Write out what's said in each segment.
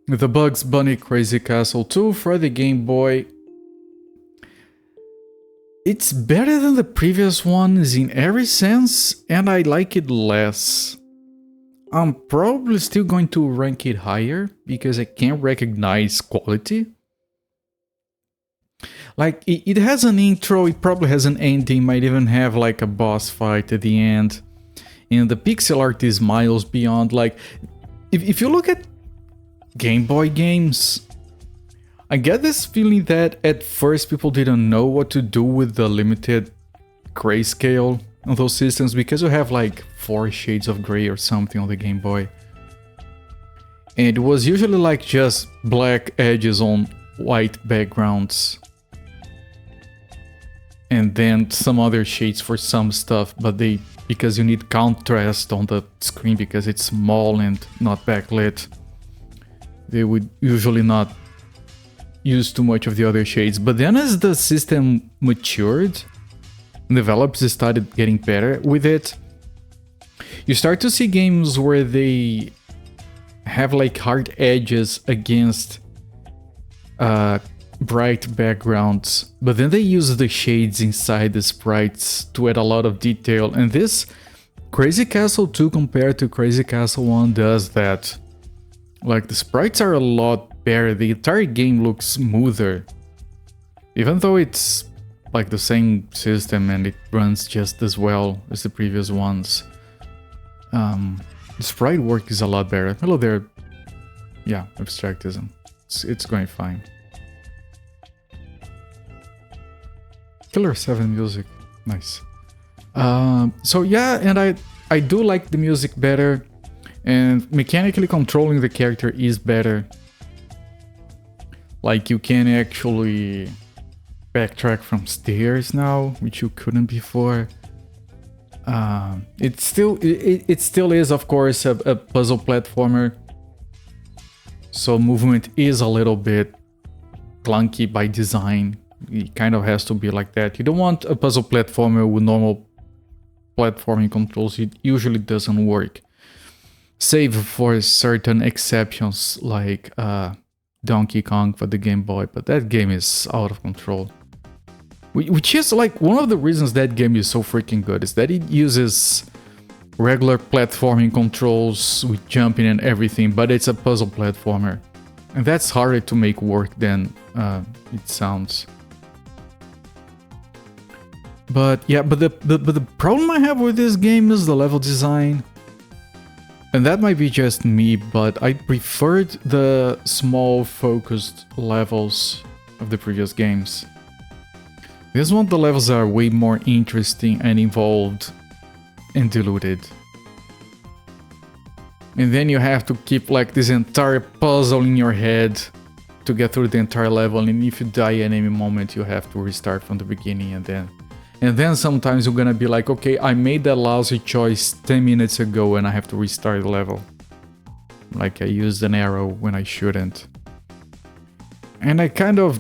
The Bugs Bunny Crazy Castle 2 for the Game Boy. It's better than the previous ones in every sense, and I like it less. I'm probably still going to rank it higher because I can't recognize quality. Like, it has an intro, it probably has an ending, might even have like a boss fight at the end. And the pixel art is miles beyond. Like, if you look at Game Boy games, I get this feeling that at first people didn't know what to do with the limited grayscale on those systems because you have like 4 shades of gray or something on the Game Boy. And it was usually like just black edges on white backgrounds. And then some other shades for some stuff, but because you need contrast on the screen because it's small and not backlit, they would usually not use too much of the other shades. But then as the system matured, developers started getting better with it, you start to see games where they have like hard edges against bright backgrounds, but then they use the shades inside the sprites to add a lot of detail, and this Crazy Castle 2 compared to Crazy Castle 1 does that. Like, the sprites are a lot better, the entire game looks smoother, even though it's like the same system and it runs just as well as the previous ones. The sprite work is a lot better. Hello there. Yeah, abstractism. It's going fine. Killer 7 music, nice. So yeah, and I do like the music better, and mechanically controlling the character is better. Like, you can actually backtrack from stairs now, which you couldn't before. It still is, of course, a puzzle platformer, so movement is a little bit clunky by design. It kind of has to be like that. You don't want a puzzle platformer with normal platforming controls. It usually doesn't work. Save for certain exceptions like Donkey Kong for the Game Boy, but that game is out of control. Which is like one of the reasons that game is so freaking good, is that it uses regular platforming controls with jumping and everything, but it's a puzzle platformer. And that's harder to make work than it sounds. But yeah, but the problem I have with this game is the level design. And that might be just me, but I preferred the small focused levels of the previous games. This one, the levels are way more interesting and involved and diluted. And then you have to keep like this entire puzzle in your head to get through the entire level, and if you die at any moment you have to restart from the beginning, and then sometimes you're gonna be like, okay, I made that lousy choice 10 minutes ago and I have to restart the level. Like, I used an arrow when I shouldn't. And I kind of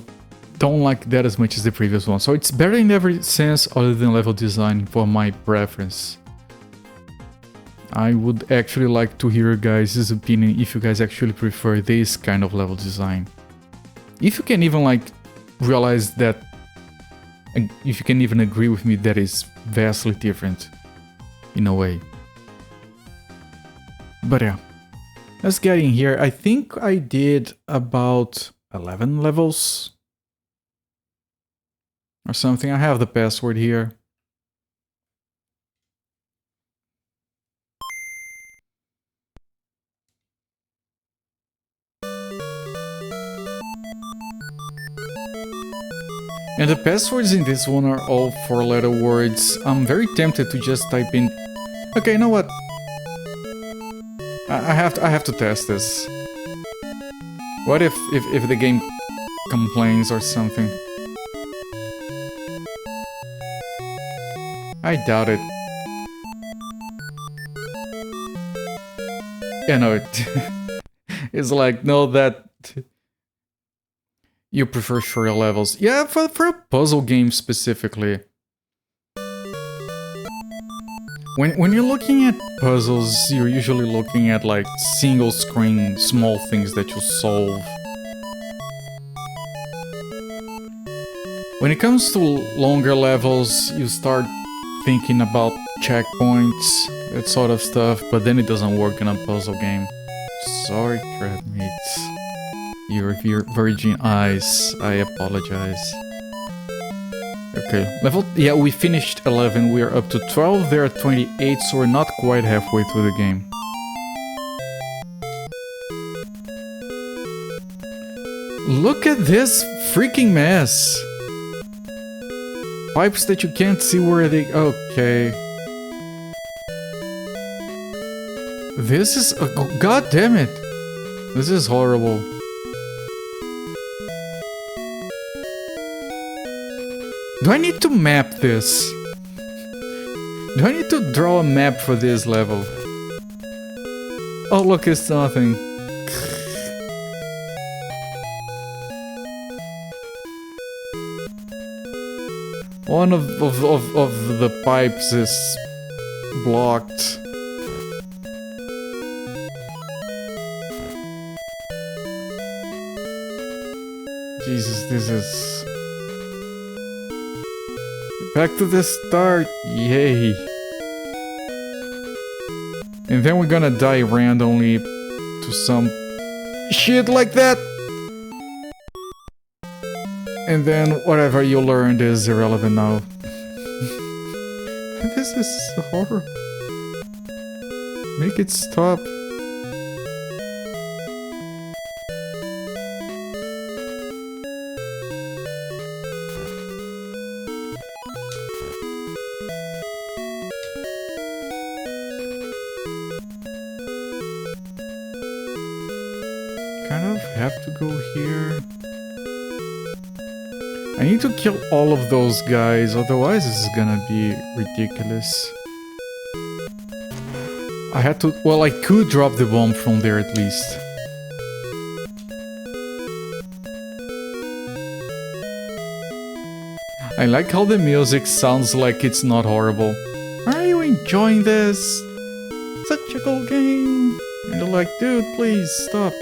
don't like that as much as the previous one. So it's better in every sense other than level design for my preference. I would actually like to hear your guys' opinion if you guys actually prefer this kind of level design. If you can even like realize that, if you can even agree with me that is vastly different in a way. But yeah, let's get in here. I think I did about 11 levels or something. I have the password here. And the passwords in this one are all 4-letter words. I'm very tempted to just type in... Okay, you know what? I have to test this. What if the game complains or something? I doubt it. Yeah, no, it's like, no, that... You prefer shorter levels. Yeah, for a puzzle game specifically. When you're looking at puzzles, you're usually looking at like single screen small things that you solve. When it comes to longer levels, you start thinking about checkpoints, that sort of stuff, but then it doesn't work in a puzzle game. Sorry, crabmates. Your virgin eyes, I apologize. Okay, yeah, we finished 11, we are up to 12, they're at 28, so we're not quite halfway through the game. Look at this freaking mess! Pipes that you can't see where they... Okay. This is... Oh, God damn it! This is horrible. Do I need to map this? Do I need to draw a map for this level? Oh look, it's nothing. One of the pipes is blocked. Jesus, this is... Back to the start, yay! And then we're gonna die randomly to some shit like that! And then whatever you learned is irrelevant now. This is horrible. Make it stop. Kind of have to go here. I need to kill all of those guys, otherwise this is gonna be ridiculous. I had to... well, I could drop the bomb from there at least. I like how the music sounds like it's not horrible. Are you enjoying this? Such a cool game! And you're like, dude, please, stop.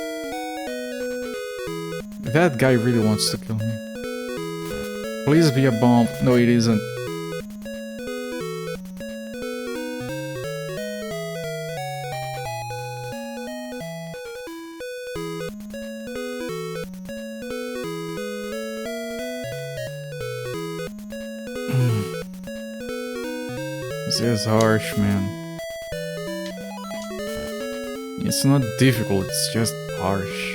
That guy really wants to kill me. Please be a bomb. No, it isn't. This is harsh, man. It's not difficult, it's just harsh.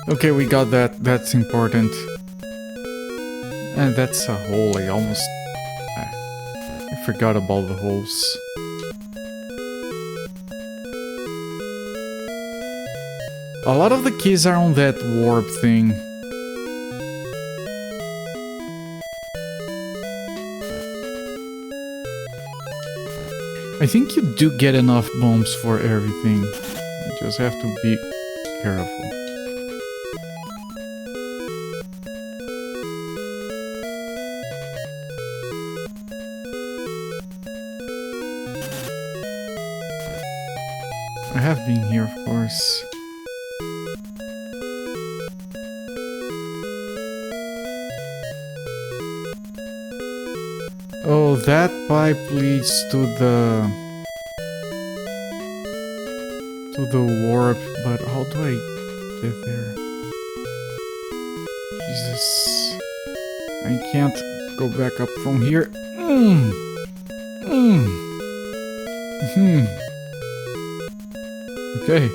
Okay, we got that. That's important. And that's a hole. I almost... I forgot about the holes. A lot of the keys are on that warp thing. I think you do get enough bombs for everything. You just have to be careful. I have been here, of course. Oh, that pipe leads to the warp, but how do I get there? Jesus. I can't go back up from here. Okay.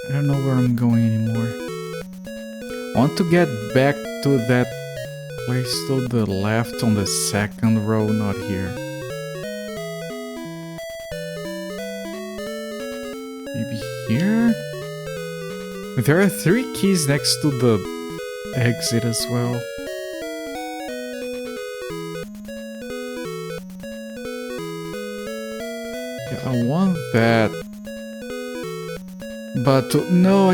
I don't know where I'm going anymore. I want to get back to that place to the left on the second row, not here. Maybe here? There are 3 keys next to the exit as well. I want that. But no,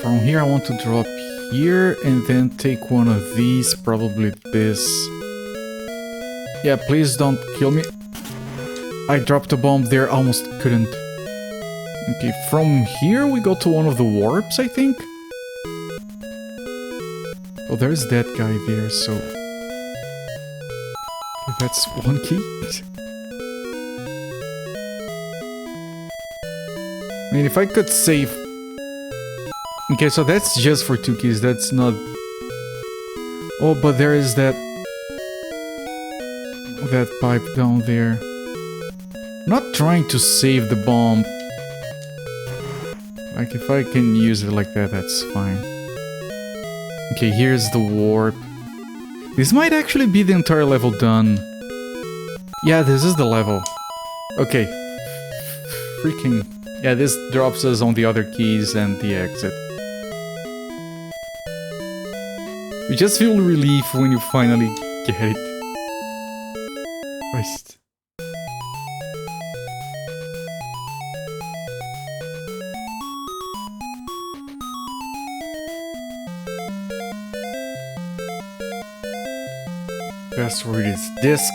from here I want to drop here and then take one of these, probably this. Yeah, please don't kill me. I dropped a bomb there, almost couldn't. Okay, from here we go to one of the warps, I think. Oh, there's that guy there, so... Okay, that's one key. I mean, if I could save... Okay, so that's just for 2 keys, that's not... Oh, but there is that pipe down there. I'm not trying to save the bomb. Like, if I can use it like that, that's fine. Okay, here's the warp. This might actually be the entire level done. Yeah, this is the level. Okay. Freaking... Yeah, this drops us on the other keys and the exit. You just feel relief when you finally get it. Christ. Password is disk.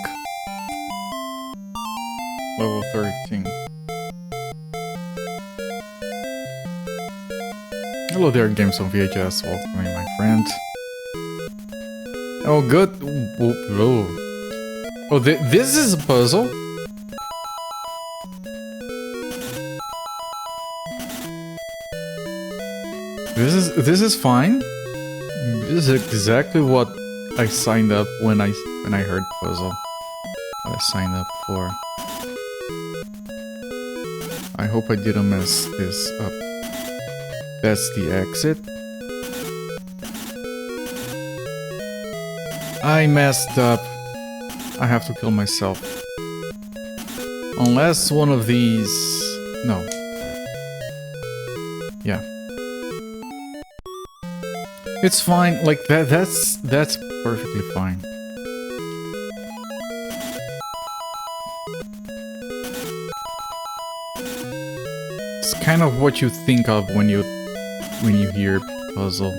Level 13. Hello there, Games on VHS. Welcome, my friend. Oh, good. Whoa. Oh, this is a puzzle. This is fine. This is exactly what I signed up when I heard puzzle. What I signed up for. I hope I didn't mess this up. That's the exit. I messed up. I have to kill myself. Unless one of these... No. Yeah. It's fine. Like, that's perfectly fine. It's kind of what you think of when you hear puzzle.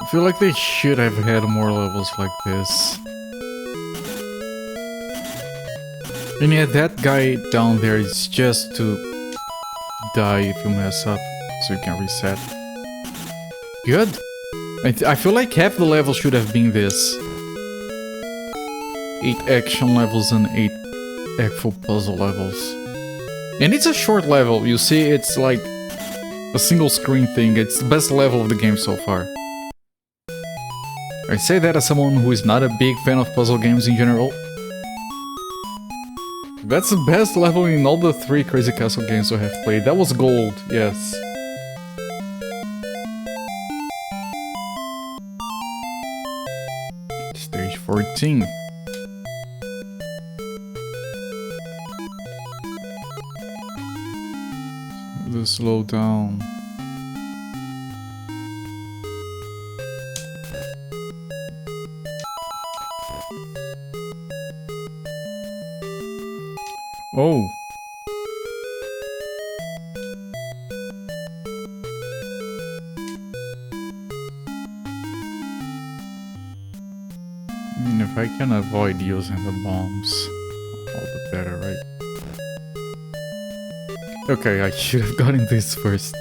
I feel like they should have had more levels like this. And yeah, that guy down there is just to die if you mess up, so you can reset. Good. I feel like half the level should have been this. 8 action levels and 8 actual puzzle levels. And it's a short level, you see, it's like a single screen thing. It's the best level of the game so far. I say that as someone who is not a big fan of puzzle games in general. That's the best level in all the 3 Crazy Castle games I have played. That was gold, yes. Stage 14. Let's slow down. Oh. I mean, if I can avoid using the bombs, all the better, right? Okay, I should have gotten this first.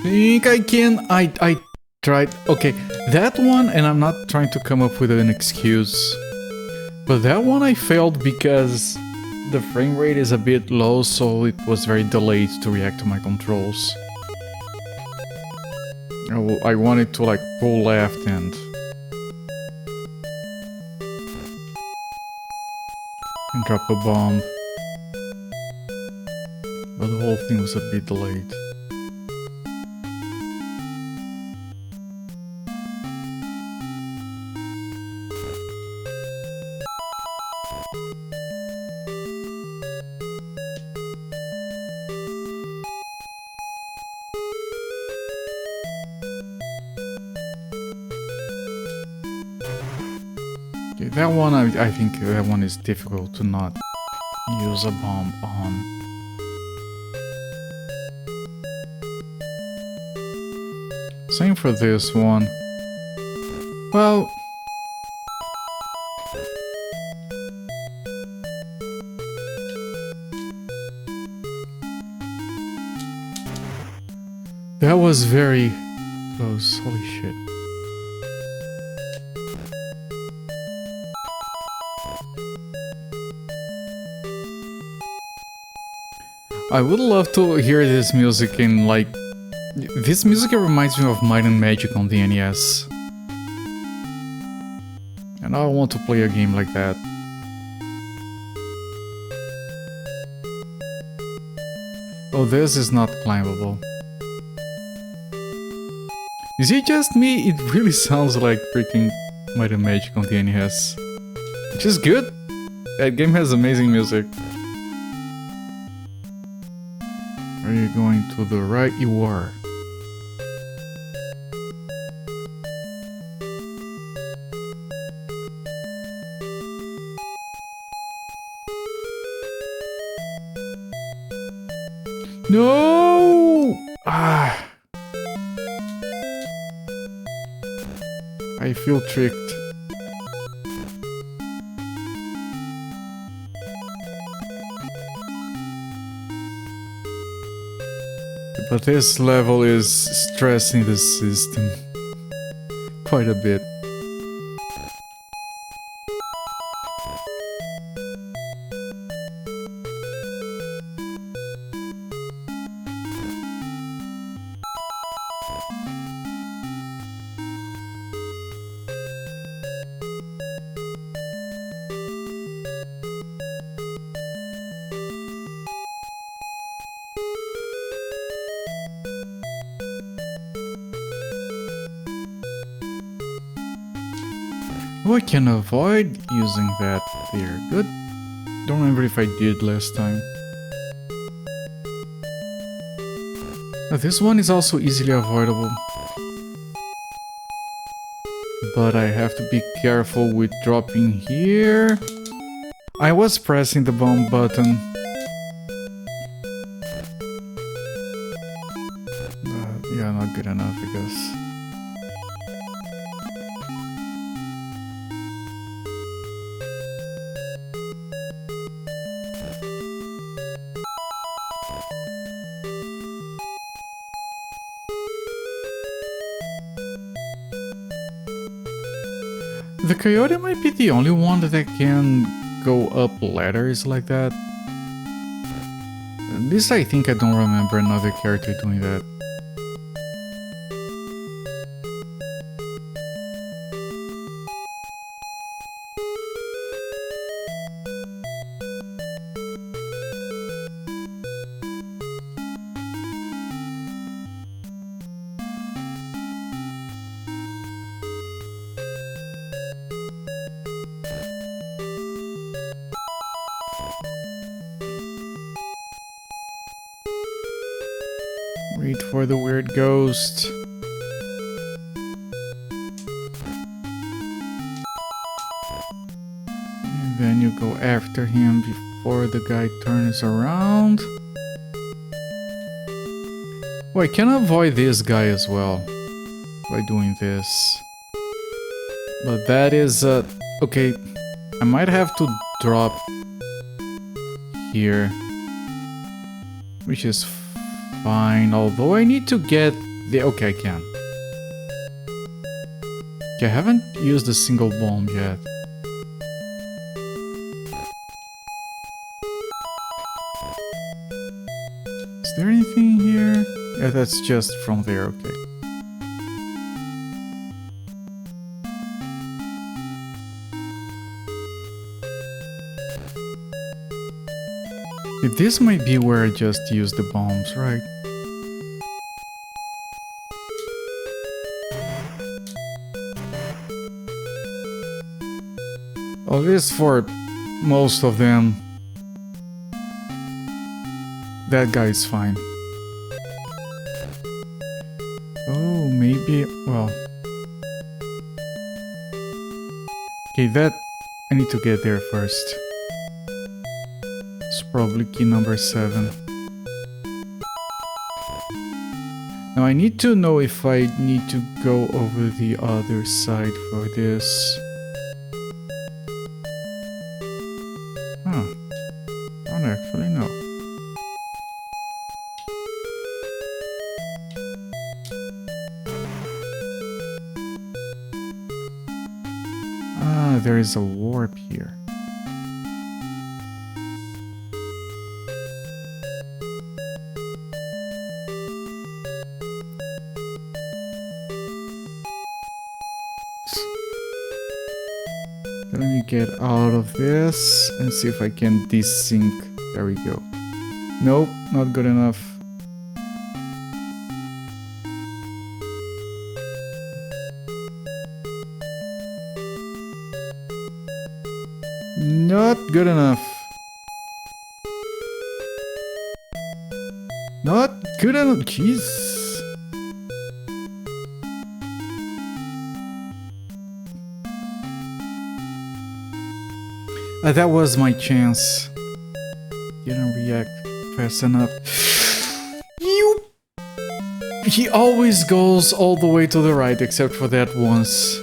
think I can. I tried. Okay, that one, and I'm not trying to come up with an excuse, but that one I failed because the frame rate is a bit low, so it was very delayed to react to my controls. I wanted to like pull left and drop a bomb, but the whole thing was a bit delayed. Okay, that one, I think that one is difficult to not use a bomb on. Same for this one. Well, that was very close. Holy shit. I would love to hear this music in like... This music reminds me of Might and Magic on the NES. And I want to play a game like that. Oh, this is not climbable. Is it just me? It really sounds like freaking Might and Magic on the NES. Which is good. That game has amazing music. Are you going to the right? You are. No! Ah! I feel tricked. But this level is stressing the system quite a bit. Oh, I can avoid using that there. Good. Don't remember if I did last time. This one is also easily avoidable. But I have to be careful with dropping here. I was pressing the bomb button. Yeah, not good enough, I guess. The coyote might be the only one that can go up ladders like that. At least I think I don't remember another character doing that. Wait for the weird ghost. And then you go after him before the guy turns around. Oh, I can avoid this guy as well by doing this. But that is okay. I might have to drop here, which is fine, although I need to get Okay, I can. Okay, I haven't used a single bomb yet. Is there anything here? Yeah, that's just from there, okay. This might be where I just used the bombs, right? At least for most of them. That guy is fine. Oh, maybe... well... okay, that... I need to get there first. It's probably key number 7. Now I need to know if I need to go over the other side for this. Huh. I don't actually know. Ah, there is a warp here. Let me get out of this and see if I can desync. There we go. Nope, not good enough. Not good enough. Not good enough. Jeez. That was my chance. Didn't react fast enough. You. He always goes all the way to the right, except for that once.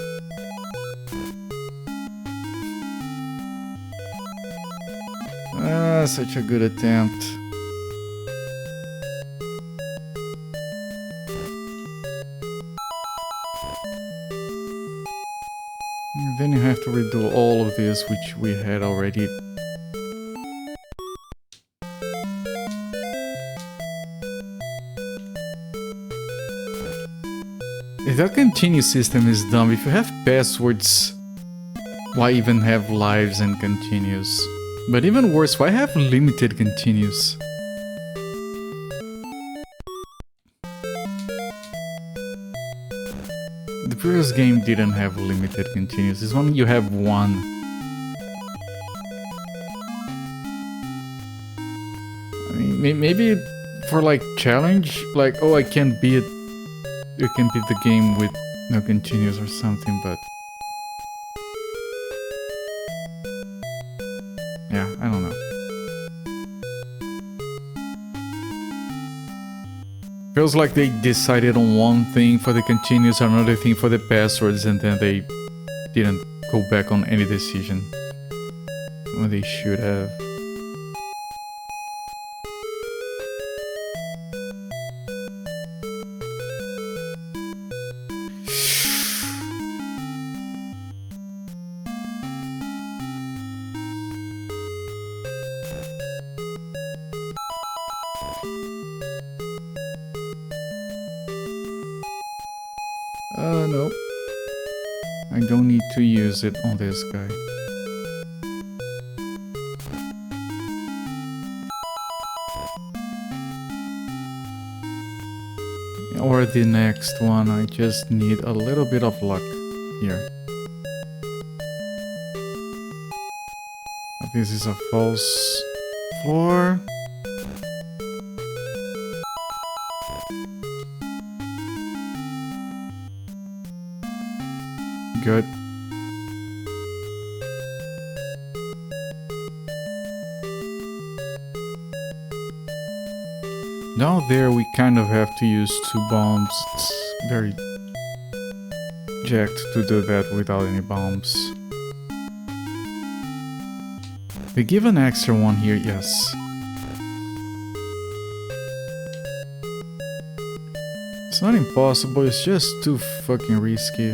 Ah, such a good attempt. And then you have to redo all of this, which we had already. That continue system is dumb. If you have passwords, why even have lives and continues? But even worse, why have limited continues? The previous game didn't have limited continues. This one you have one. I mean, maybe for like challenge, like, oh, I can beat the game with no continues or something, but yeah, I don't know. Feels like they decided on one thing for the continues, another thing for the passwords, and then they didn't go back on any decision when they should have. No. I don't need to use it on this guy. Or the next one, I just need a little bit of luck here. This is a false floor. Good. Now there we kind of have to use 2 bombs. It's very jacked to do that without any bombs. They give an extra one here, yes. It's not impossible, it's just too fucking risky.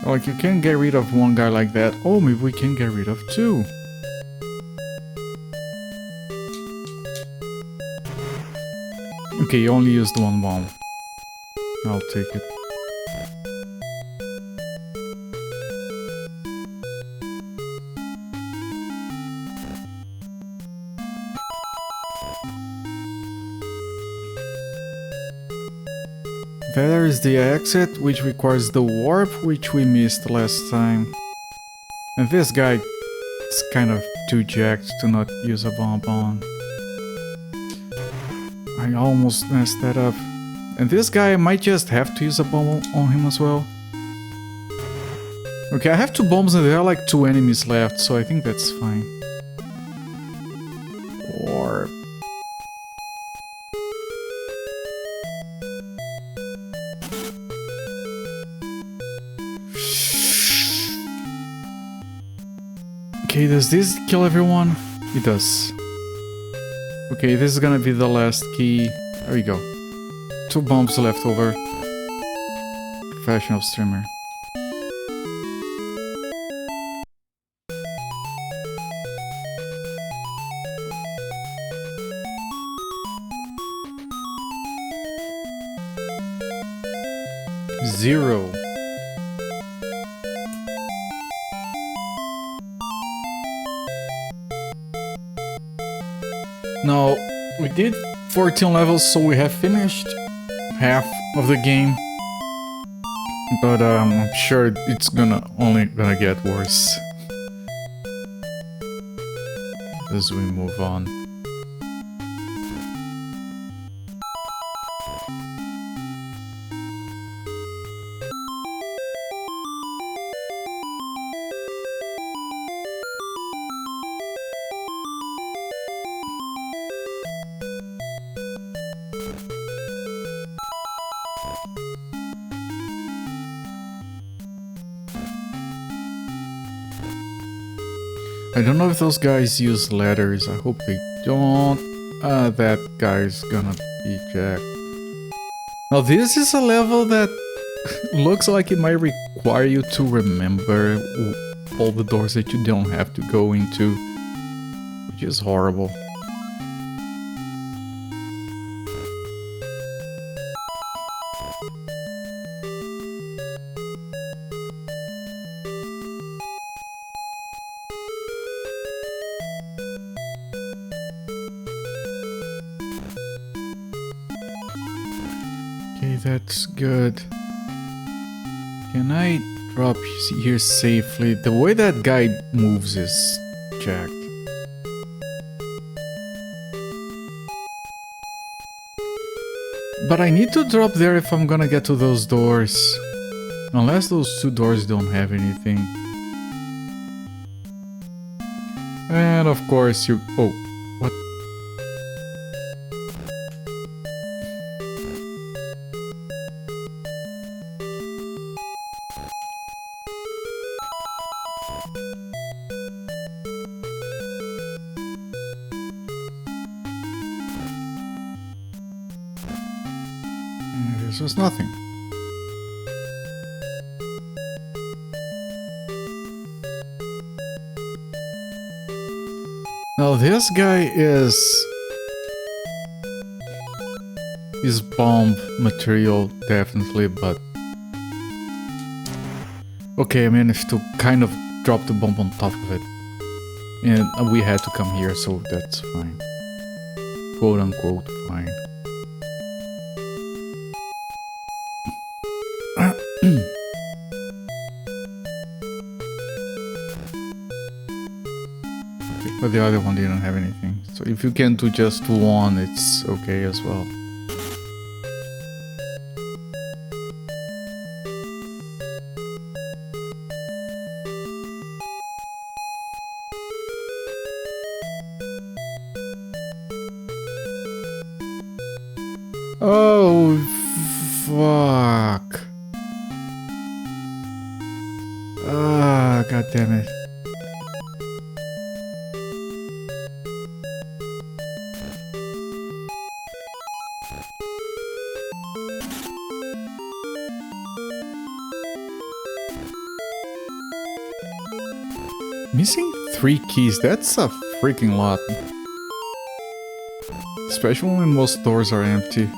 Like, you can get rid of one guy like that. Oh, maybe we can get rid of two. Okay, you only used one bomb. I'll take it. There is the exit, which requires the warp, which we missed last time. And this guy is kind of too jacked to not use a bomb on. I almost messed that up. And this guy might just have to use a bomb on him as well. Okay, I have 2 bombs and there are like 2 enemies left, so I think that's fine. Or... Okay, does this kill everyone? It does. Okay, this is gonna be the last key. There we go. 2 bombs left over. Professional streamer. Zero. Now, we did 14 levels, so we have finished half of the game. But I'm sure it's only gonna get worse as we move on. I don't know if those guys use ladders. I hope they don't. That guy's gonna be jacked. Now this is a level that looks like it might require you to remember all the doors that you don't have to go into, which is horrible. That's good. Can I drop here safely? The way that guy moves is jacked. But I need to drop there if I'm gonna get to those doors. Unless those 2 doors don't have anything. And of course you... Oh, what? This was nothing. Now this guy is bomb material, definitely, but okay, I managed to kind of drop the bomb on top of it, and we had to come here, so that's fine, quote unquote fine. But the other one didn't have anything. So if you can do just 1, it's okay as well. Oh, fuck. Ah, god damn it. Missing 3 keys, that's a freaking lot. Especially when most doors are empty.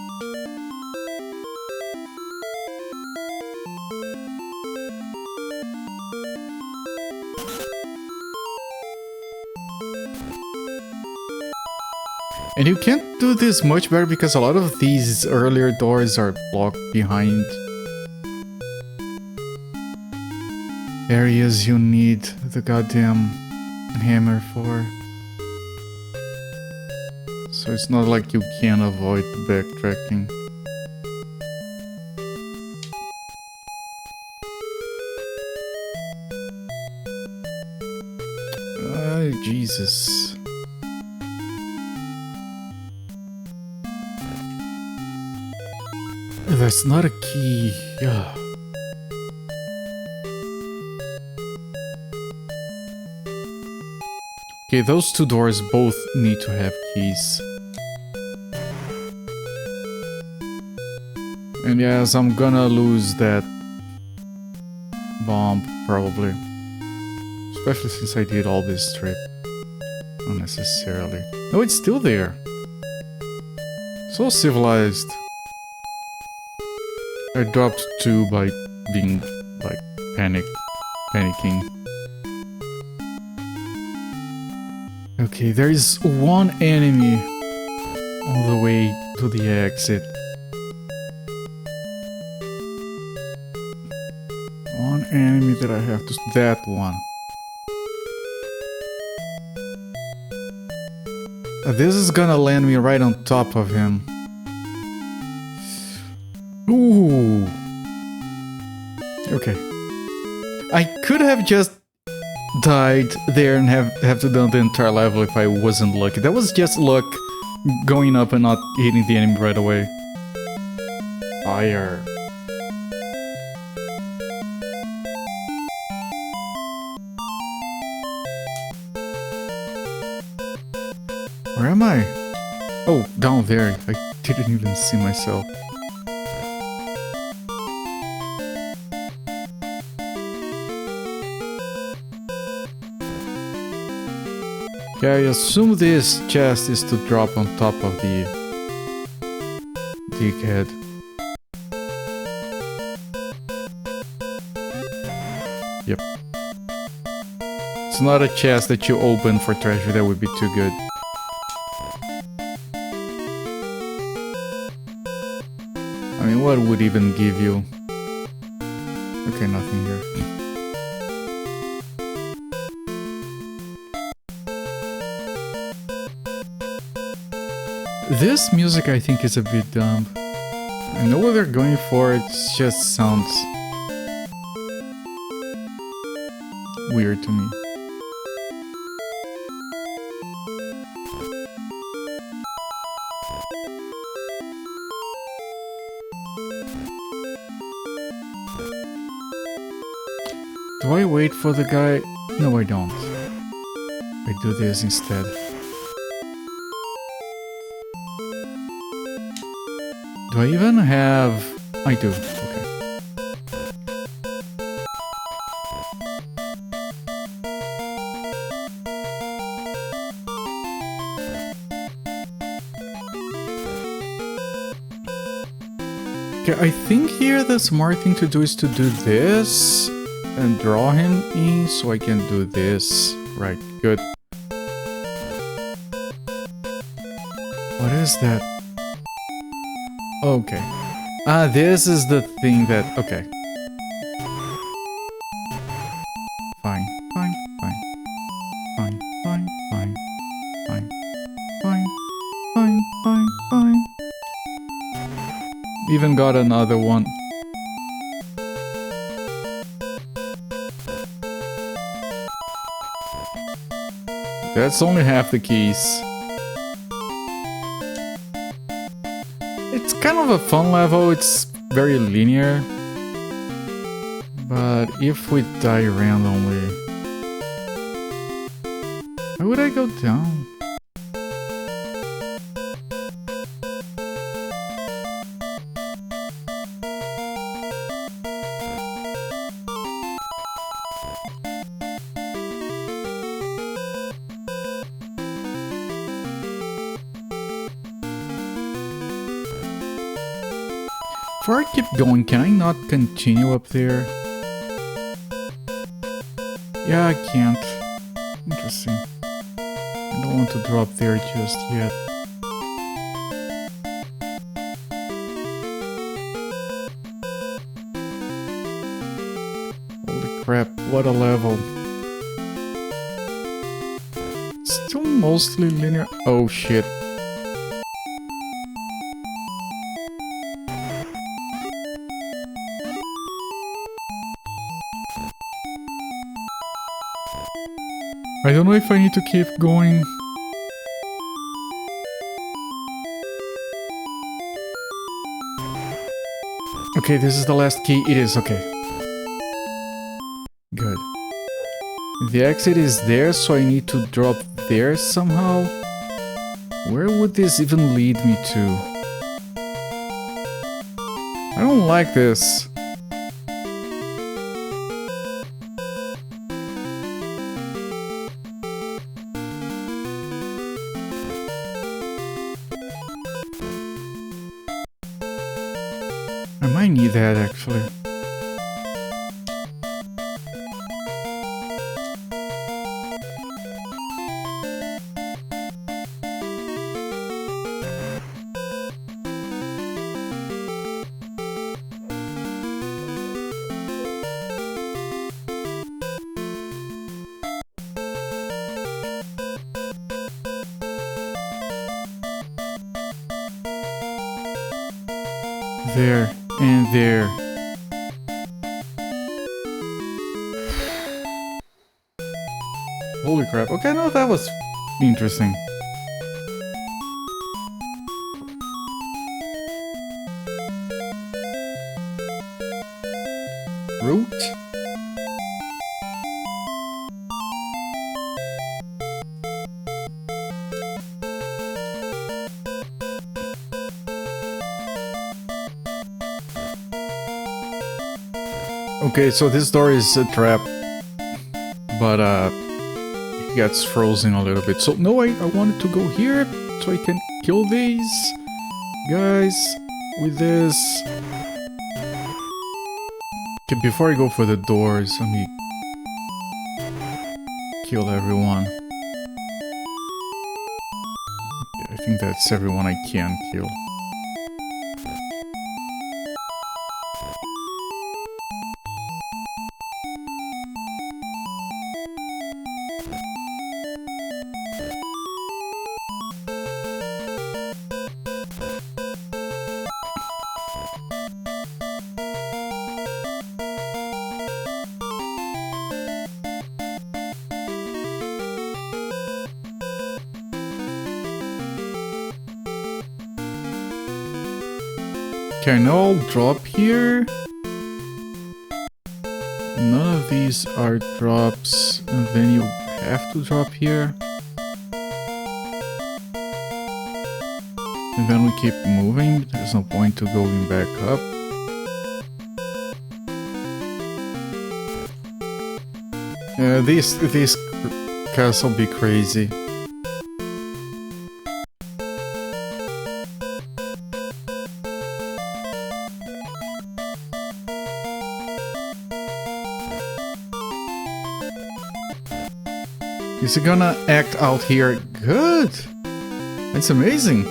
And you can't do this much better because a lot of these earlier doors are blocked behind areas you need the goddamn hammer for. So it's not like you can avoid backtracking. Oh, Jesus. That's not a key. Yeah. Okay, those 2 doors both need to have keys. And yes, I'm gonna lose that bomb, probably. Especially since I did all this trip unnecessarily. No, it's still there. So civilized. I dropped 2 by being, like, panicking. Okay, there is 1 enemy all the way to the exit. 1 enemy that I have to... that one. This is gonna land me right on top of him. Ooh. Okay. I could have just died there and have to done the entire level if I wasn't lucky. That was just luck going up and not hitting the enemy right away. Fire. Where am I? Oh, down there. I didn't even see myself. Okay, I assume this chest is to drop on top of the dickhead. Yep. It's not a chest that you open for treasure, that would be too good. I mean, what would even give you? Okay, nothing here. This music, I think, is a bit dumb. I know what they're going for, it just sounds weird to me. Do I wait for the guy? No, I don't. I do this instead. Do I even have... I do, okay. Okay, I think here the smart thing to do is to do this and draw him in so I can do this. Right, good. What is that? Okay. Ah, this is the thing that... okay. Fine, fine, fine. Fine, fine, fine. Fine, fine, fine, fine, fine. Even got another one. That's only half the keys. It's kind of a fun level, it's very linear. But if we die randomly, why would I go down? Before I keep going, can I not continue up there? Yeah, I can't. Interesting. I don't want to drop there just yet. Holy crap, what a level. Still mostly linear. Oh shit. I don't know if I need to keep going. Okay, this is the last key. It is, okay. Good. The exit is there, so I need to drop there somehow. Where would this even lead me to? I don't like this. I might need that actually. There and there. Holy crap. Okay, no, that was interesting. Route? Okay, so this door is a trap, but it gets frozen a little bit. So no, I wanted to go here so I can kill these guys with this. Okay, before I go for the doors, let me kill everyone. Okay, I think that's everyone I can kill. Okay, now I'll drop here. None of these are drops, and then you have to drop here. And then we keep moving, there's no point to going back up. These castle be crazy. Is it gonna act out here? Good! That's amazing!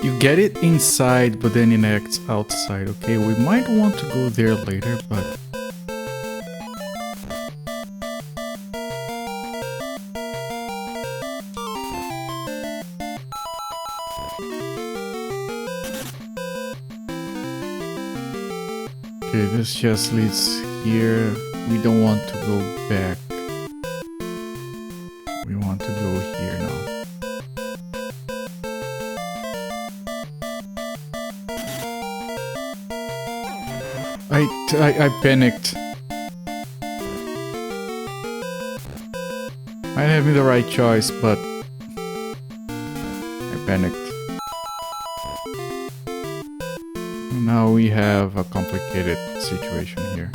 You get it inside, but then it acts outside. Okay, we might want to go there later, but... Okay, this just leads here. We don't want to go back. We want to go here now. I panicked. I have made the right choice, but I panicked. Now we have a complicated situation here.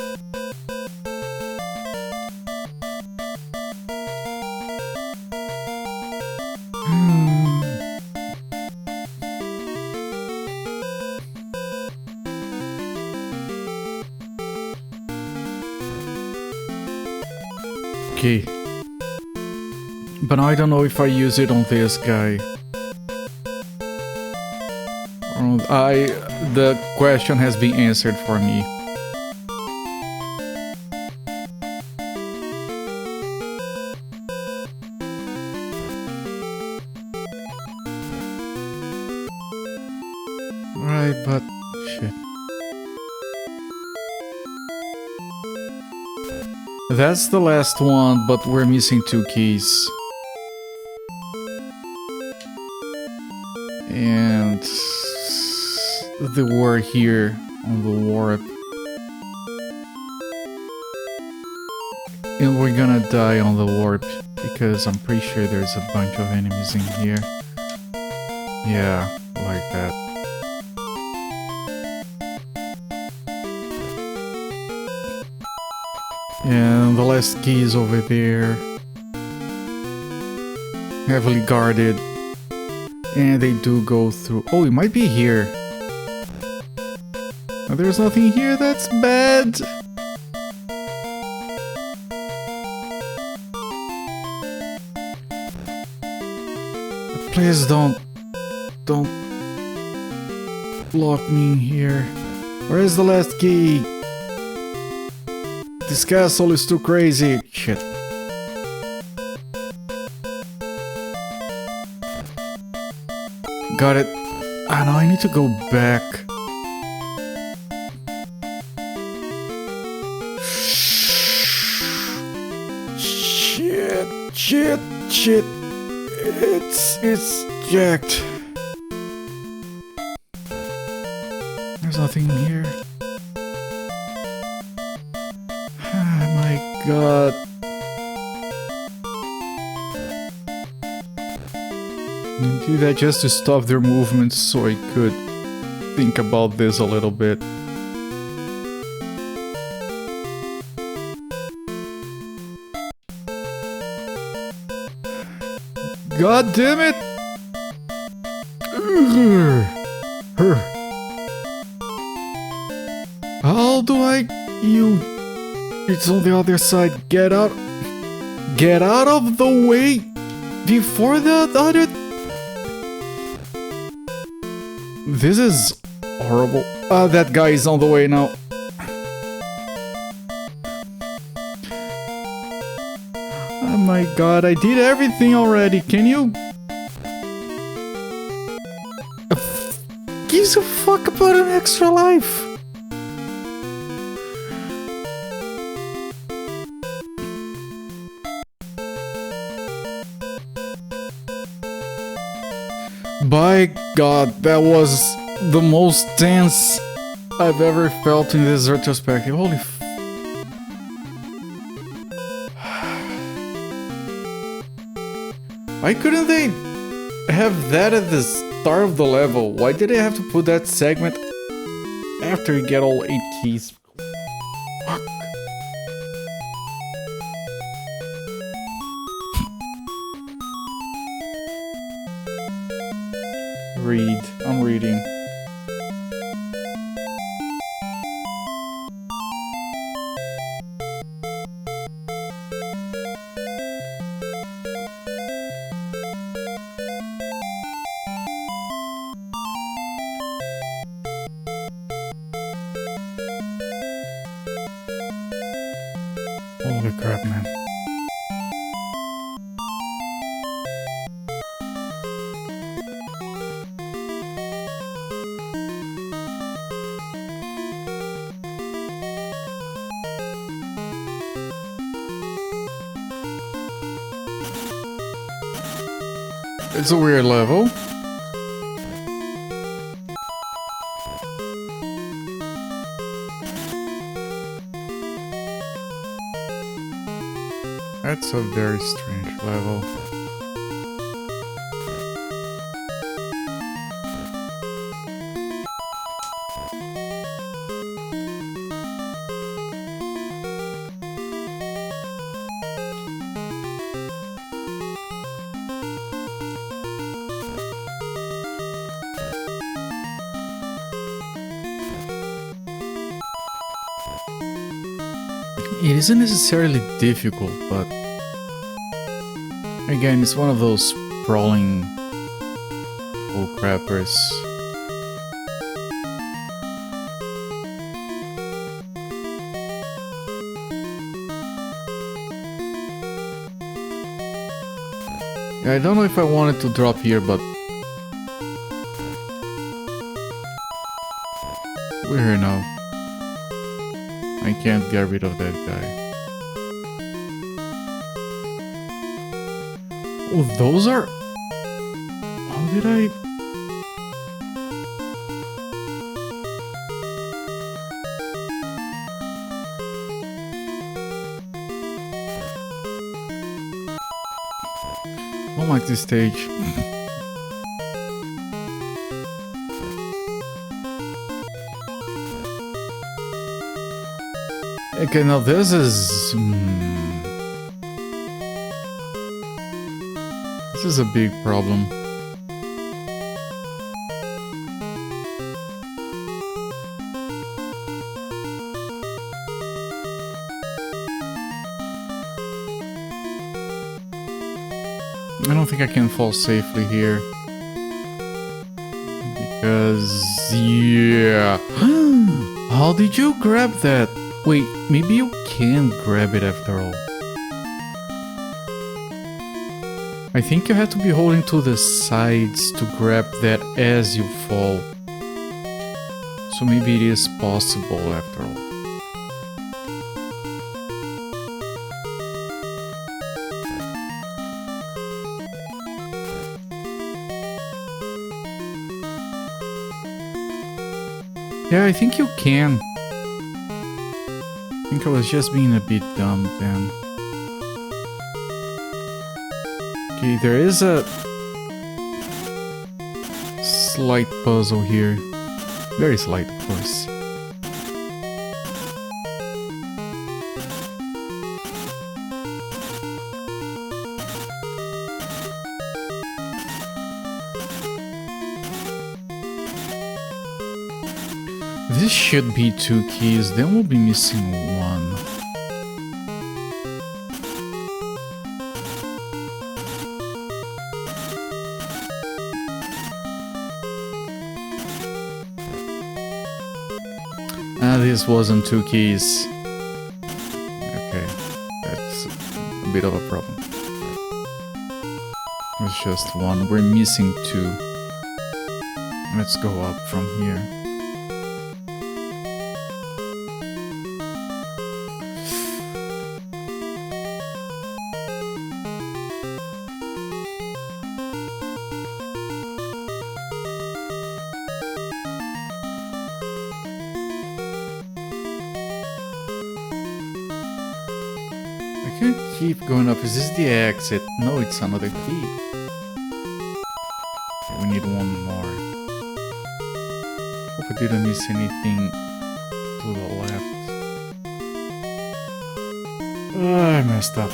Okay. But now I don't know if I use it on this guy. The question has been answered for me. Right, but shit. That's the last one, but we're missing 2 keys. And they were here on the warp. And we're gonna die on the warp because I'm pretty sure there's a bunch of enemies in here. Yeah, like that. And the last key is over there. Heavily guarded. And they do go through... Oh, it might be here. Oh, there's nothing here, that's bad. Please don't lock me in here. Where is the last key? This castle is too crazy. Shit. Got it. Ah, now I need to go back. Shit. It's jacked. There's nothing in here. Ah, my god. I did that just to stop their movements so I could think about this a little bit. God damn it! How do I... You... It's on the other side. Get out... Get out of the way! Before the other... This is horrible. That guy is on the way now. Oh my god, I did everything already. Can you... Gives a fuck about an extra life. By god, that was the most tense I've ever felt in this retrospective. Holy f... Why couldn't they have that at the start of the level? Why did they have to put that segment after you get all 8 keys? Fuck. Read. I'm reading. Holy crap, man. It's a weird level. That's a very strange level. It isn't necessarily difficult, but again, it's one of those sprawling bullcrappers. I don't know if I wanted to drop here, but we're here now. I can't get rid of that guy. Oh, those are... How did I... I don't like this stage. Okay, now this is... This is a big problem. I don't think I can fall safely here. Because... yeah... How did you grab that? Wait, maybe you can grab it after all. I think you have to be holding to the sides to grab that as you fall. So maybe it is possible after all. Yeah, I think you can. I think I was just being a bit dumb then. Okay, there is a slight puzzle here. Very slight, of course. This should be 2 keys, then we'll be missing 1. This wasn't 2 keys. Okay, that's a bit of a problem. It's just 1. We're missing 2. Let's go up from here. I can't keep going up. Is this the exit? No, it's another key. We need 1 more. Hope I didn't miss anything to the left. I messed up.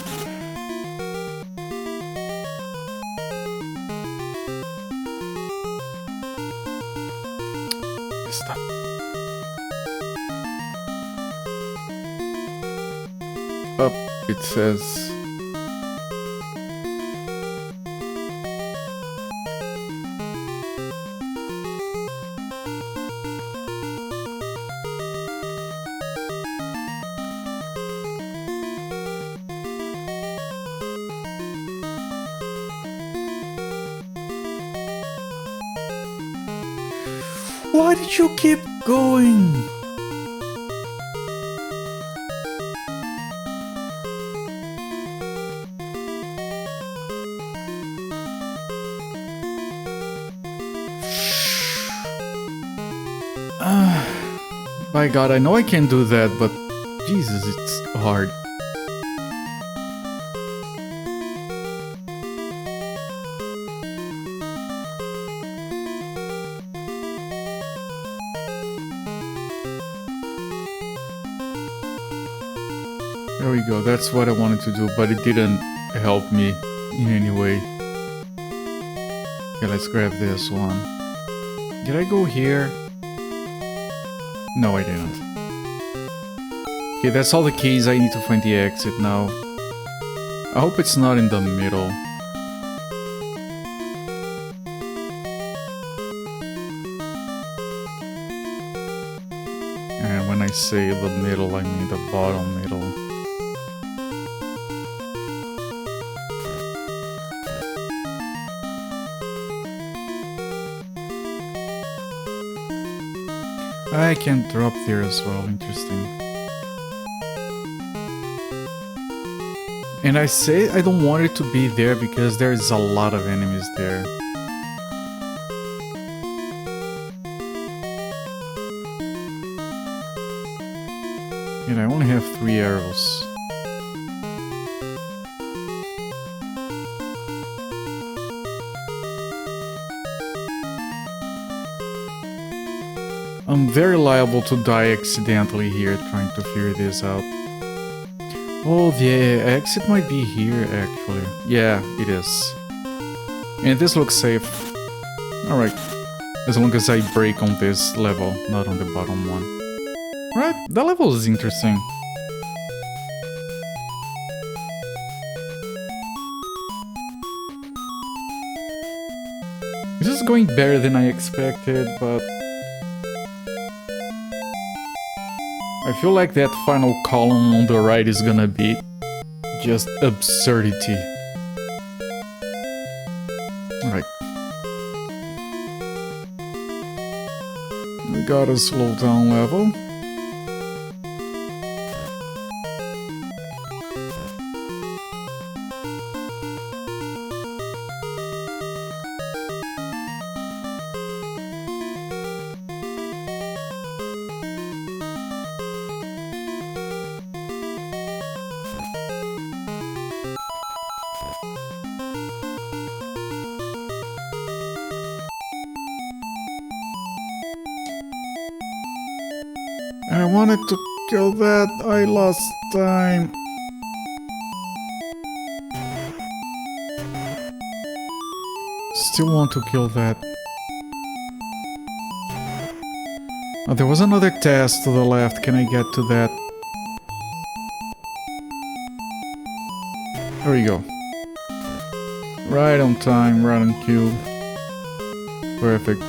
Messed up. Up, it says. Why did you keep going? My God, I know I can do that, but Jesus, it's hard. There we go, that's what I wanted to do, but it didn't help me in any way. Okay, let's grab this one. Did I go here? No, I didn't. Okay, that's all the keys. I need to find the exit now. I hope it's not in the middle. And when I say the middle, I mean the bottom middle. I can drop there as well, interesting. And I say I don't want it to be there because there's a lot of enemies there. And I only have 3 arrows. I'm very liable to die accidentally here trying to figure this out. Oh, the exit might be here actually. Yeah, it is. And this looks safe. Alright. As long as I break on this level, not on the bottom one. Alright, that level is interesting. This is going better than I expected, but I feel like that final column on the right is gonna be just absurdity. Alright. We got a slow down level. I wanted to kill that, I lost time. Still want to kill that. Oh, there was another test to the left, can I get to that? There we go. Right on time, right on cue. Perfect.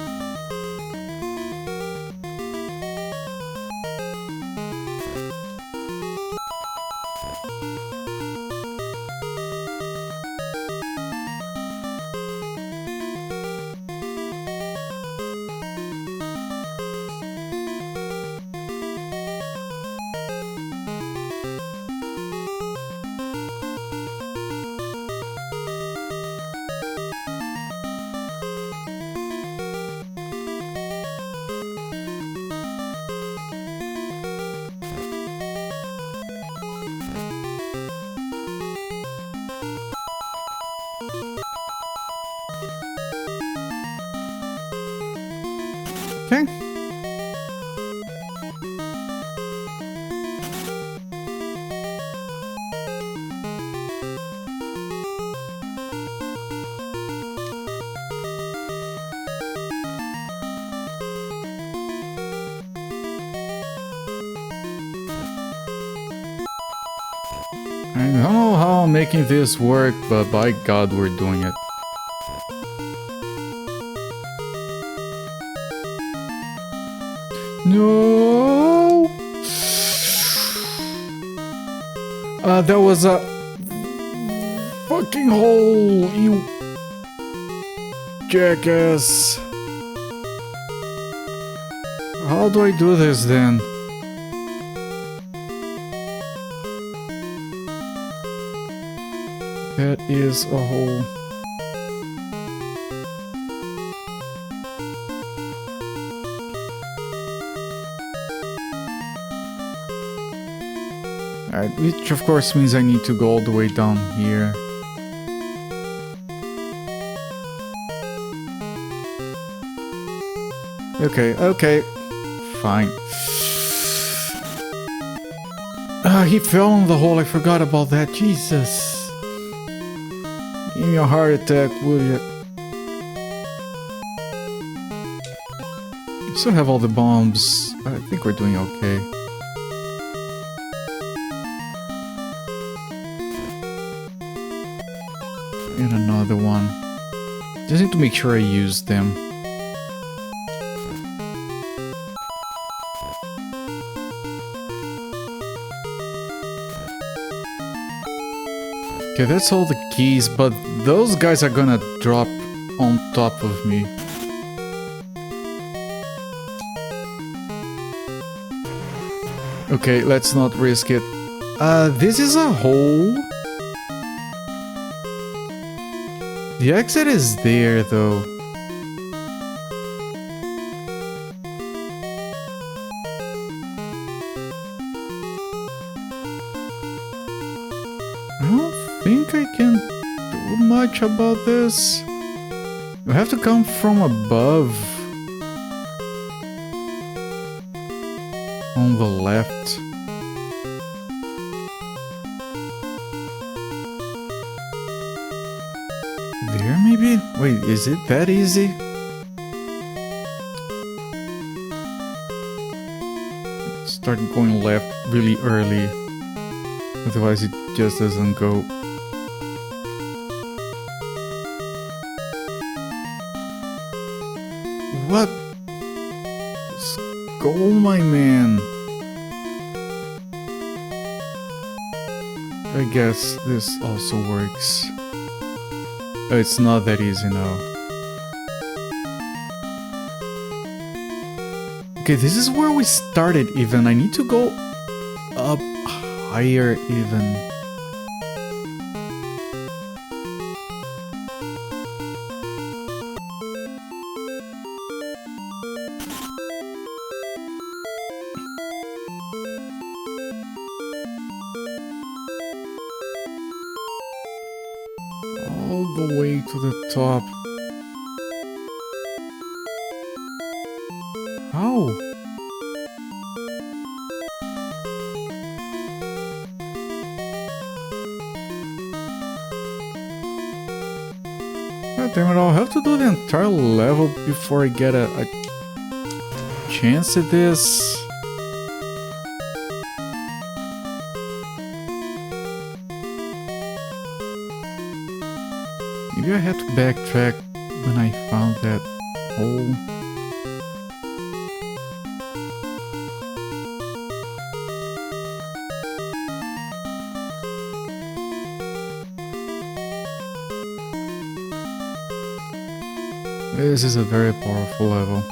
Okay. I don't know how I'm making this work, but by God, we're doing it. No! There was a fucking hole, you jackass. How do I do this then? That is a hole. Alright, which of course means I need to go all the way down here. Okay, okay. Fine. He fell in the hole. I forgot about that. Jesus. Give me a heart attack, will ya? Still have all the bombs. I think we're doing okay. And another one. Just need to make sure I use them. Okay, that's all the keys, but those guys are gonna drop on top of me. Okay, let's not risk it. This is a hole. The exit is there, though. I don't think I can do much about this. You have to come from above. On the left. There maybe? Wait, is it that easy? Start going left really early. Otherwise it just doesn't go. What? Just go, my man. I guess this also works. Oh, it's not that easy now. Okay, this is where we started even. I need to go up higher even. All the way to the top. How? God damn it, I'll have to do the entire level before I get a chance at this. Maybe I had to backtrack when I found that hole. This is a very powerful level.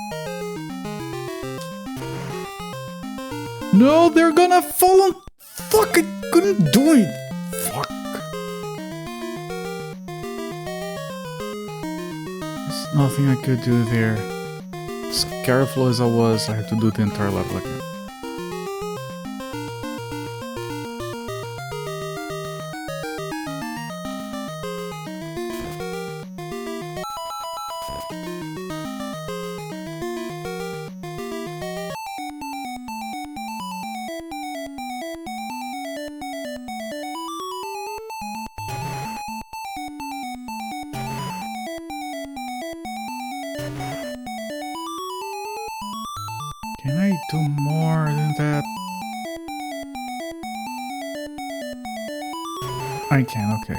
No, they're gonna fall on... Fuck, I couldn't do it! Fuck. There's nothing I could do there. As careful as I was, I had to do the entire level again. Can I do more than that? I can, okay.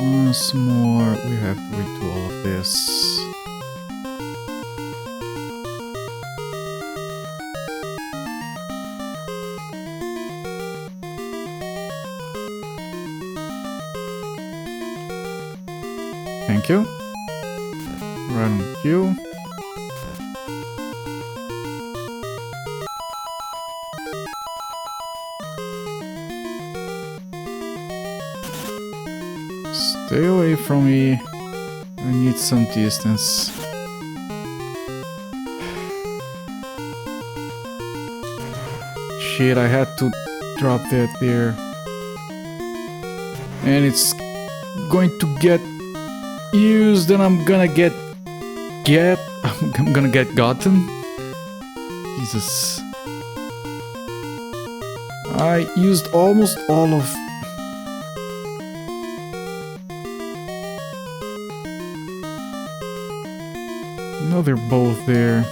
Once more, we have to redo all of this. Thank you. Run queue. Stay away from me. I need some distance. Shit, I had to drop that there. And it's going to get used and I'm gonna get gotten. Jesus. I used almost all of... No, they're both there.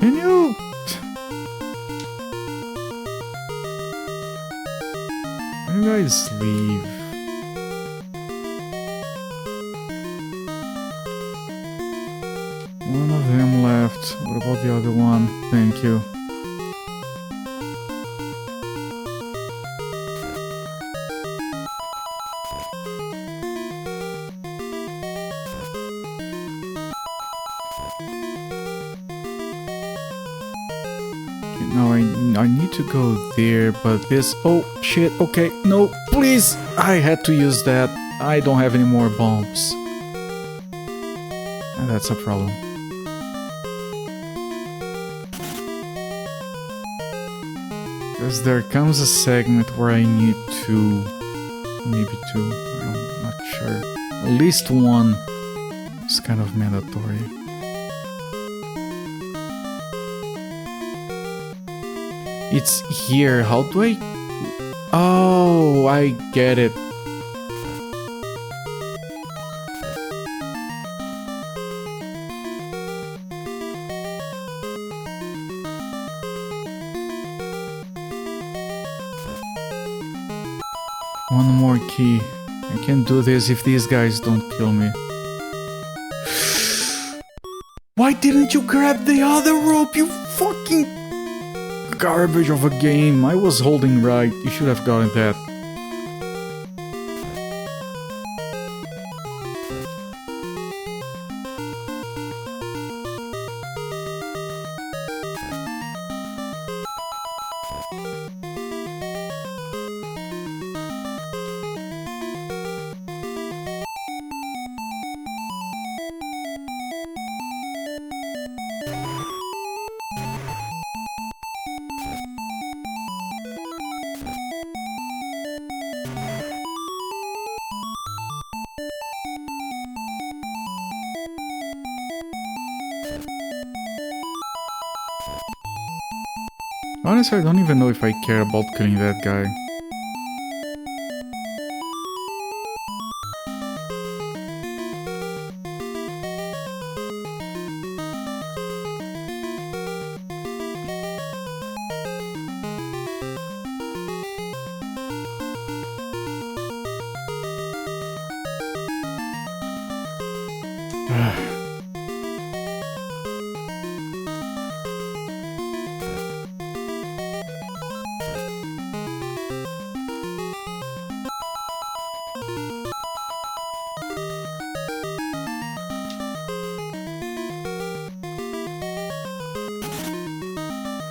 Can you... You guys leave. One of them left. What about the other one? Thank you. Now I need to go there, but this... Oh, shit, okay, no, please! I had to use that. I don't have any more bombs. And that's a problem. Because there comes a segment where I need to... Maybe two, I'm not sure. At least one is kind of mandatory. It's here. How do I... Oh, I get it. One more key. I can do this if these guys don't kill me. Why didn't you grab the other rope, you fucking... garbage of a game. I was holding right. You should have gotten that. Honestly, I don't even know if I care about killing that guy.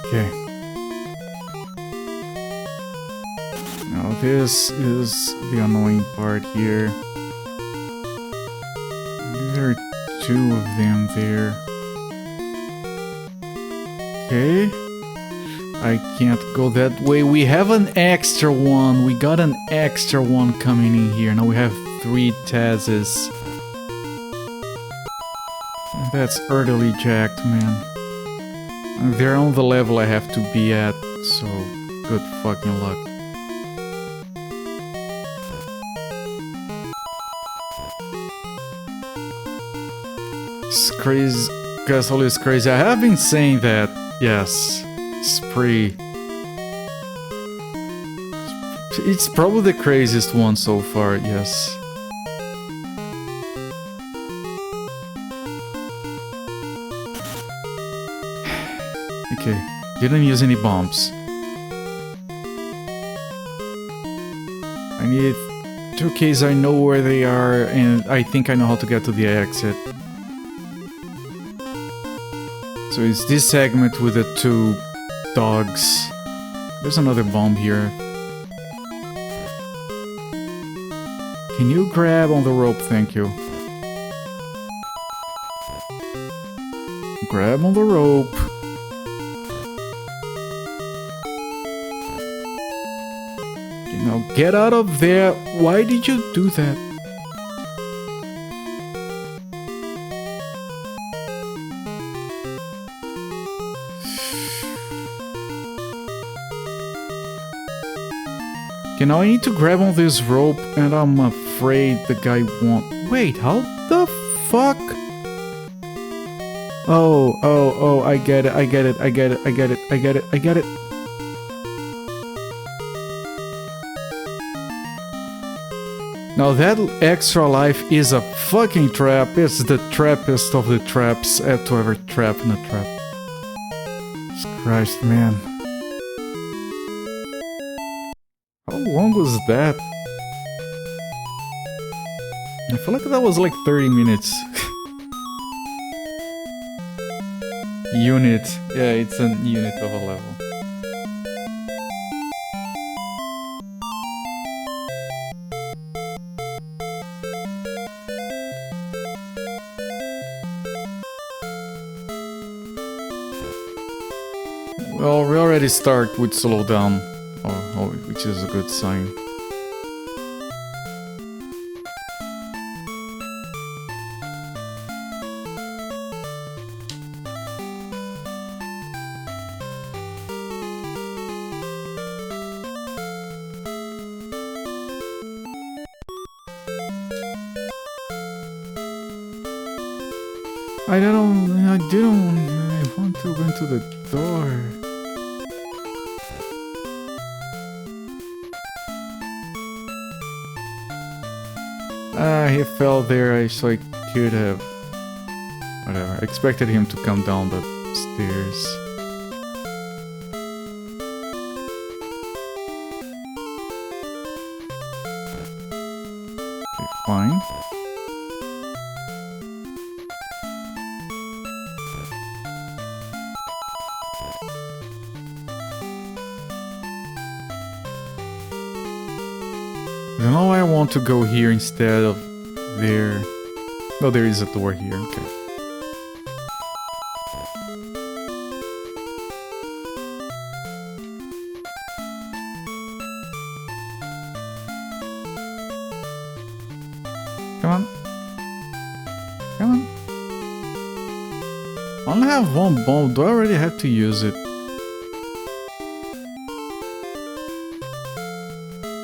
Okay. Now this is the annoying part here. There are two of them there. Okay. I can't go that way. We have an extra one. We got an extra one coming in here. Now we have 3 Tazes. That's early jacked, man. They're on the level I have to be at, so good fucking luck. It's crazy. Castle is crazy. I have been saying that. Yes. Spree. It's probably the craziest one so far, yes. Okay, didn't use any bombs. I need 2 keys, I know where they are, and I think I know how to get to the exit. So it's this segment with the 2 dogs. There's another bomb here. Can you grab on the rope? Thank you. Grab on the rope. Okay, now get out of there. Why did you do that? Okay, now I need to grab on this rope, and I'm afraid the guy won't. Wait, how the fuck? Oh, I get it, I get it. Now that extra life is a fucking trap. It's the trappest of the traps to ever trap in a trap. Jesus Christ, man. How long was that? I feel like that was like 30 minutes. Unit. Yeah, it's a unit of a level. Well, we already start with slow down, which is a good sign. I want to go into the door. He fell there, so I could have... Whatever, I expected him to come down the stairs. Okay, fine. Now I want to go here instead of there. Oh, there is a door here, okay. Come on. Come on. I only have 1 bomb. Do I already have to use it?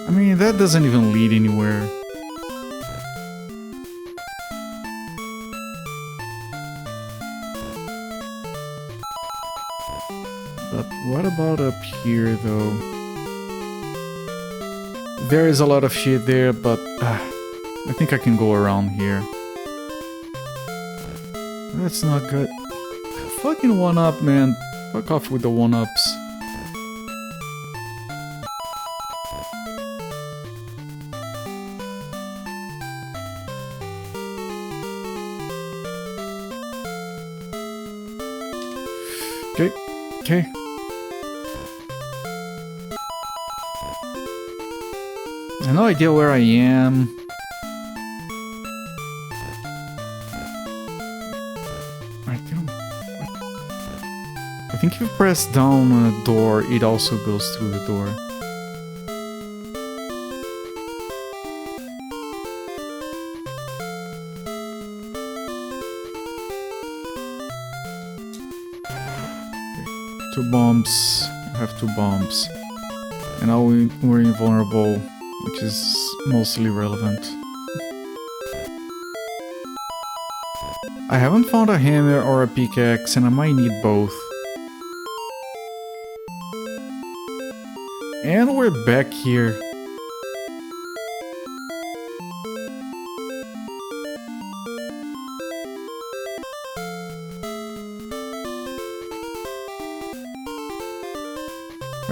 I mean, that doesn't even lead anywhere. But what about up here, though? There is a lot of shit there, but I think I can go around here. That's not good. Fucking 1-up, man. Fuck off with the 1-ups. Okay. I have no idea where I am. I think if you press down on a door, it also goes through the door. Okay. 2 bombs. I have 2 bombs. And now we're invulnerable, which is mostly relevant. I haven't found a hammer or a pickaxe, and I might need both. And we're back here.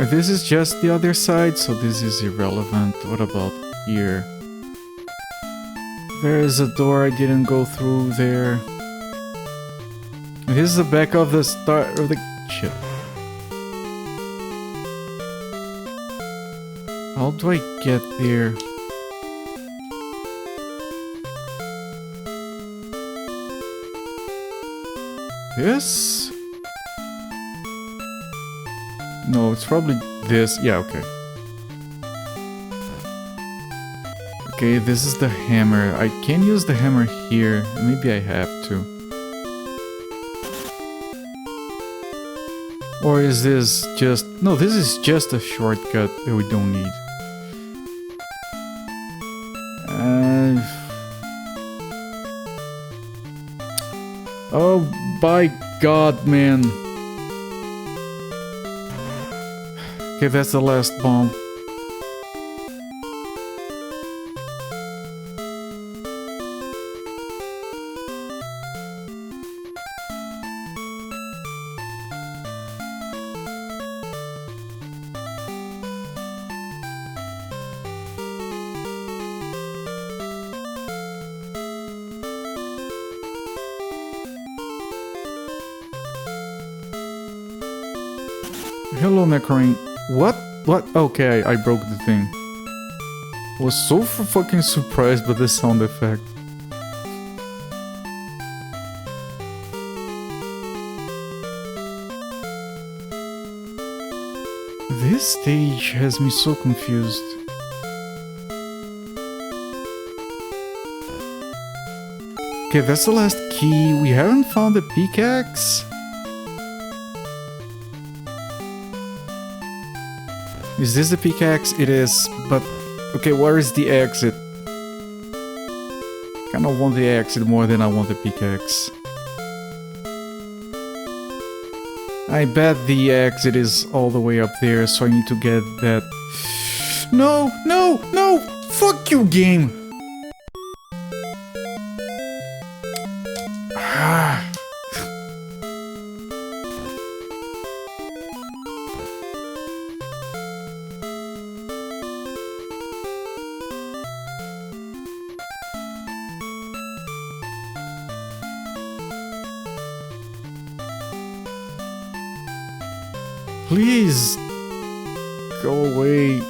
This is just the other side, so this is irrelevant. What about here. There is a door I didn't go through there. This is the back of the start of the shit. How do I get there? This? No, it's probably this. Yeah, okay. Okay, this is the hammer. I can use the hammer here. Maybe I have to. Or is this just... No, this is just a shortcut that we don't need. Oh, by God, man. Okay, that's the last bomb. Hello, Necroin. What? What? Okay, I broke the thing. I was so fucking surprised by the sound effect. This stage has me so confused. Okay, that's the last key. We haven't found the pickaxe. Is this the pickaxe? It is, but... Okay, where is the exit? Kinda want the exit more than I want the pickaxe. I bet the exit is all the way up there, so I need to get that... No! No! No! Fuck you, game! Please go away.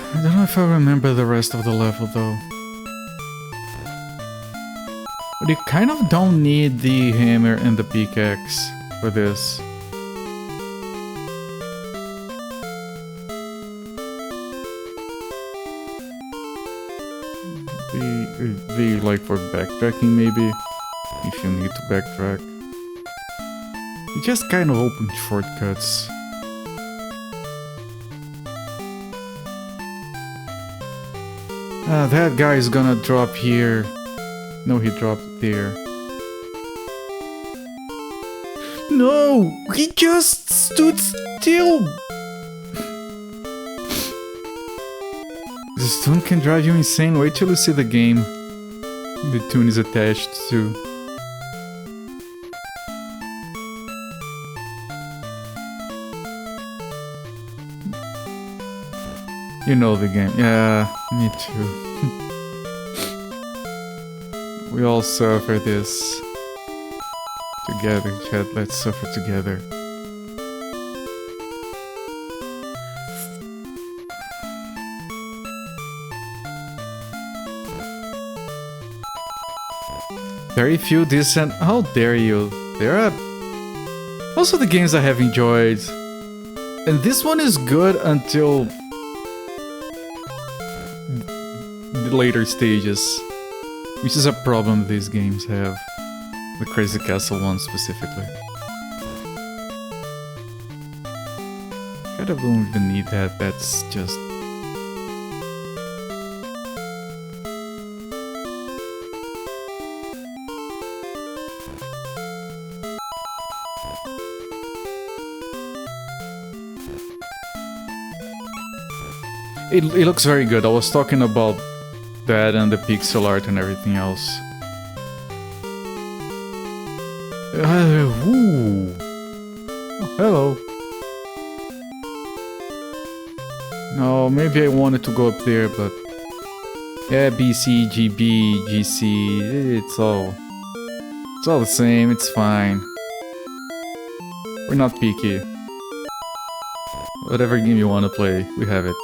I don't know if I remember the rest of the level though. But you kind of don't need the hammer and the pickaxe for this. The like for backtracking maybe, if you need to backtrack. You just kind of open shortcuts. That guy is gonna drop here. No, he dropped there. No! He just stood still! This tune can drive you insane. Wait till you see the game the tune is attached to. You know the game. Yeah, me too. We all suffer this together, chat. Let's suffer together. Very few decent... How dare you? There are also the games I have enjoyed. And this one is good until the later stages. Which is a problem these games have. The Crazy Castle one specifically. Kind of don't even need that, that's just... It looks very good. I was talking about that and the pixel art and everything else. Ooh. Oh, hello. No, maybe I wanted to go up there, but... Yeah, BC, GB, GC, it's all the same, it's fine. We're not picky. Whatever game you want to play, we have it.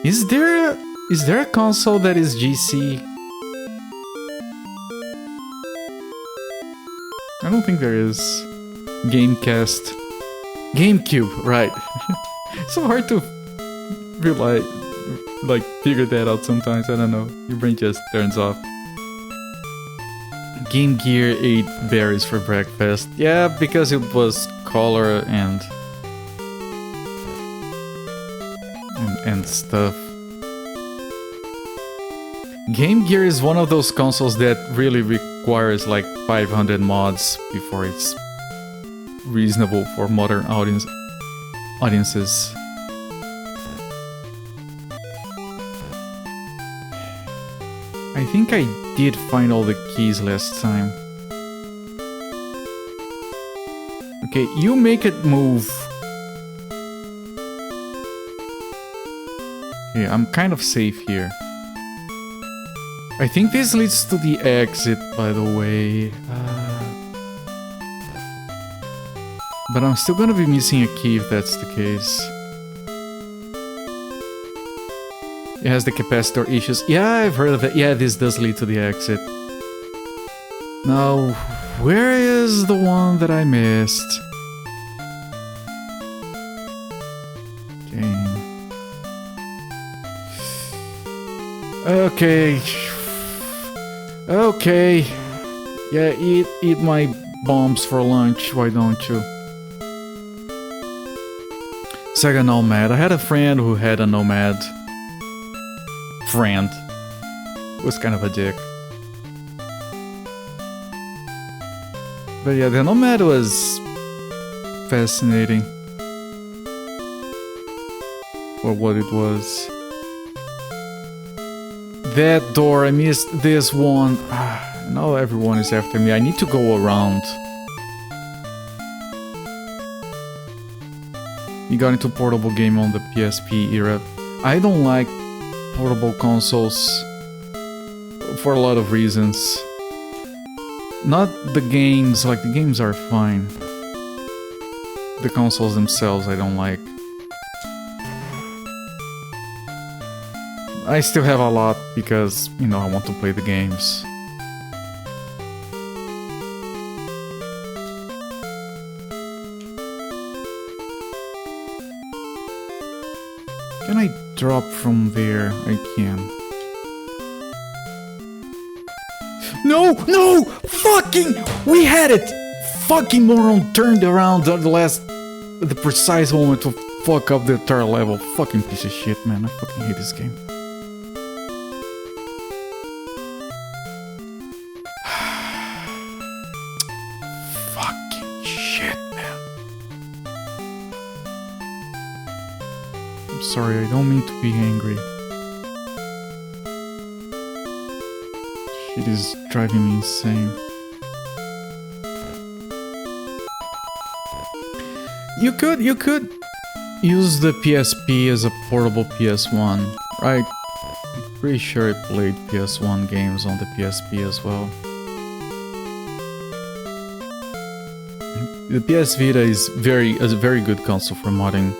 Is there a console that is GC? I don't think there is. Gamecast. GameCube, right. It's so hard to realize, like, figure that out sometimes, I don't know. Your brain just turns off. Game Gear ate berries for breakfast. Yeah, because it was color and stuff. Game Gear is one of those consoles that really requires like 500 mods before it's reasonable for modern audiences. I think I did find all the keys last time. Okay, you make it move. Okay, I'm kind of safe here. I think this leads to the exit, by the way. But I'm still gonna be missing a key if that's the case. It has the capacitor issues. Yeah, I've heard of it. Yeah, this does lead to the exit. Now, where is the one that I missed? Okay. Okay. Yeah, eat my bombs for lunch, why don't you? Sega Nomad. I had a friend who had a Nomad. Friend. Was kind of a dick. But yeah, the Nomad was fascinating. For what it was. That door, I missed this one. Now everyone is after me. I need to go around. You got into portable game on the PSP era. I don't like portable consoles for a lot of reasons. Not the games, like the games are fine. The consoles themselves I don't like. I still have a lot because, you know, I want to play the games. Can I drop from there? I can. No! No! Fucking! We had it! Fucking moron turned around at the precise moment to fuck up the entire level. Fucking piece of shit, man. I fucking hate this game. Fucking shit, man. I'm sorry, I don't mean to be angry. Shit is driving me insane. You could use the PSP as a portable PS1, right? I'm pretty sure it played PS1 games on the PSP as well. The PS Vita is a very good console for modding.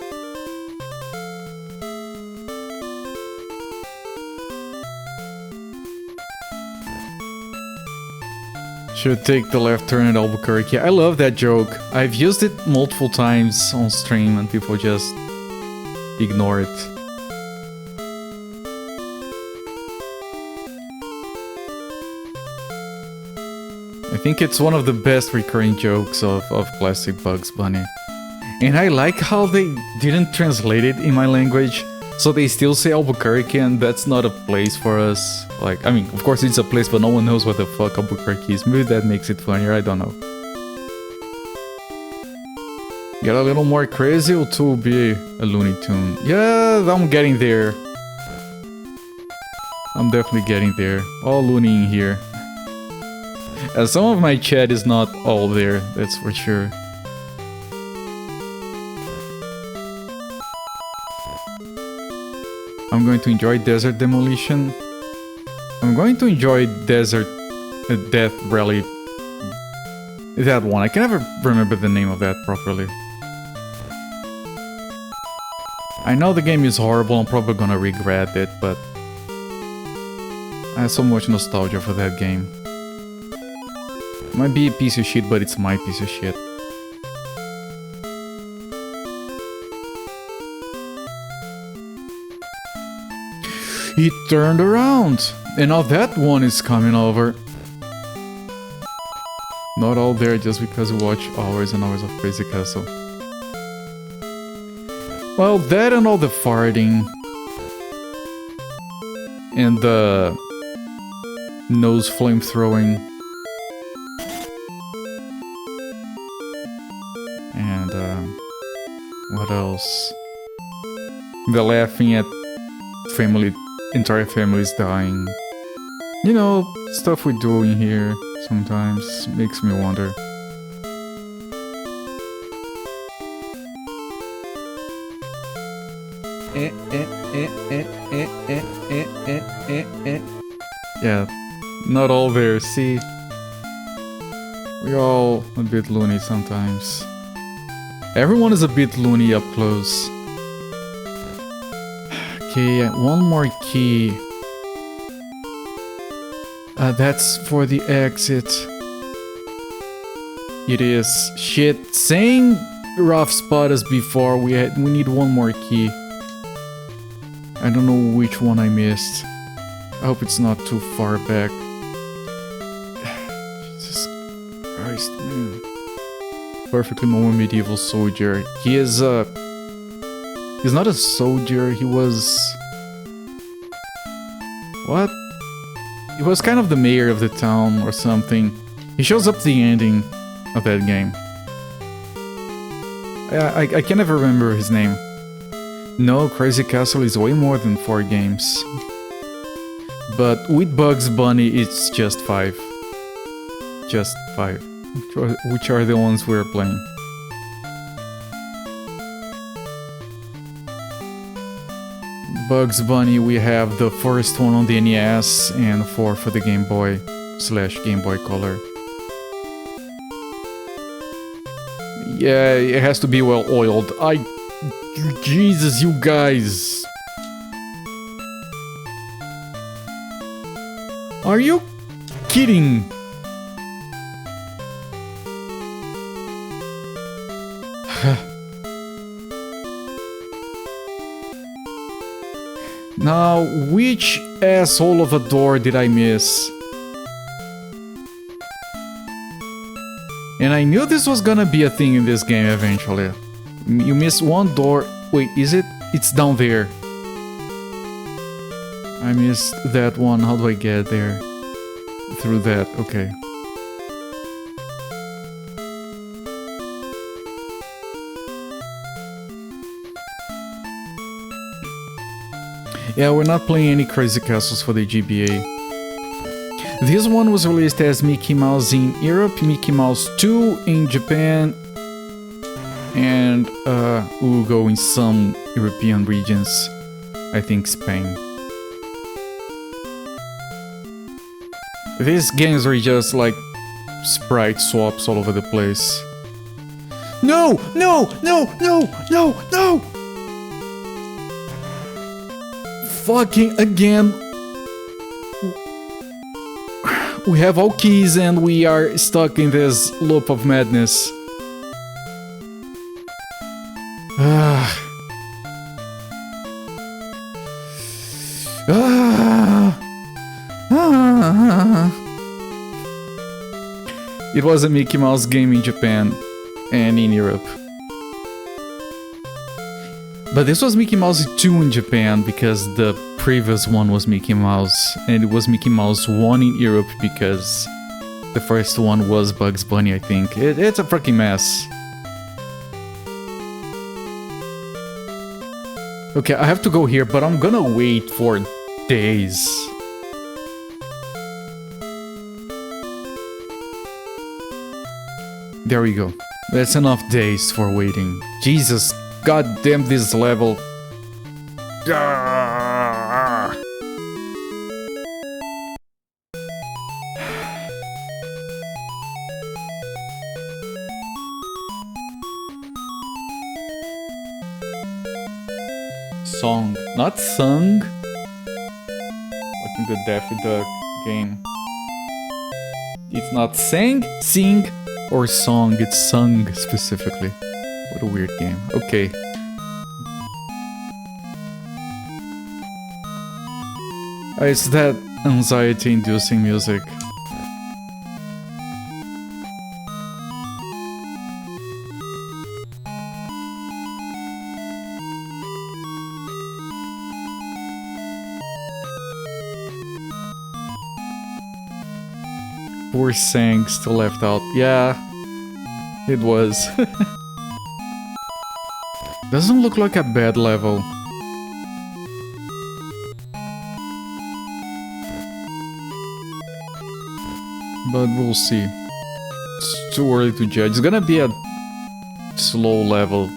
Should take the left turn at Albuquerque. I love that joke. I've used it multiple times on stream and people just ignore it. I think it's one of the best recurring jokes of classic Bugs Bunny. And I like how they didn't translate it in my language. So they still say Albuquerque, and that's not a place for us. Like, I mean, of course it's a place, but no one knows what the fuck Albuquerque is. Maybe that makes it funnier, I don't know. Get a little more crazy or to be a Looney Tune? Yeah, I'm getting there. I'm definitely getting there. All loony in here. Some of my chat is not all there, that's for sure. I'm going to enjoy Desert Demolition. I'm going to enjoy Desert Death Rally. That one. I can never remember the name of that properly. I know the game is horrible, I'm probably gonna regret it, but I have so much nostalgia for that game. It might be a piece of shit, but it's my piece of shit. He turned around! And now that one is coming over. Not all there just because we watch hours and hours of Crazy Castle. Well, that and all the farting. And the nose flame throwing. And what else? The laughing at entire families dying. You know, stuff we do in here sometimes makes me wonder. Yeah, not all there, see? We're all a bit loony sometimes. Everyone is a bit loony up close. Okay, one more key. That's for the exit. It is. Shit, saying rough spot as before, we need one more key. I don't know which one I missed. I hope it's not too far back. Jesus Christ, man. Perfectly normal medieval soldier. He is he's not a soldier, he was... What? He was kind of the mayor of the town or something. He shows up at the ending of that game. I can never remember his name. No, Crazy Castle is way more than 4 games. But with Bugs Bunny, it's just 5. Just 5. Which are the ones we're playing. Bugs Bunny, we have the first one on the NES and 4 for the Game Boy / Game Boy Color. Yeah, it has to be well oiled. Jesus, you guys! Are you kidding? Now, which asshole of a door did I miss? And I knew this was gonna be a thing in this game eventually. You miss one door. Wait, is it? It's down there. I missed that one. How do I get there? Through that. Okay. Yeah, we're not playing any Crazy Castles for the GBA. This one was released as Mickey Mouse in Europe, Mickey Mouse 2 in Japan, and Ugo in some European regions, I think Spain. These games were just like sprite swaps all over the place. No! No! No! No! No! No! Fucking again! We have all keys and we are stuck in this loop of madness. It was a Mickey Mouse game in Japan and in Europe. But this was Mickey Mouse 2 in Japan because the previous one was Mickey Mouse, and it was Mickey Mouse 1 in Europe because the first one was Bugs Bunny, I think. It's a freaking mess. Okay, I have to go here, but I'm gonna wait for days There we go. That's enough days for waiting. Jesus, goddamn this level. Ah! Song, not sung. Like in the Daffy Duck game. It's not sang, sing, or song. It's sung specifically. What a weird game. Okay. It's that anxiety-inducing music. Poor Sang still left out. Yeah, it was. Doesn't look like a bad level. But we'll see. It's too early to judge. It's gonna be a slow level.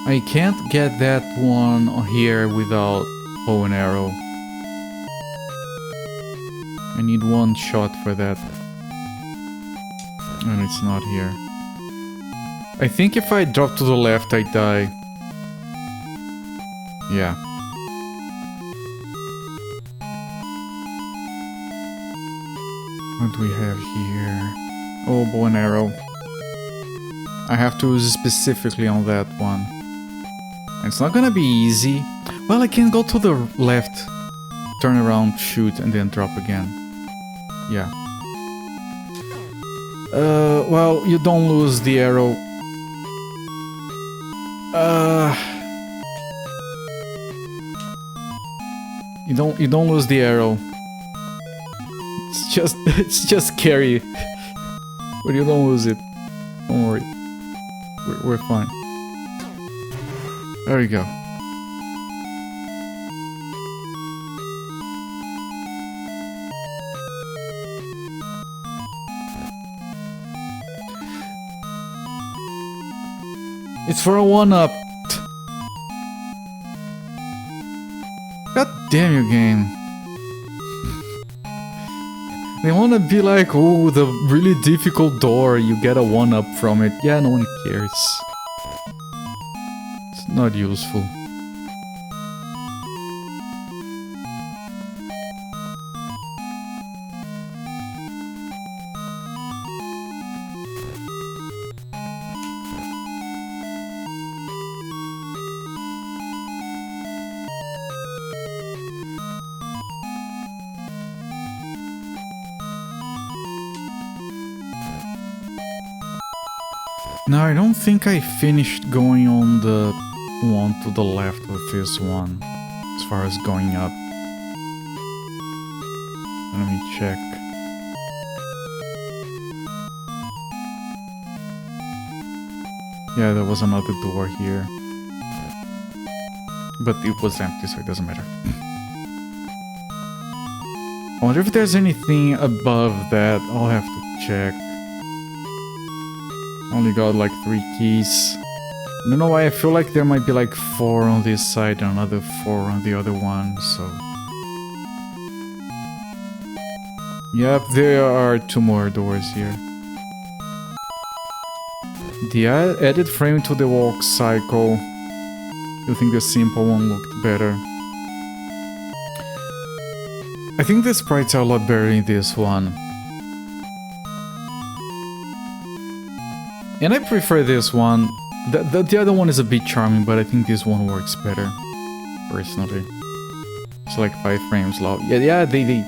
I can't get that one here without bow and arrow. I need one shot for that. And it's not here. I think if I drop to the left, I die. Yeah. What do we have here? Oh, bow and arrow. I have to use specifically on that one. It's not gonna be easy. Well, I can go to the left, turn around, shoot, and then drop again. Yeah. Well, you don't lose the arrow. You don't lose the arrow. It's just scary. But you don't lose it. Don't worry. We're fine. There we go. It's for a 1-up. God damn you, game. They wanna be like, oh, the really difficult door, you get a 1-up from it. Yeah, no one cares. It's not useful. Now, I don't think I finished going on the one to the left of this one, as far as going up. Let me check. Yeah, there was another door here. But it was empty, so it doesn't matter. I wonder if there's anything above that. I'll have to check. Only got like 3 keys. I don't know why I feel like there might be like 4 on this side and another 4 on the other one, so... Yep, there are 2 more doors here. The added frame to the walk cycle. I think the simple one looked better. I think the sprites are a lot better in this one. And I prefer this one. The other one is a bit charming, but I think this one works better, personally. It's like 5 frames low. Yeah, they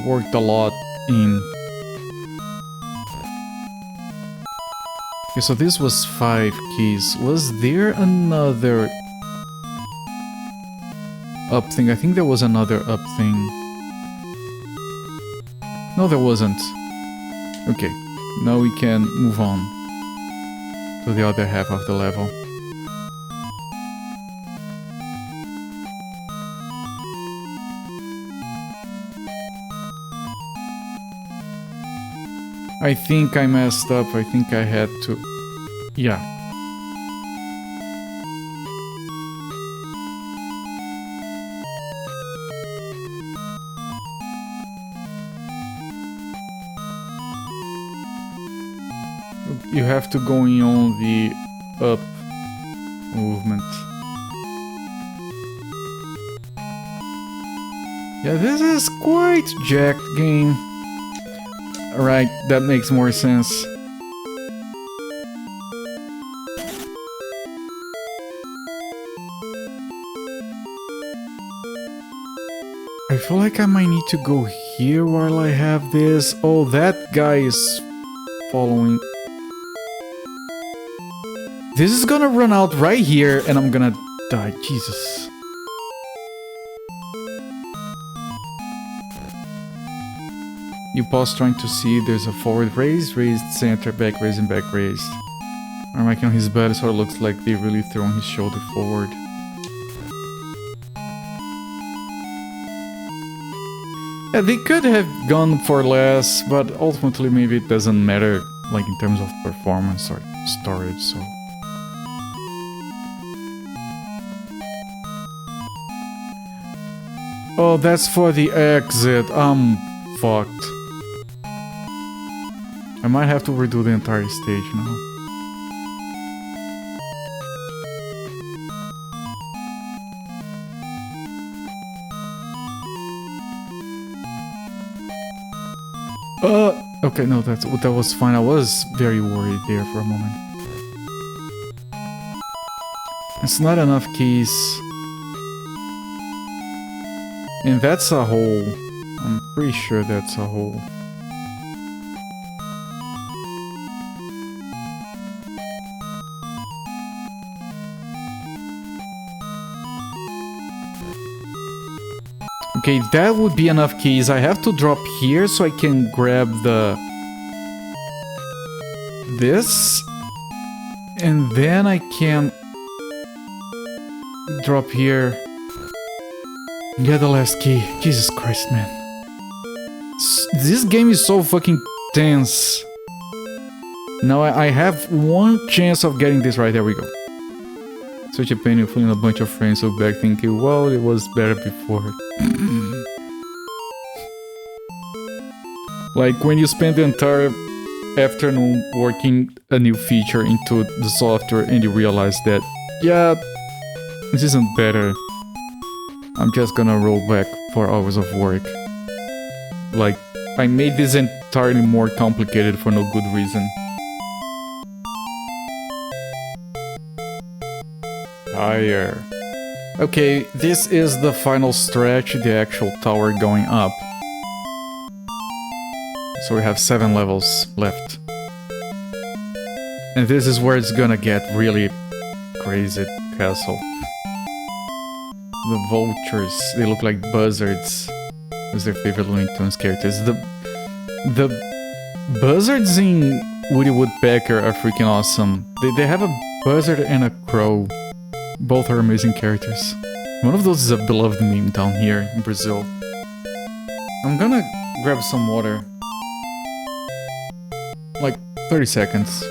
worked a lot in. Okay, so this was 5 keys. Was there another up thing? I think there was another up thing. No, there wasn't. Okay, now we can move on to the other half of the level. I think I messed up. I think I had to... Yeah. You have to go in on the up movement. Yeah, this is quite jacked game. Alright, that makes more sense. I feel like I might need to go here while I have this. Oh, that guy is following. This is gonna run out right here and I'm gonna die. Jesus. You pause trying to see there's a forward raise, raised, center, back raise, and back raised. I'm making his body sort of looks like they really thrown his shoulder forward. Yeah, they could have gone for less, but ultimately maybe it doesn't matter, like in terms of performance or storage, so... Oh, that's for the exit. I'm fucked. I might have to redo the entire stage now. Okay, no, that was fine. I was very worried there for a moment. It's not enough keys. And that's a hole. I'm pretty sure that's a hole. Okay, that would be enough keys. I have to drop here so I can grab this. And then I can drop here. Get the last key. Jesus Christ, man. This game is so fucking tense. Now I have one chance of getting this right. There we go. Such a pain, you're fooling a bunch of friends, so back thinking, well, it was better before. Like when you spend the entire afternoon working a new feature into the software and you realize that, yeah, this isn't better. I'm just gonna roll back 4 hours of work. Like, I made this entirely more complicated for no good reason. Higher. Okay, this is the final stretch, the actual tower going up. So we have 7 levels left. And this is where it's gonna get really crazy, castle. The vultures, they look like buzzards. That's their favorite Looney Tunes characters. The buzzards in Woody Woodpecker are freaking awesome. They have a buzzard and a crow. Both are amazing characters. One of those is a beloved meme down here in Brazil. I'm gonna grab some water. Like 30 seconds.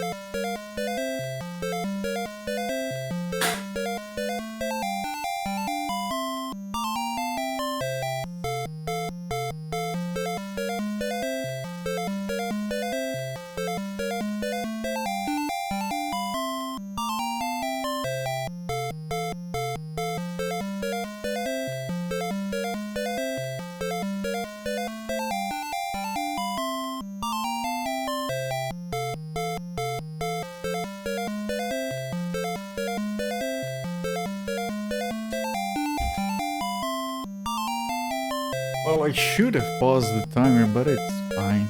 Well, I should have paused the timer, but it's fine.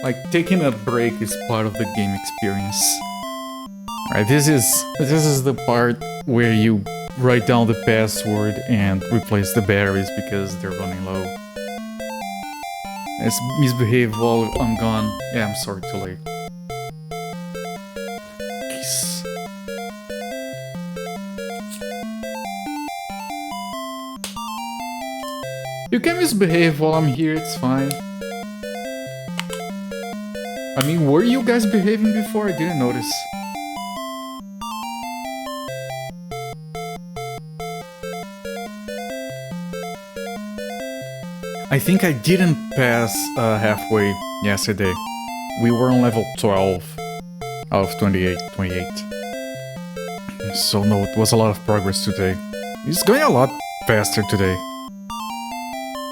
Like, taking a break is part of the game experience. Alright, this is the part where you write down the password and replace the batteries because they're running low. Let's misbehave while I'm gone. Yeah, I'm sorry, too late. Peace. You can misbehave while I'm here, it's fine. I mean, were you guys behaving before? I didn't notice. I think I didn't pass halfway yesterday. We were on level 12 out of 28. So no, it was a lot of progress today. It's going a lot faster today.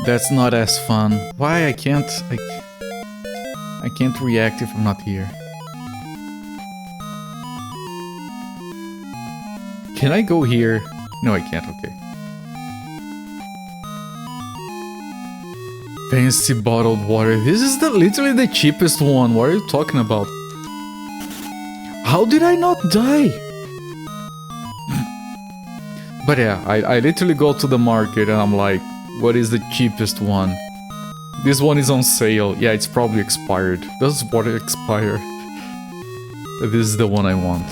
That's not as fun. Why I can't react if I'm not here. Can I go here? No, I can't, okay. Fancy bottled water. This is literally the cheapest one. What are you talking about? How did I not die? But yeah, I literally go to the market and I'm like, what is the cheapest one? This one is on sale. Yeah, it's probably expired. Does water expire? This is the one I want.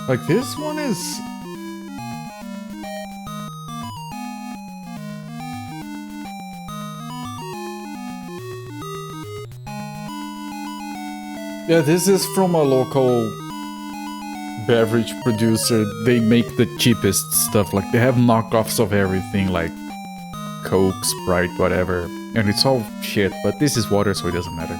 Like, this one is... Yeah, this is from a local beverage producer. They make the cheapest stuff. Like, they have knockoffs of everything, like Coke, Sprite, whatever. And it's all shit, but this is water, so it doesn't matter.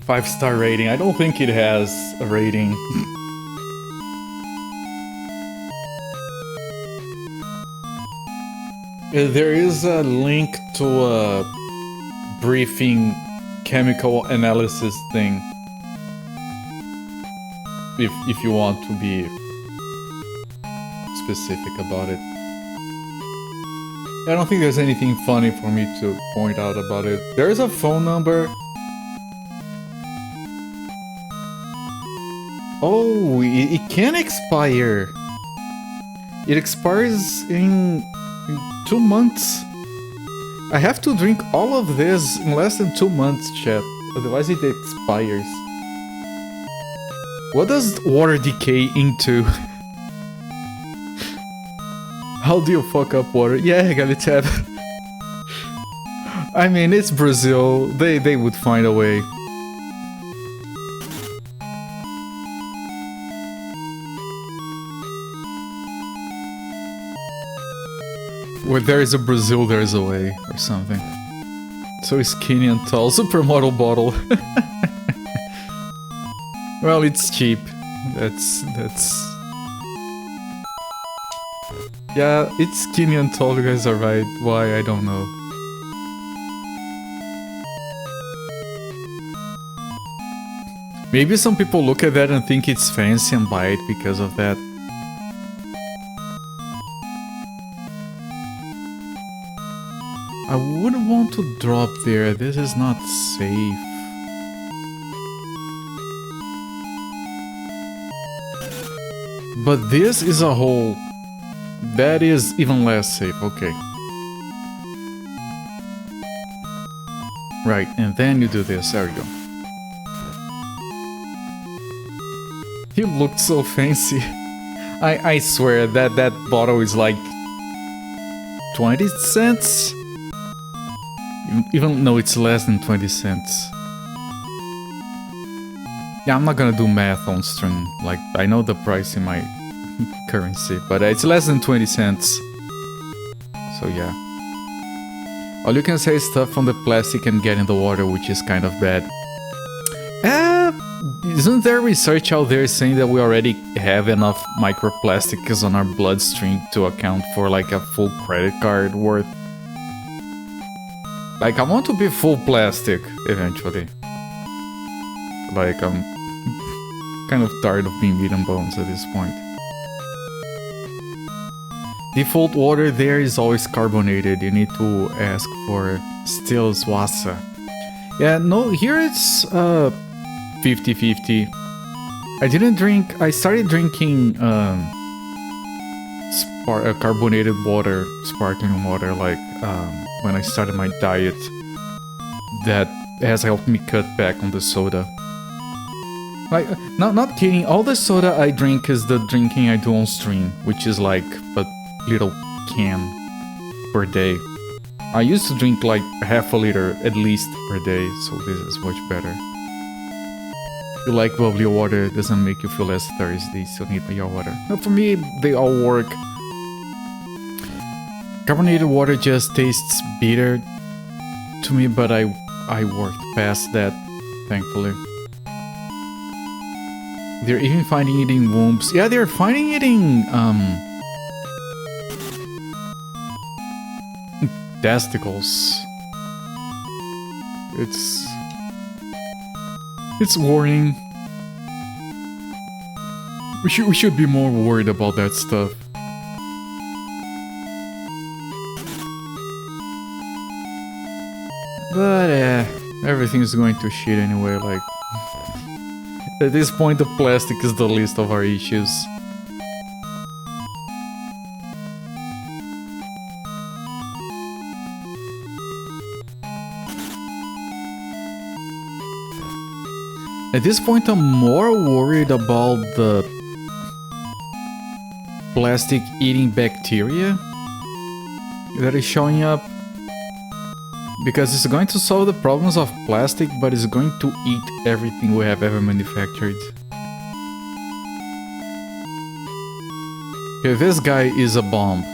5-star rating. I don't think it has a rating. There is a link to a briefing chemical analysis thing. If you want to be specific about it. I don't think there's anything funny for me to point out about it. There is a phone number. Oh, it can expire. It expires in 2 months. I have to drink all of this in less than 2 months, chat. Otherwise it expires. What does water decay into? How do you fuck up water? Yeah, Galitab. I mean, it's Brazil. They would find a way. Where there is a Brazil, there is a way, or something. So skinny and tall, supermodel bottle. Well, it's cheap. That's... Yeah, it's skinny and tall, you guys are right. Why, I don't know. Maybe some people look at that and think it's fancy and buy it because of that. I wouldn't want to drop there, this is not safe. But this is a hole. That is even less safe, okay. Right, and then you do this, there we go. You looked so fancy. I swear that bottle is like 20 cents? Even though it's less than 20 cents. Yeah, I'm not gonna do math on stream. Like, I know the price in my currency, but it's less than 20 cents. So yeah. All you can say is stuff from the plastic and get in the water, which is kind of bad. Isn't there research out there saying that we already have enough microplastics on our bloodstream to account for like a full credit card worth? Like, I want to be full plastic, eventually. Like, I'm kind of tired of being meat and bones at this point. Default water there is always carbonated. You need to ask for Stills Wasser. Yeah, no, here it's 50-50. I started drinking carbonated water, sparkling water, like when I started my diet. That has helped me cut back on the soda. Like, not kidding, all the soda I drink is the drinking I do on stream, which is like a little can per day. I used to drink like half a liter at least per day, so this is much better. If you like bubbly water, it doesn't make you feel less thirsty, so need your water. But for me, they all work. Carbonated water just tastes bitter to me, but I worked past that, thankfully. They're even finding it in wombs. Yeah, they're finding it in testicles. It's worrying. We should be more worried about that stuff. But everything's going to shit anyway, like... At this point, the plastic is the least of our issues. At this point, I'm more worried about the plastic eating bacteria that is showing up. Because it's going to solve the problems of plastic, but it's going to eat everything we have ever manufactured. Okay, this guy is a bomb.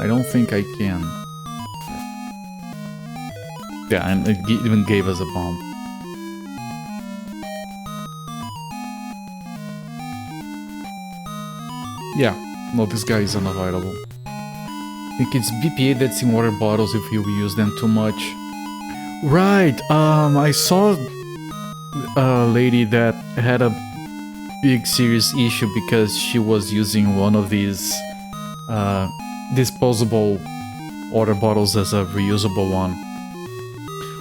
I don't think I can. Yeah, and it even gave us a bomb. Yeah, no, this guy is unavoidable. I think it's BPA that's in water bottles if you use them too much. Right, I saw a lady that had a big serious issue because she was using one of these disposable water bottles as a reusable one.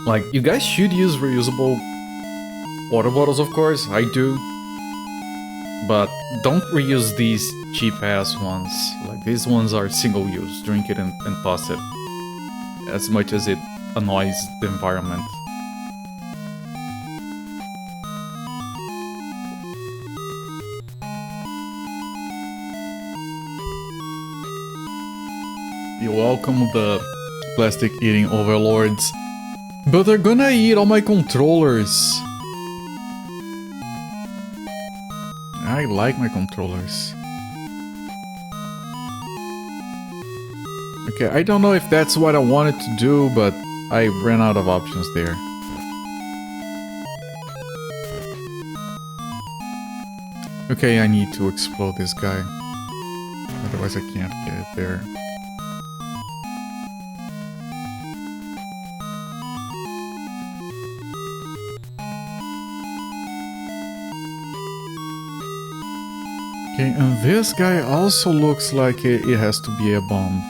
Like, you guys should use reusable water bottles, of course, I do. But don't reuse these cheap-ass ones. Like, these ones are single-use. Drink it and toss it. As much as it annoys the environment. You welcome the plastic-eating overlords. But they're gonna eat all my controllers. I like my controllers. Okay, I don't know if that's what I wanted to do, but I ran out of options there. Okay, I need to explode this guy. Otherwise I can't get it there. Okay, and this guy also looks like it has to be a bomb.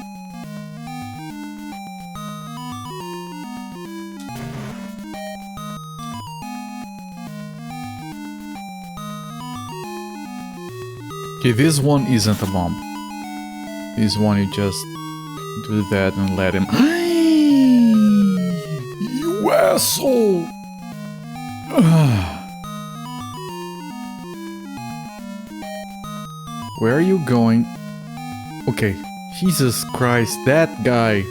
Okay, this one isn't a bomb. This one you just do that and let him... You asshole! Where are you going? Okay, Jesus Christ, that guy.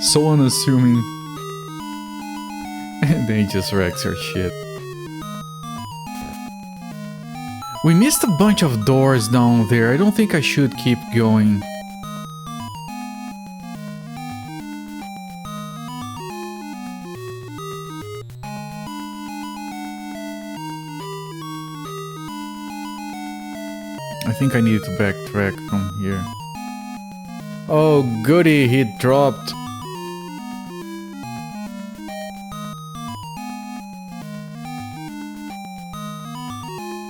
So unassuming. And then he just wrecks her shit. We missed a bunch of doors down there. I don't think I should keep going. I think I need to backtrack from here. Oh goody, he dropped.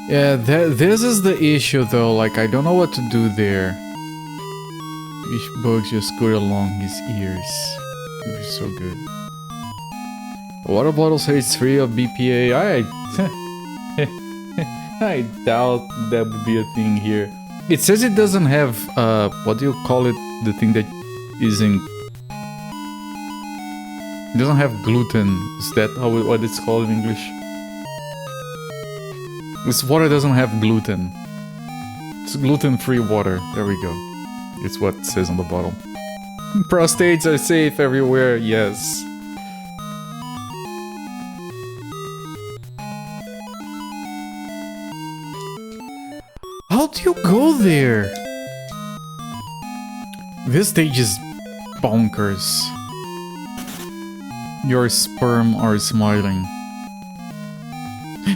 Yeah, this is the issue though, like I don't know what to do there. Each bug just scurry along his ears. It was so good. A water bottle says it's free of BPA. I doubt that would be a thing here. It says it doesn't have, what do you call it? The thing that is in It doesn't have gluten. Is that what it's called in English? This water doesn't have gluten. It's gluten-free water. There we go. It's what it says on the bottle. Prostates are safe everywhere, yes. How do you go there? This stage is bonkers. Your sperm are smiling.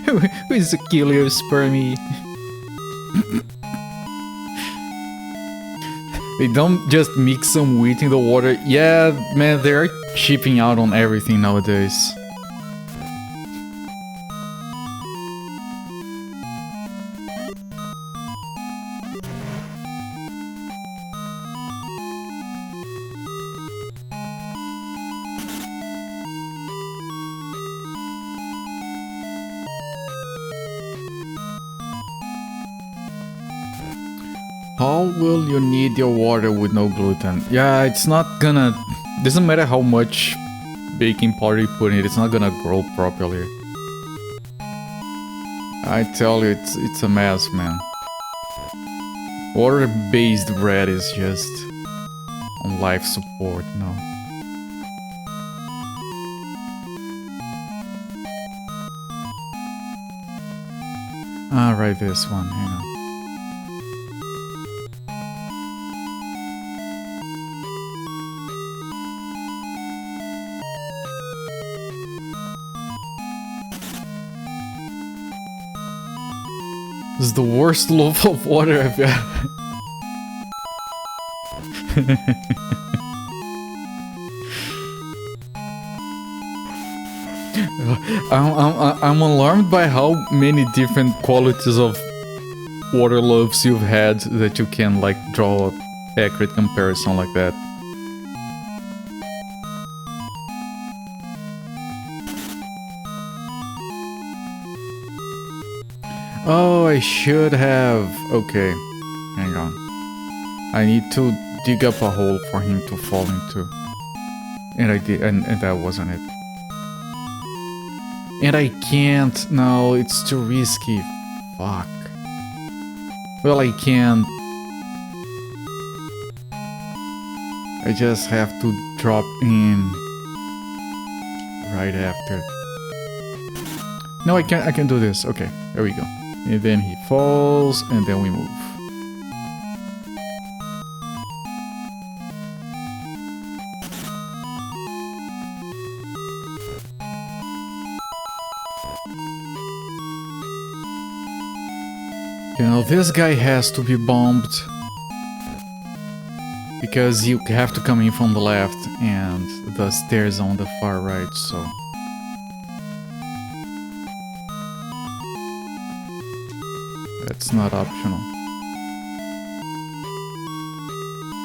Who is the killer spermy? They don't just mix some wheat in the water. Yeah, man, they're chipping out on everything nowadays. How will you need your water with no gluten? Yeah, it's not gonna... Doesn't matter how much baking powder you put in it, it's not gonna grow properly. I tell you, it's a mess, man. Water-based bread is just on life support, no. Alright, this one, hang on. This is the worst loaf of water I've had. I'm alarmed by how many different qualities of water loaves you've had that you can like draw an accurate comparison like that. Oh, I should have... Okay, hang on. I need to dig up a hole for him to fall into. And I did, and that wasn't it. And I can't... No, it's too risky. Fuck. Well, I can... I just have to drop in right after. No, I can do this. Okay, there we go. And then he falls, and then we move. Okay, now this guy has to be bombed. Because you have to come in from the left, and the stairs on the far right, so... That's not optional.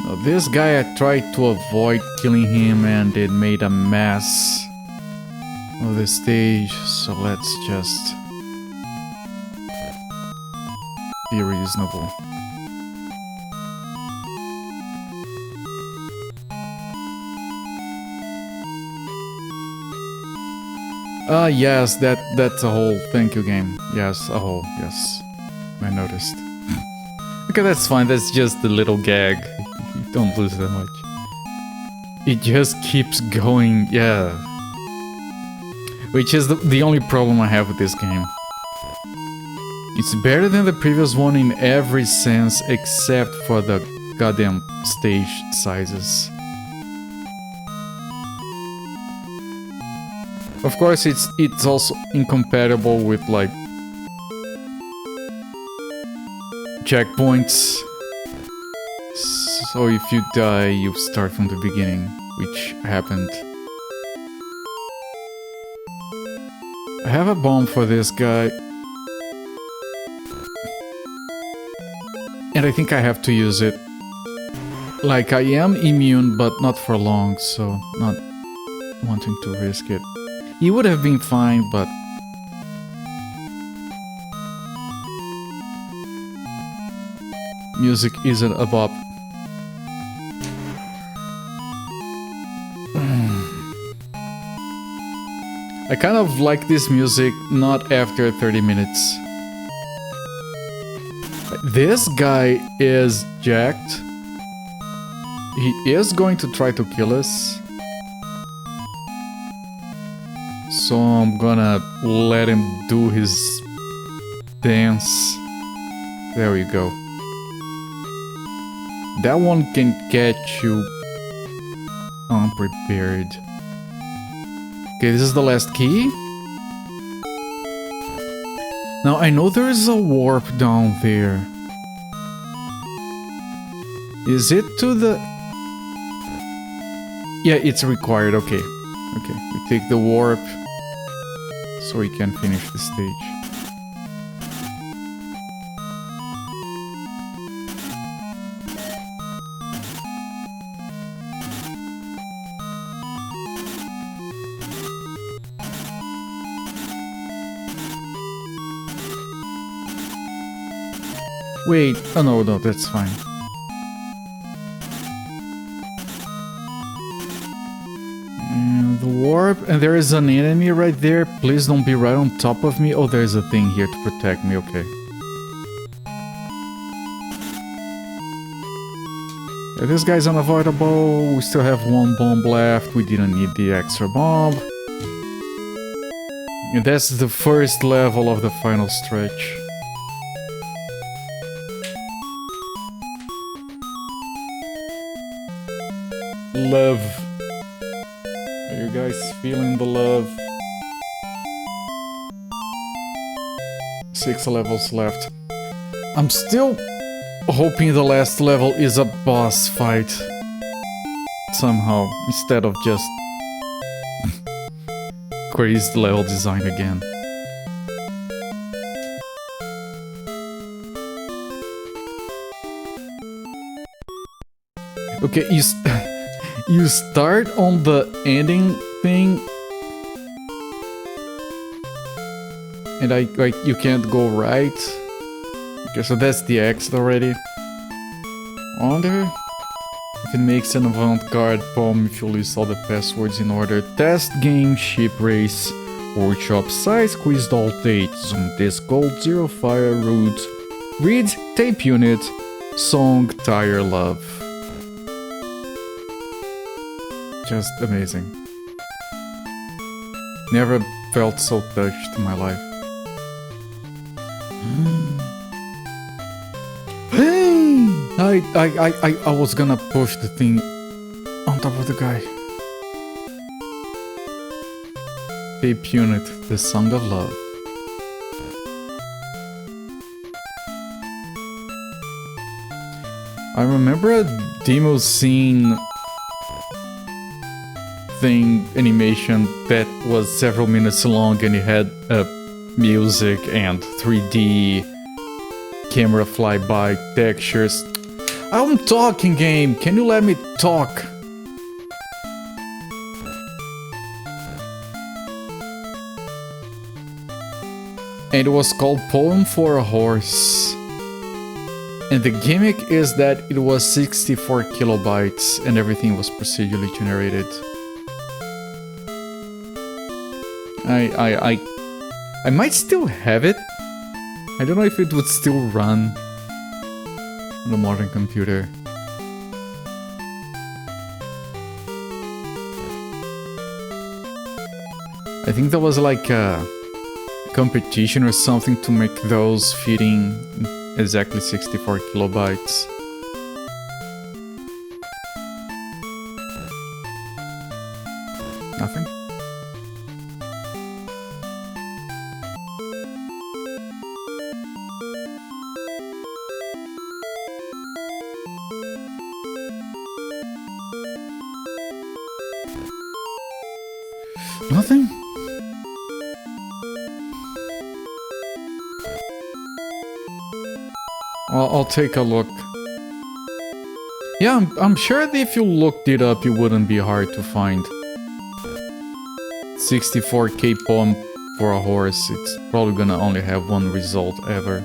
Now this guy, I tried to avoid killing him and it made a mess of the stage, so let's just be reasonable. Yes, that's a hole. Thank you, game. Yes, a hole, yes. I noticed. Okay, that's fine. That's just a little gag. You don't lose that much. It just keeps going, yeah. Which is the only problem I have with this game. It's better than the previous one in every sense except for the goddamn stage sizes. Of course, it's also incompatible with like checkpoints, so if you die, you start from the beginning, which happened. I have a bomb for this guy, and I think I have to use it. Like, I am immune, but not for long, so not wanting to risk it. He would have been fine, but... Music isn't a bop. I kind of like this music not after 30 minutes. This guy is jacked. He is going to try to kill us. So I'm gonna let him do his dance. There we go. That one can catch you unprepared. Okay, this is the last key. Now I know there is a warp down there. Is it to the... Yeah, it's required, okay. Okay, we take the warp so we can finish the stage. Wait, oh no, that's fine. And the warp, and there is an enemy right there. Please don't be right on top of me. Oh, there's a thing here to protect me, okay. Yeah, this guy's unavoidable. We still have one bomb left. We didn't need the extra bomb. And that's the first level of the final stretch. Love. Are you guys feeling the love? 6 levels left. I'm still hoping the last level is a boss fight. Somehow, instead of just crazy level design again. Okay, you start on the ending thing, and you can't go right. Okay, so that's the exit already. Wonder if it makes an avant-garde poem if you list all the passwords in order. Test game, ship race, workshop size, quiz alt 8, zoom disc gold, zero fire route, read tape unit, song tire love. Just amazing. Never felt so touched in my life. Hey! I was gonna push the thing on top of the guy. Tape unit, the song of love. I remember a demo scene thing animation that was several minutes long, and it had music and 3D camera flyby textures. I'm talking, game. Can you let me talk? And it was called Poem for a Horse. And the gimmick is that it was 64 kilobytes and everything was procedurally generated. I might still have it. I don't know if it would still run on a modern computer. I think there was like a competition or something to make those fitting exactly 64 kilobytes. Nothing? Nothing? I'll take a look. Yeah, I'm sure that if you looked it up, it wouldn't be hard to find. 64k poem for a horse, it's probably gonna only have one result ever.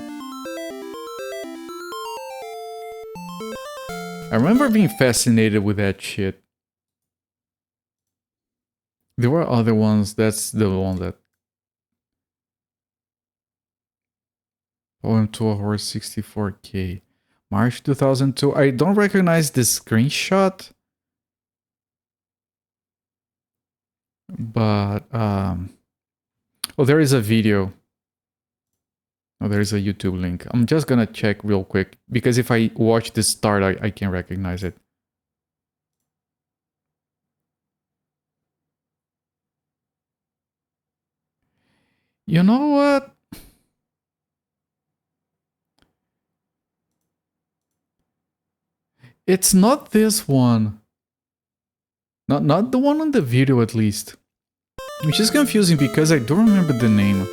I remember being fascinated with that shit. There were other ones. That's the one that... Poem to a Horse 64K. March 2002. I don't recognize the screenshot. But, oh, there is a video. Oh, there is a YouTube link. I'm just gonna check real quick, because if I watch the start, I can recognize it. You know what? It's not this one. Not the one on the video, at least. Which is confusing because I don't remember the name.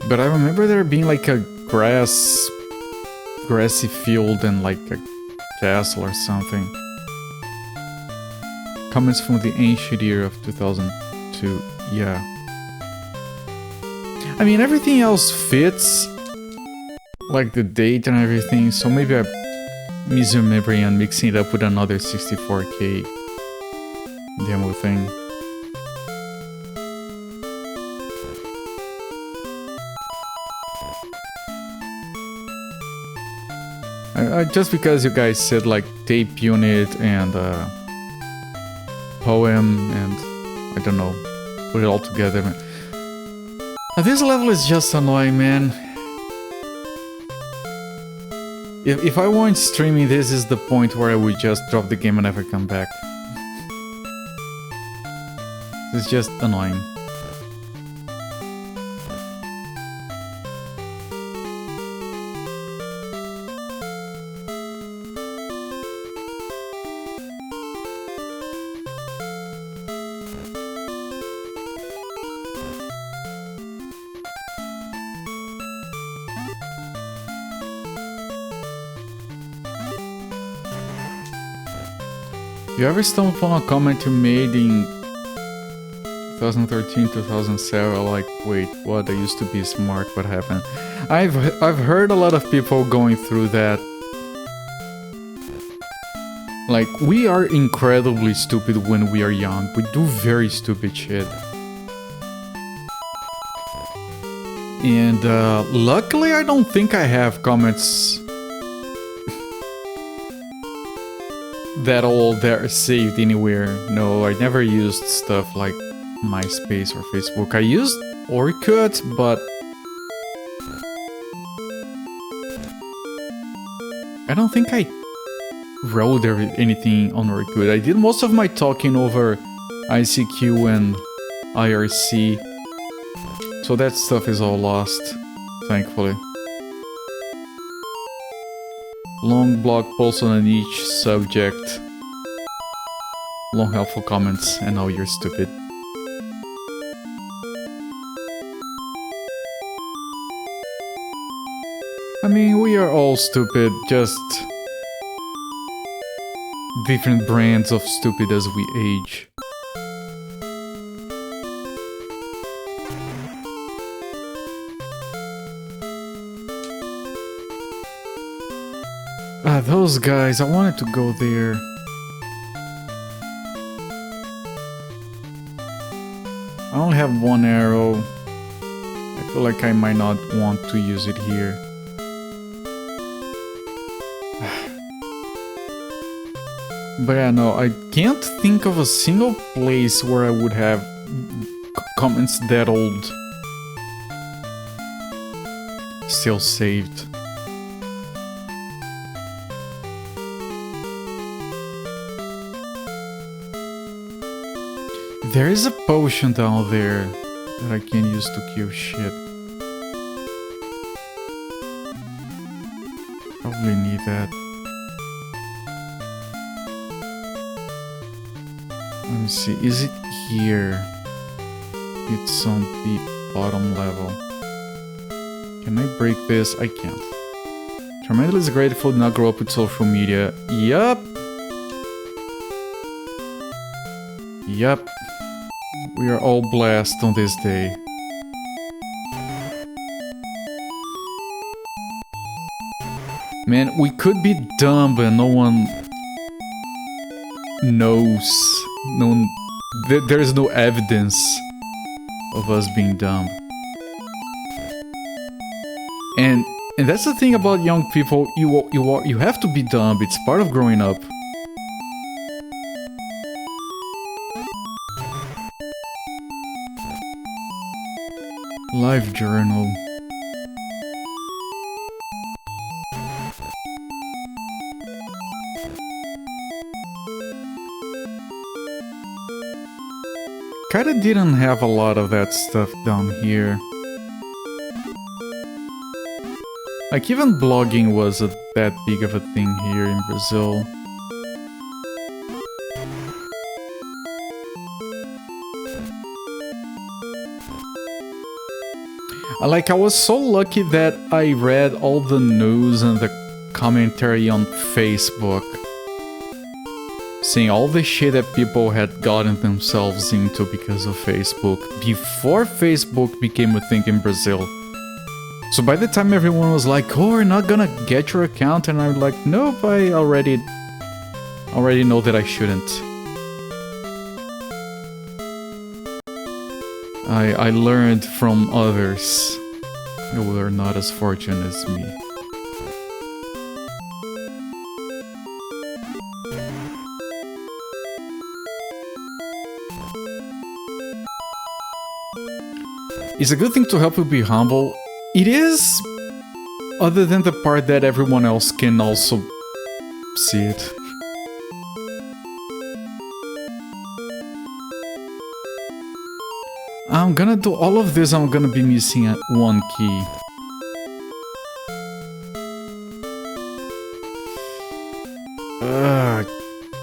But I remember there being like a grassy field and like a castle or something. Comments from the ancient year of 2002. Yeah. I mean, everything else fits. Like the date and everything, so maybe I'm misremembering and mixing it up with another 64K demo thing. Just because you guys said like tape unit and poem and I don't know, put it all together. This level is just annoying, man. If I weren't streaming, this is the point where I would just drop the game and never come back. It's just annoying. You ever stumble upon a comment you made in 2013, 2007, like, wait, what, I used to be smart, what happened? I've heard a lot of people going through that. Like, we are incredibly stupid when we are young. We do very stupid shit. And luckily I don't think I have comments that all there saved anywhere. No, I never used stuff like MySpace or Facebook. I used Orkut, but I don't think I wrote anything on Orkut. I did most of my talking over ICQ and IRC, so that stuff is all lost, thankfully. Long blog posts on each subject, long helpful comments, and now you're stupid. I mean, we are all stupid, just different brands of stupid as we age. Those guys, I wanted to go there. I only have one arrow. I feel like I might not want to use it here. But yeah, no, I can't think of a single place where I would have comments that old still saved. There is a potion down there that I can use to kill shit. Probably need that. Let me see, is it here? It's on the bottom level. Can I break this? I can't. Tremendously grateful to not grow up with social media. Yup. Yup. We are all blessed on this day. Man, we could be dumb but no one knows No, there's no evidence of us being dumb. And that's the thing about young people. You have to be dumb. It's part of growing up. Live journal. Kinda didn't have a lot of that stuff down here. Like, even blogging wasn't that big of a thing here in Brazil. Like, I was so lucky that I read all the news and the commentary on Facebook, seeing all the shit that people had gotten themselves into because of Facebook, before Facebook became a thing in Brazil. So by the time everyone was like, oh, we're not gonna get your account, and I'm like, nope, I already know that I shouldn't. I learned from others who are not as fortunate as me. It's a good thing to help you be humble. It is, other than the part that everyone else can also see it. I'm gonna do all of this, I'm gonna be missing one key.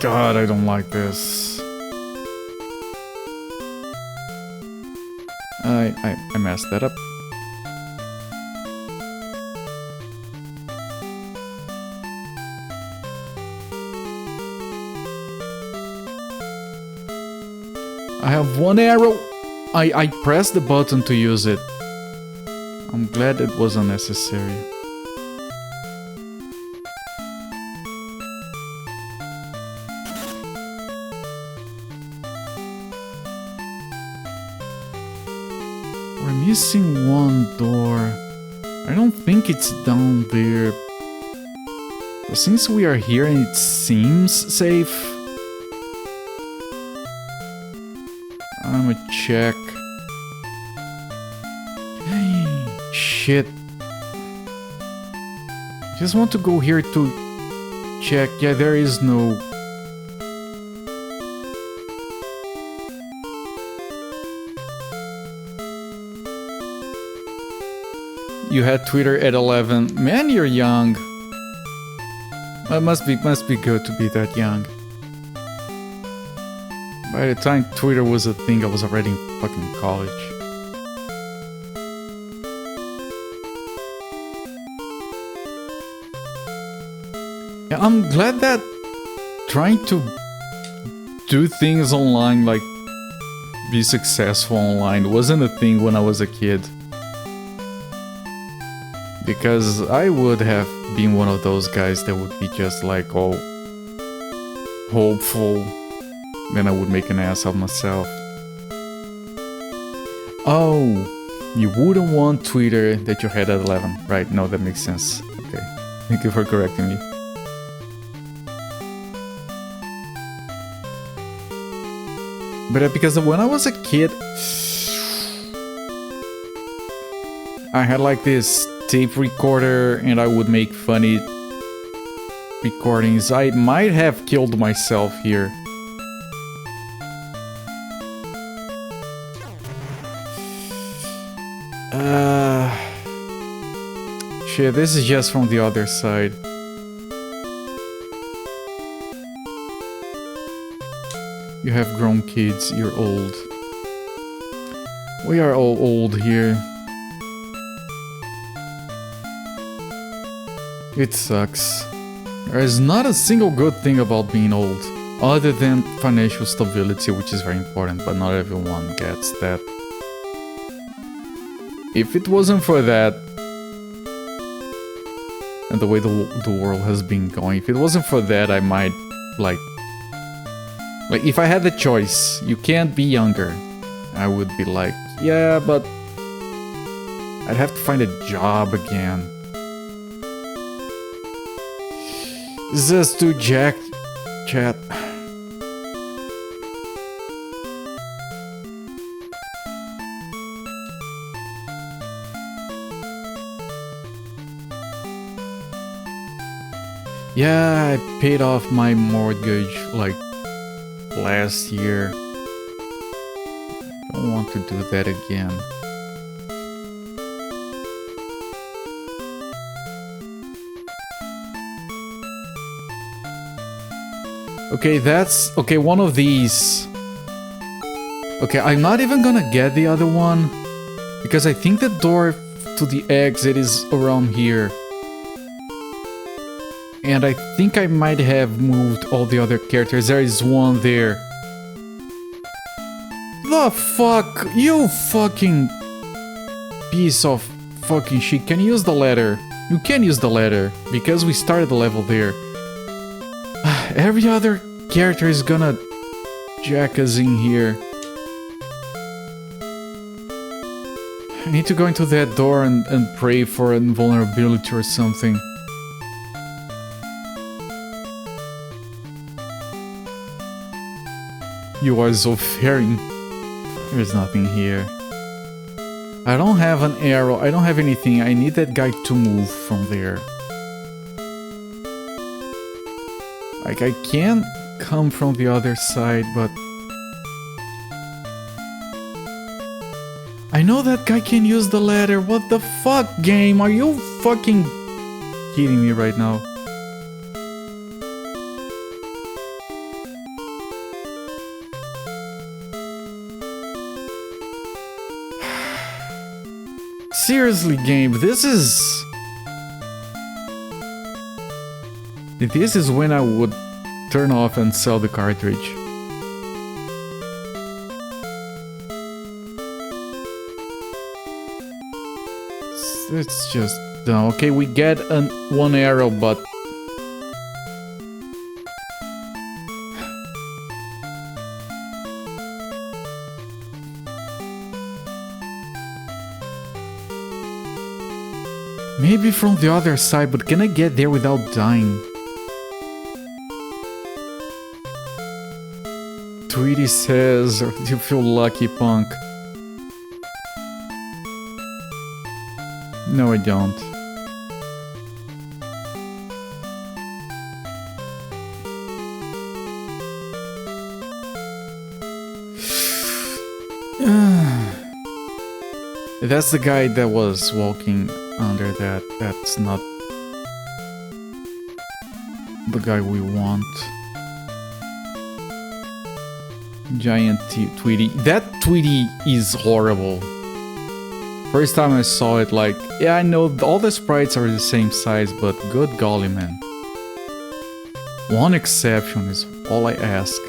God, I don't like this. I messed that up. I have one arrow. I pressed the button to use it. I'm glad it wasn't necessary. We're missing one door. I don't think it's down there. But since we are here and it seems safe, I'ma check. Shit. Just want to go here to check. Yeah, there is no... You had Twitter at 11. Man, you're young. It must be good to be that young. By the time Twitter was a thing, I was already in fucking college. Yeah, I'm glad that trying to do things online, like be successful online, wasn't a thing when I was a kid. Because I would have been one of those guys that would be just like all hopeful. Then I would make an ass of myself. Oh, you wouldn't want Twitter that you had at 11. Right, no, that makes sense. Okay, thank you for correcting me. But because when I was a kid, I had like this tape recorder and I would make funny recordings. I might have killed myself here. Shit, this is just from the other side. You have grown kids, you're old. We are all old here. It sucks. There is not a single good thing about being old, other than financial stability, which is very important, but not everyone gets that. If it wasn't for that, and the way the world has been going, if it wasn't for that, I might, like, Like, if I had the choice, you can't be younger, I would be like, yeah, but I'd have to find a job again. Is this too jacked, chat? Yeah, I paid off my mortgage like last year. Don't want to do that again. Okay, that's... Okay, one of these. Okay, I'm not even gonna get the other one, because I think the door to the exit is around here. And I think I might have moved all the other characters. There is one there. The fuck? You fucking piece of fucking shit. Can you use the ladder? You can use the ladder, because we started the level there. Every other character is gonna jack us in here. I need to go into that door and pray for invulnerability or something. You are so faring. There's nothing here. I don't have an arrow. I don't have anything. I need that guy to move from there. Like, I can come from the other side, but... I know that guy can use the ladder. What the fuck, game? Are you fucking kidding me right now? Seriously, game, this is when I would turn off and sell the cartridge. It's just... No, okay, we get one arrow, but... Maybe from the other side, but can I get there without dying? Tweety says, you feel lucky, punk. No, I don't. That's the guy that was walking under that. That's not the guy we want. Giant Tweety. That Tweety is horrible. First time I saw it, like, yeah, I know all the sprites are the same size, but good golly, man. One exception is all I ask.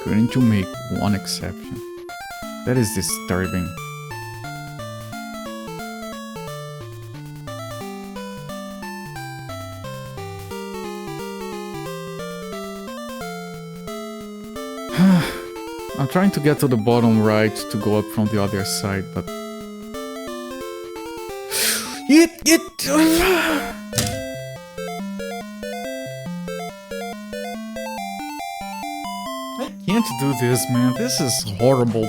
Couldn't you make one exception? That is disturbing. I'm trying to get to the bottom right to go up from the other side, but... I can't do this, man. This is horrible.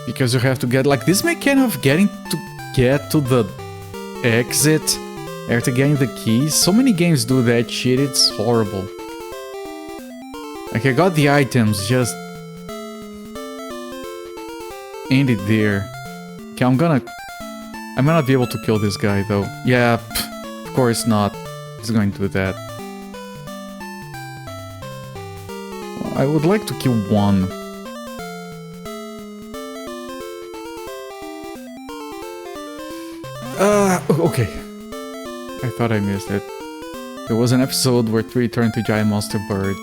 Because you have to get, like, this mechanic of getting to the exit after getting the keys. So many games do that shit, it's horrible. Like, I got the items, just end it there. Okay, I'm gonna be able to kill this guy though. Yeah, of course not. He's going to do that. Well, I would like to kill one. Okay. I thought I missed it. There was an episode where Tree turned to giant monster bird.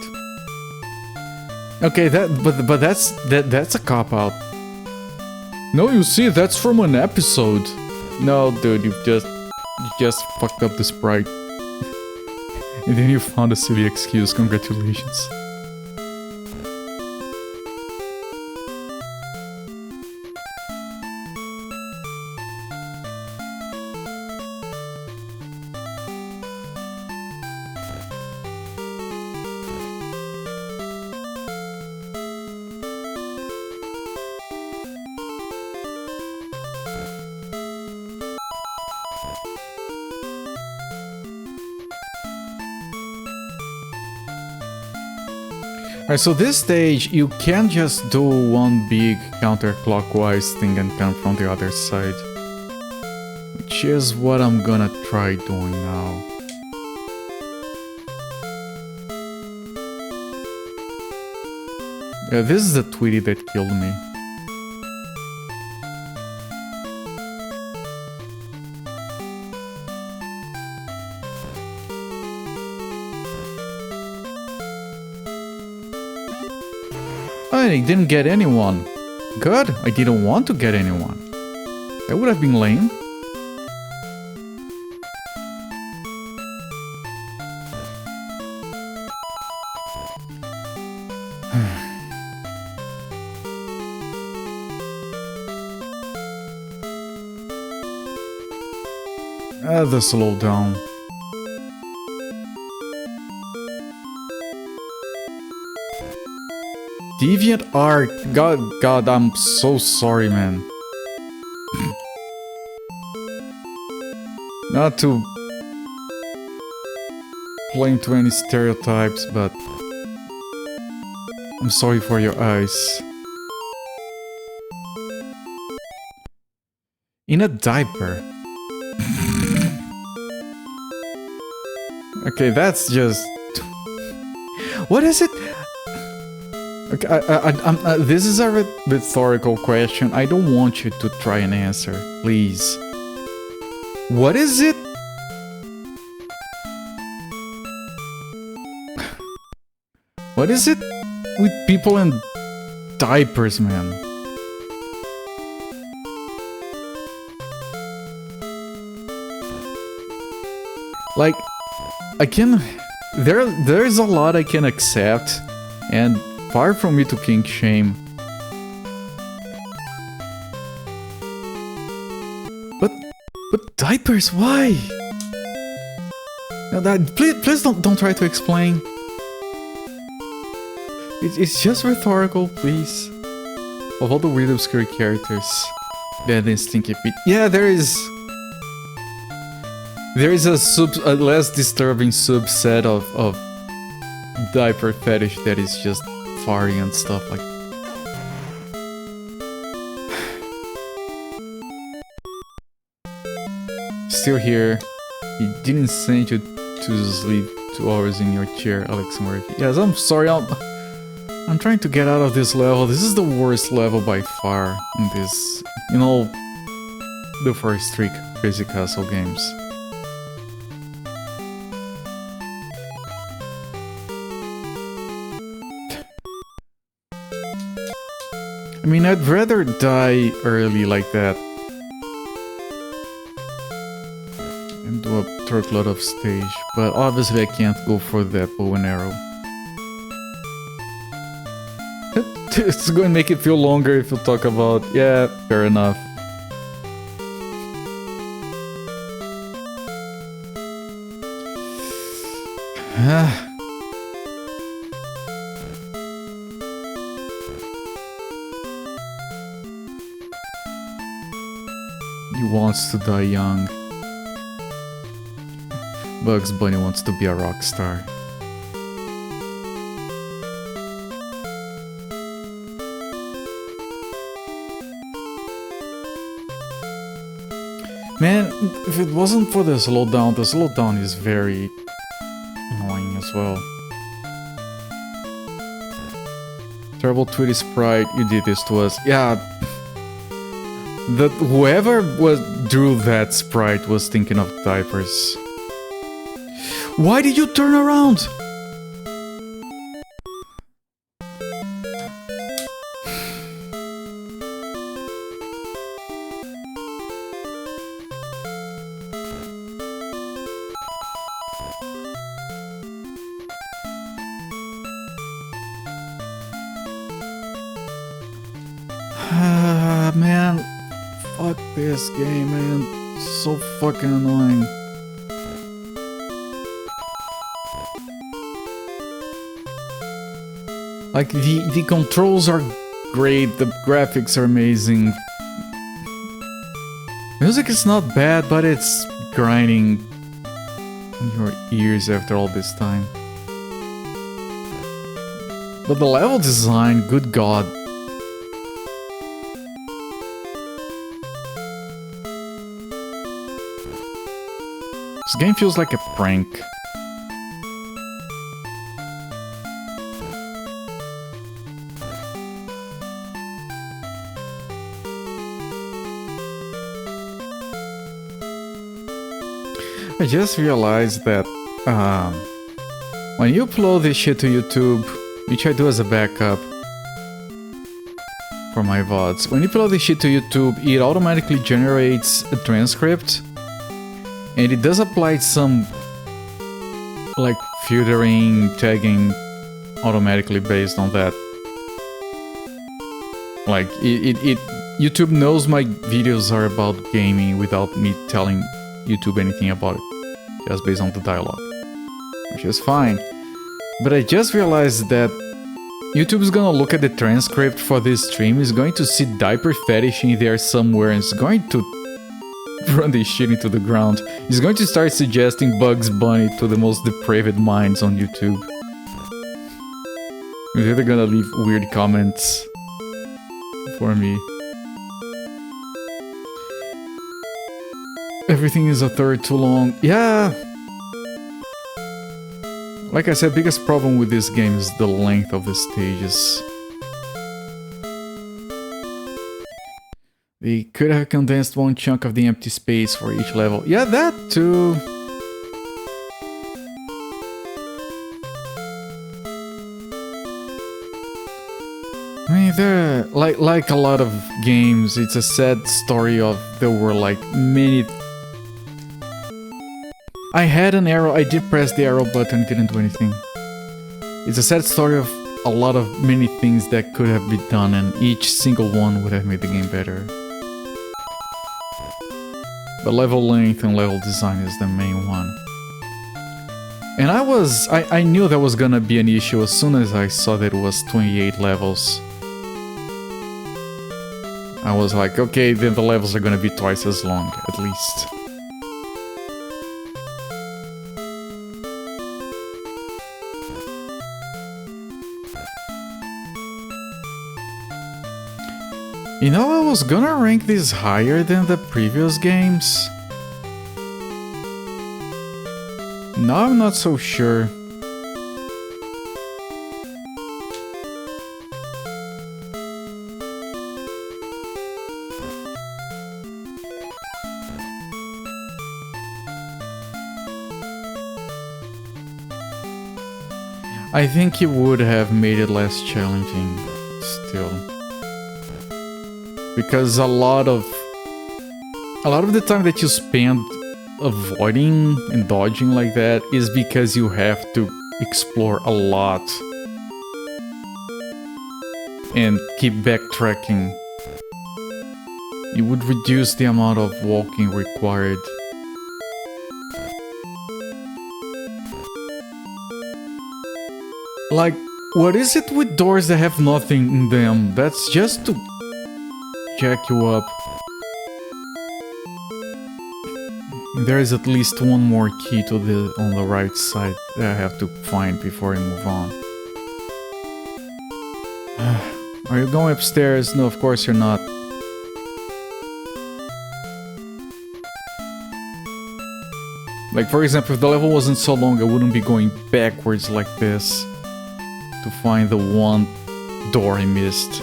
Okay, but that's a cop-out. No, you see, that's from an episode. No, dude, you just fucked up the sprite. And then you found a silly excuse, congratulations. Alright, so this stage, you can't just do one big counterclockwise thing and come from the other side. Which is what I'm gonna try doing now. Yeah, this is the Tweety that killed me. I didn't get anyone. Good, I didn't want to get anyone. That would have been lame. The slowdown. Deviant art. God, I'm so sorry, man. Not to play into any stereotypes, but I'm sorry for your eyes. In a diaper. Okay, that's just... What is it? Okay, this is a rhetorical question. I don't want you to try and answer, please. What is it? What is it with people in diapers, man? Like, I can... There's a lot I can accept, and far from me to kink shame. But diapers, why? No, please don't try to explain. It's just rhetorical, please. Of all the weird obscure characters, bad and stinky feet. Yeah, there is a less disturbing subset of diaper fetish that is just farting and stuff like. Still here. He didn't send you to sleep 2 hours in your chair, Alex Murphy. Yes, I'm sorry. I'm trying to get out of this level. This is the worst level by far in this, in all the first 3 Crazy Castle games. I mean, I'd rather die early like that and do a truckload of stage, but obviously I can't go for that bow and arrow. It's going to make it feel longer if you talk about... Yeah, fair enough. He wants to die young. Bugs Bunny wants to be a rock star. Man, if it wasn't for the slowdown is very annoying as well. Terrible Tweety sprite, you did this to us. Yeah. That whoever drew that sprite was thinking of diapers. Why did you turn around? man. Fuck this game, man. So fucking annoying. Like, the controls are great, the graphics are amazing. Music is not bad, but it's grinding in your ears after all this time. But the level design, good god. This game feels like a prank. I just realized that when you upload this shit to YouTube, which I do as a backup for my VODs, when you upload this shit to YouTube, it automatically generates a transcript, and it does apply some like filtering, tagging automatically based on that. Like YouTube knows my videos are about gaming without me telling YouTube anything about it, just based on the dialogue, which is fine. But I just realized that YouTube is gonna look at the transcript for this stream, is going to see diaper fetish in there somewhere, and it's going to run this shit into the ground. It's going to start suggesting Bugs Bunny to the most depraved minds on YouTube. They're gonna leave weird comments for me. Everything is a third too long. Yeah! Like I said, biggest problem with this game is the length of the stages. They could have condensed one chunk of the empty space for each level. Yeah, that too! I mean, there, like a lot of games, it's a sad story of there were like many. I had an arrow, I did press the arrow button, it didn't do anything. It's a sad story of a lot of many things that could have been done, and each single one would have made the game better. But level length and level design is the main one. And I knew that was gonna be an issue as soon as I saw that it was 28 levels. I was like, okay, then the levels are gonna be twice as long, at least. You know, I was gonna rank this higher than the previous games. Now I'm not so sure. I think it would have made it less challenging still. Because a lot of the time that you spend avoiding and dodging like that is because you have to explore a lot and keep backtracking. You would reduce the amount of walking required. Like, what is it with doors that have nothing in them? That's just to jack you up. There is at least one more key to on the right side that I have to find before I move on. Are you going upstairs? No, of course you're not. Like, for example, if the level wasn't so long, I wouldn't be going backwards like this to find the one door I missed.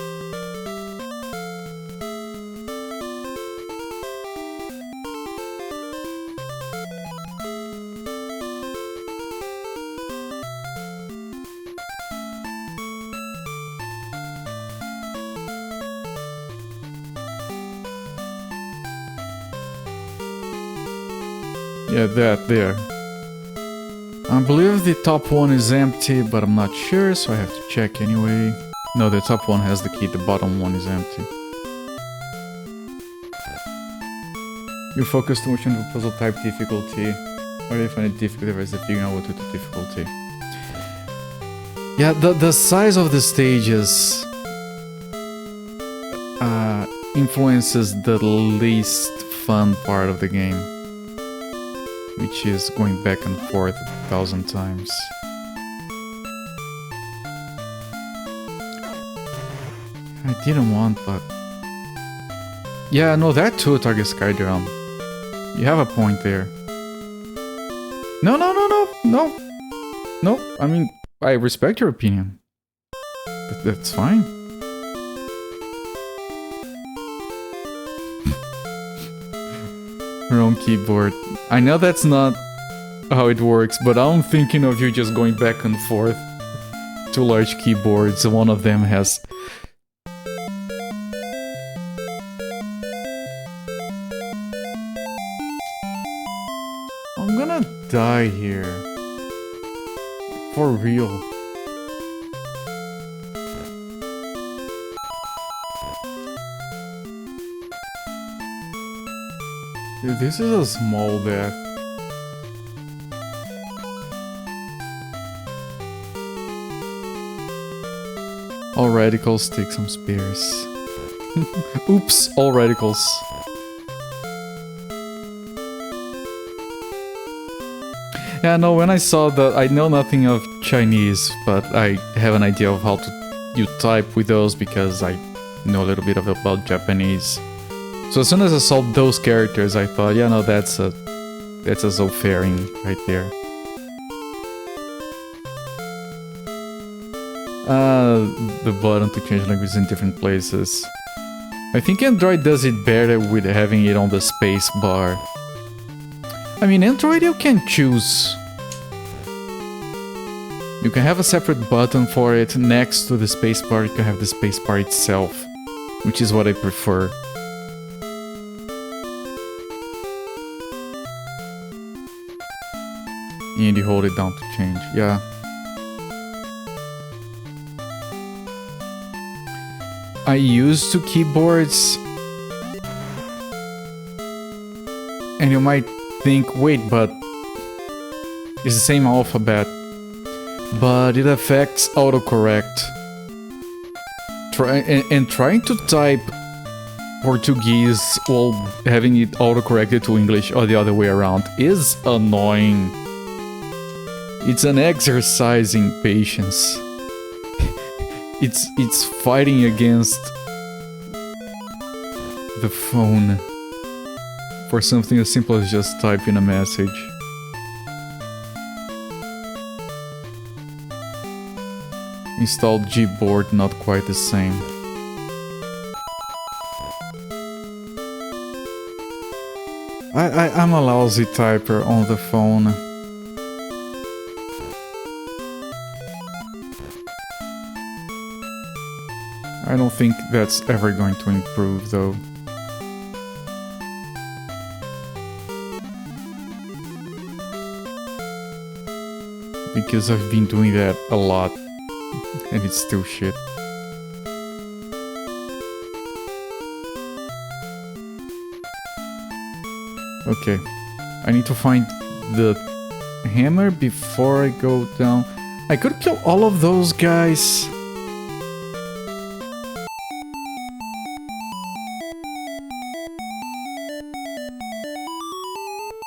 Yeah, that there. I believe the top one is empty, but I'm not sure, so I have to check anyway. No, the top one has the key, the bottom one is empty. You focus too much on the puzzle type difficulty. Or do you find it difficult as if figuring out what to do difficulty? Yeah, the size of the stages influences the least fun part of the game, which is going back and forth 1,000 times. I didn't want, but... Yeah, no, that too, Target Skydrum. You have a point there. No, no, no, no, no. No, I mean, I respect your opinion. But that's fine. Wrong keyboard. I know that's not how it works, but I'm thinking of you just going back and forth. Two large keyboards, one of them has... I'm gonna die here. For real. Dude, this is a small death. All radicals, take some spears. Oops, all radicals. Yeah, no, when I saw that, I know nothing of Chinese, but I have an idea of how to you type with those because I know a little bit about Japanese. So as soon as I saw those characters, I thought, yeah, no, that's a Zofaring right there. The button to change language in different places. I think Android does it better with having it on the space bar. I mean, Android you can choose. You can have a separate button for it next to the spacebar. You can have the spacebar itself, which is what I prefer. And you hold it down to change, yeah. I used two keyboards, and you might think, wait, but it's the same alphabet, but it affects autocorrect. Trying to type Portuguese while having it autocorrected to English or the other way around is annoying. It's an exercise in patience. It's fighting against the phone for something as simple as just typing a message. Installed Gboard, not quite the same. I'm a lousy typer on the phone. I don't think that's ever going to improve, though. Because I've been doing that a lot, and it's still shit. Okay, I need to find the hammer before I go down. I could kill all of those guys.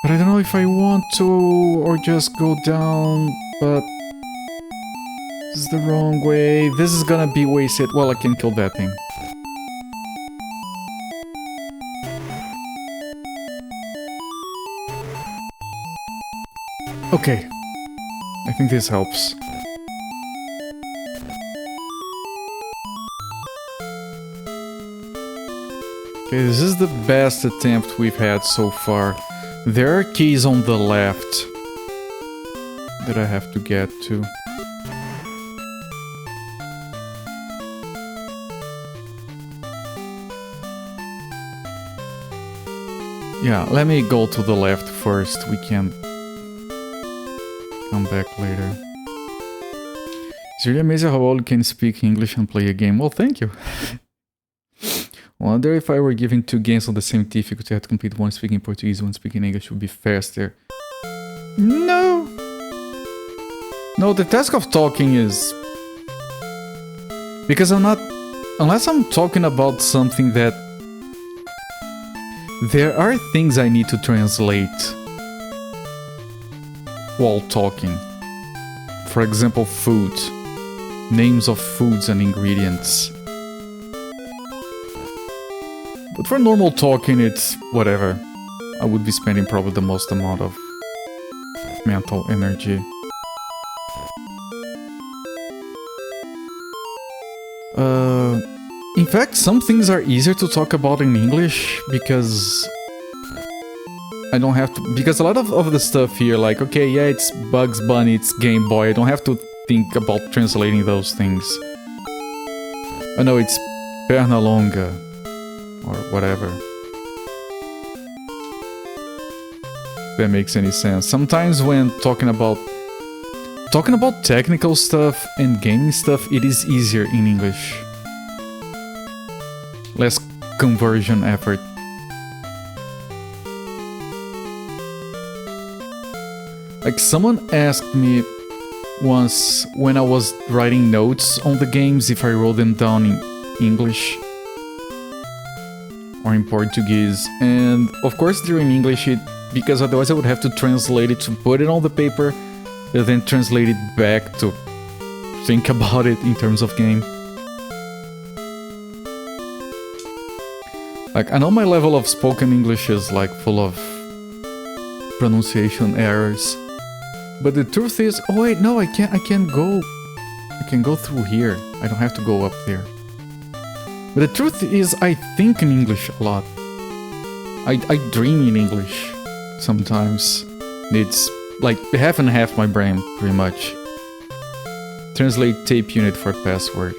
But I don't know if I want to, or just go down, but... this is the wrong way. This is gonna be wasted. Well, I can kill that thing. Okay. I think this helps. Okay, this is the best attempt we've had so far. There are keys on the left that I have to get to. Yeah, let me go to the left first. We can come back later. It's really amazing how well you can speak English and play a game. Well, thank you. Wonder if I were given 2 games on the same difficulty, I had to complete one speaking Portuguese, one speaking English, would be faster. No! No, the task of talking is... Because I'm not... Unless I'm talking about something that... There are things I need to translate while talking. For example, food. Names of foods and ingredients. But for normal talking, it's whatever. I would be spending probably the most amount of mental energy. In fact, some things are easier to talk about in English because I don't have to... Because a lot of the stuff here, like, okay, yeah, it's Bugs Bunny, it's Game Boy, I don't have to think about translating those things. Oh no, it's Perna Longa, or whatever. If that makes any sense. Sometimes when talking about technical stuff and gaming stuff, it is easier in English. Less conversion effort. Like someone asked me once when I was writing notes on the games if I wrote them down in English or in Portuguese, and of course they're in English because otherwise I would have to translate it to put it on the paper and then translate it back to think about it in terms of game. Like, I know my level of spoken English is like full of pronunciation errors, but the truth is, oh wait, no, I can go through here. I don't have to go up there. But the truth is, I think in English a lot. I dream in English sometimes. It's like half and half my brain, pretty much. Translate tape unit for password.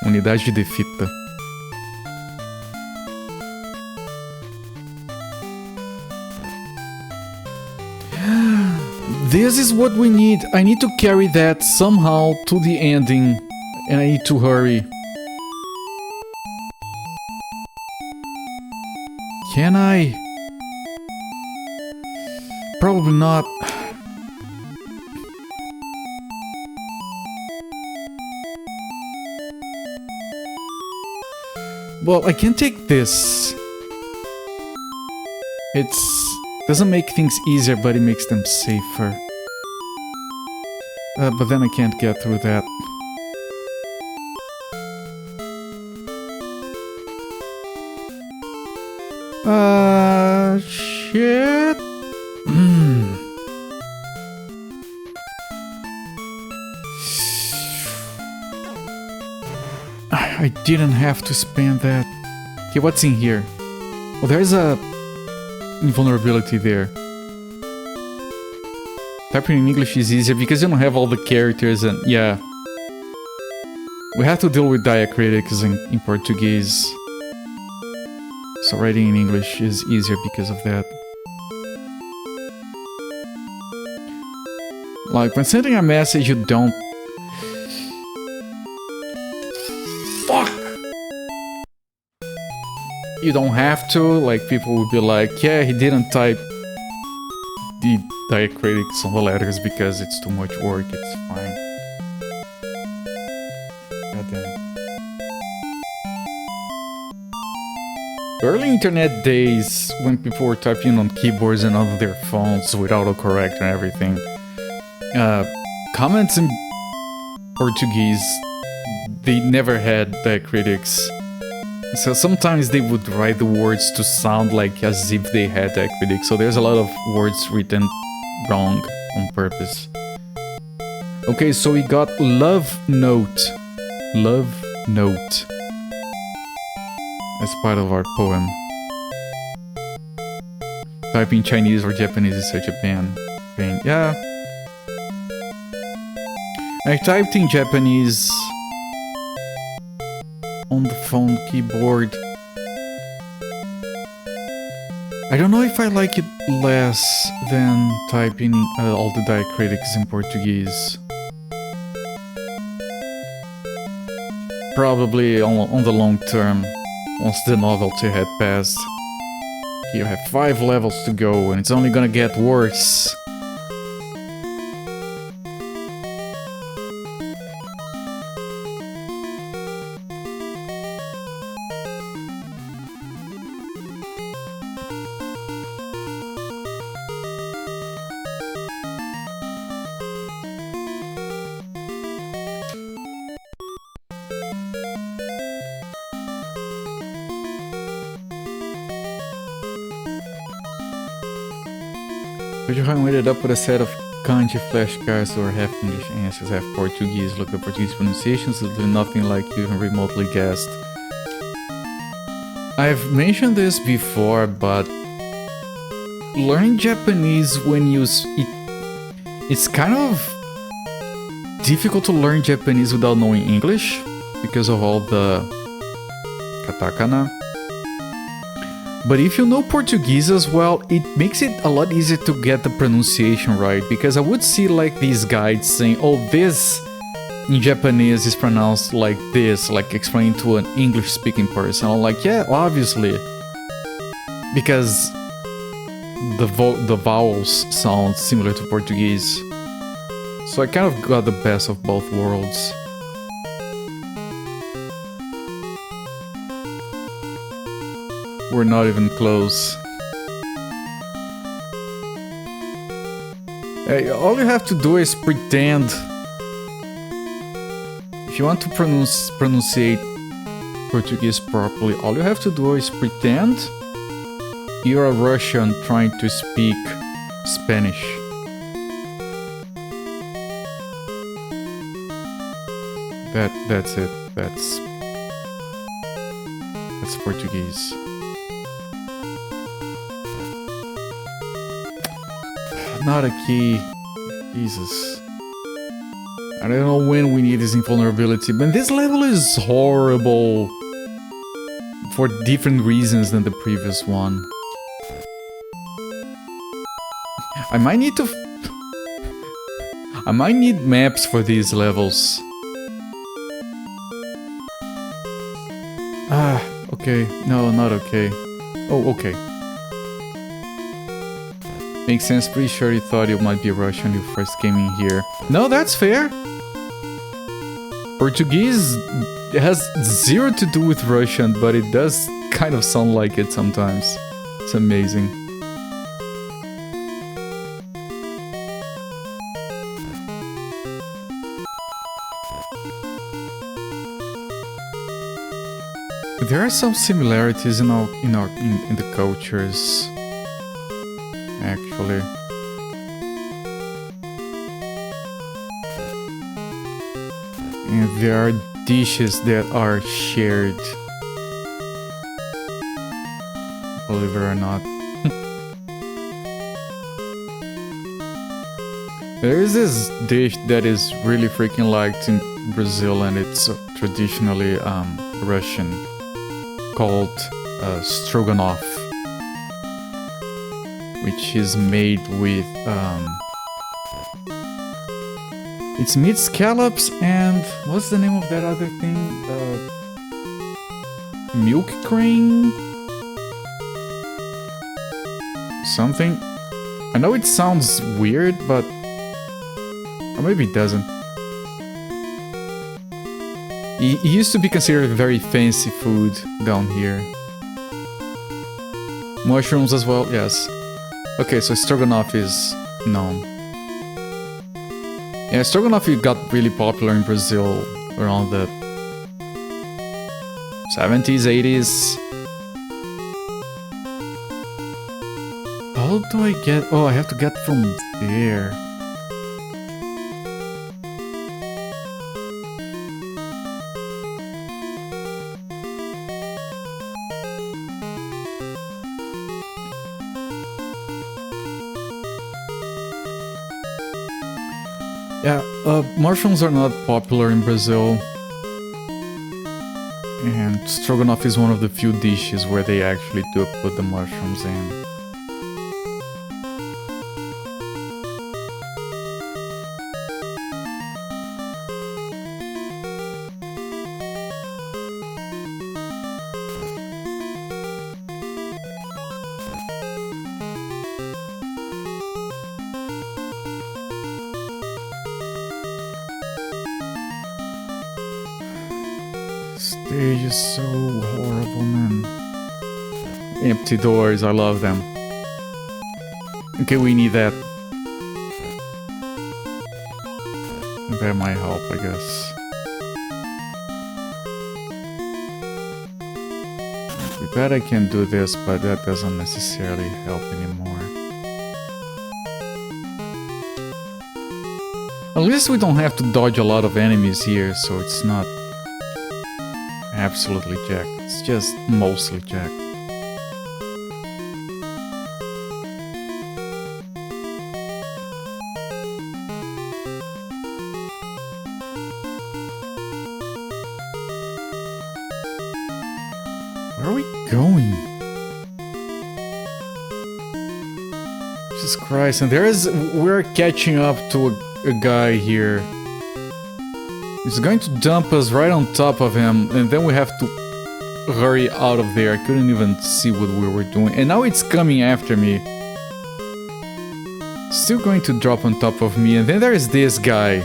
Unidade de fita. This is what we need. I need to carry that somehow to the ending, and I need to hurry. Can I? Probably not. Well, I can take this. It doesn't make things easier, but it makes them safer. But then I can't get through that. Shit. I didn't have to spam that. Okay, what's in here? Well, there's a invulnerability there. Typing in English is easier because you don't have all the characters and yeah. We have to deal with diacritics in Portuguese. So writing in English is easier because of that. Like when sending a message you don't... Fuck! You don't have to, like people will be like, yeah, he didn't type the diacritics on the letters because it's too much work, it's fine. Goddamn. Early internet days, when people were typing on keyboards and on their phones with autocorrect and everything, comments in Portuguese, they never had diacritics. So sometimes they would write the words to sound like as if they had diacritics. So there's a lot of words written wrong on purpose. Okay, so we got love note. Love note. As part of our poem. Typing Chinese or Japanese is such a pain. Yeah. I typed in Japanese on the phone keyboard. I don't know if I like it less than typing all the diacritics in Portuguese. probably on the long term, once the novelty had passed. You have 5 levels to go, and it's only gonna get worse. Could you hang it up with a set of kanji flashcards or half English answers, half Portuguese? Look at Portuguese pronunciations, it's nothing like you even remotely guessed. I've mentioned this before, but learning Japanese when it's kind of difficult to learn Japanese without knowing English because of all the katakana. But if you know Portuguese as well, it makes it a lot easier to get the pronunciation right, because I would see like these guides saying, oh, this in Japanese is pronounced like this, like explaining to an English-speaking person. I'm like, yeah, obviously, because the vowels sound similar to Portuguese. So I kind of got the best of both worlds. We're not even close. Hey, all you have to do is pretend. If you want to pronunciate Portuguese properly, all you have to do is pretend you're a Russian trying to speak Spanish. That's it. That's Portuguese. Not a key. Jesus. I don't know when we need this invulnerability, but this level is horrible for different reasons than the previous one. I might need maps for these levels. Okay. No, not okay. Oh, okay. Makes sense, pretty sure you thought you might be Russian when you first came in here. No, that's fair. Portuguese has zero to do with Russian, but it does kind of sound like it sometimes. It's amazing. There are some similarities in the cultures. Actually, and there are dishes that are shared, believe it or not. There is this dish that is really freaking liked in Brazil, and it's traditionally Russian, called stroganoff, which is made with it's meat scallops and what's the name of that other thing? Milk cream? Something? I know it sounds weird, but or maybe it doesn't. It used to be considered very fancy food down here. Mushrooms as well, yes. Okay, so stroganoff is known. Yeah, stroganoff got really popular in Brazil around the 70s, 80s. How do I get... Oh, I have to get from there. Yeah, mushrooms are not popular in Brazil, and stroganoff is one of the few dishes where they actually do put the mushrooms in. stage is so horrible, man. Empty doors, I love them. Okay, we need that. That might help, I guess. I bet I can do this, but that doesn't necessarily help anymore. At least we don't have to dodge a lot of enemies here, so it's not absolutely jacked. It's just mostly jacked. Where are we going? Jesus Christ, and we're catching up to a guy here. He's going to dump us right on top of him, and then we have to hurry out of there. I couldn't even see what we were doing, and now it's coming after me. Still going to drop on top of me, and then there's this guy.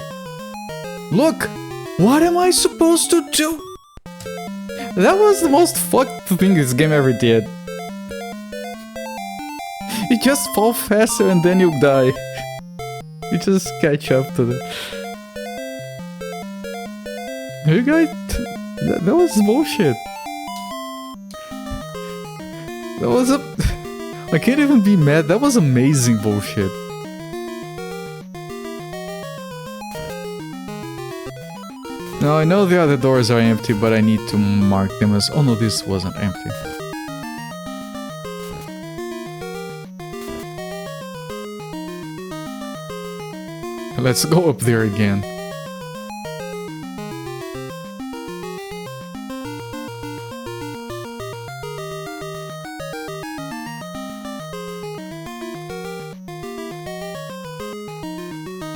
Look! What am I supposed to do? That was the most fucked thing this game ever did. You just fall faster and then you die. You just catch up to the... You guys... That was bullshit. That was a... I can't even be mad. That was amazing bullshit. Now I know the other doors are empty, but I need to mark them as... Oh no, this wasn't empty. Let's go up there again.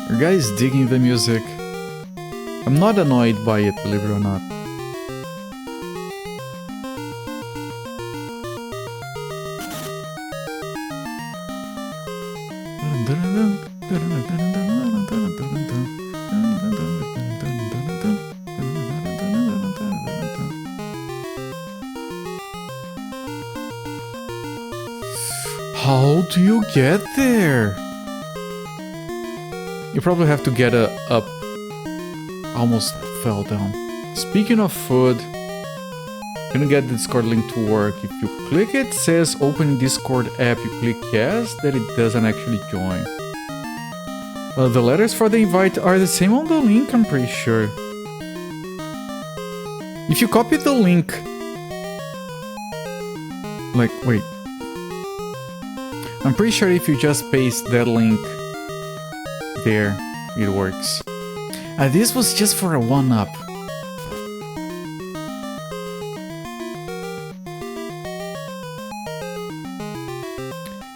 Are you guys digging the music? I'm not annoyed by it, believe it or not. How do you get there? You probably have to get up. Almost fell down. Speaking of food, gonna get the Discord link to work. If you click it, says open Discord app. You click yes, then it doesn't actually join. The letters for the invite are the same on the link, I'm pretty sure. If you copy the link... Like, wait. I'm pretty sure if you just paste that link there, it works. This was just for a one-up.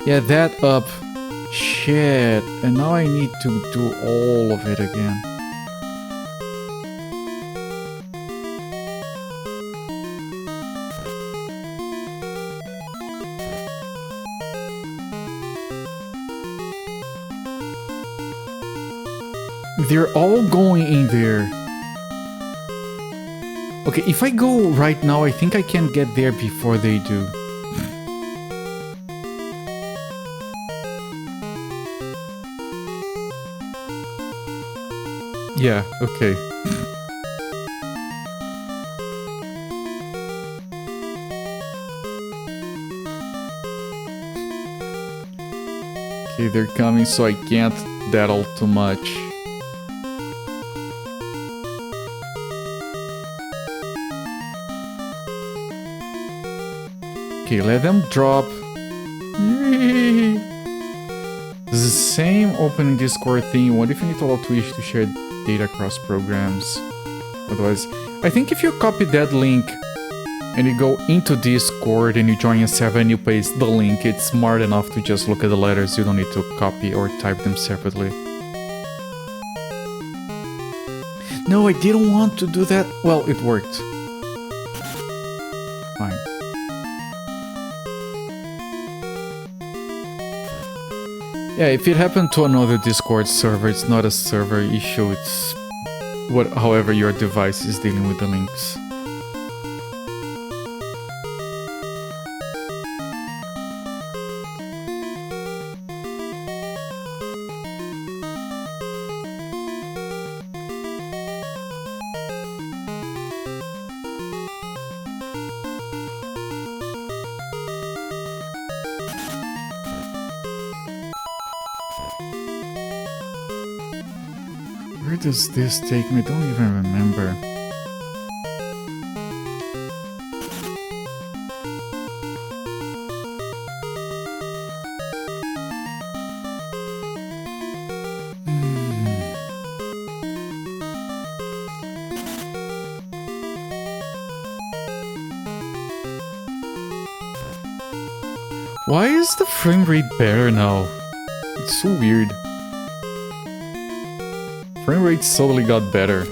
Yeah, that up. Shit. And now I need to do all of it again. They're all going in there. Okay, if I go right now, I think I can get there before they do. Yeah, okay. Okay, they're coming, so I can't daddle too much. Okay, let them drop. Yay! This is the same opening Discord thing. What if you need to allow Twitch to share data across programs? Otherwise, I think if you copy that link and you go into Discord and you join a server and you paste the link, it's smart enough to just look at the letters. You don't need to copy or type them separately. No, I didn't want to do that. Well, it worked. Fine. Yeah, if it happened to another Discord server, it's not a server issue, it's however your device is dealing with the links. Where does this take me? I don't even remember. Why is the frame rate better now? It's so weird. Frame rate totally got better.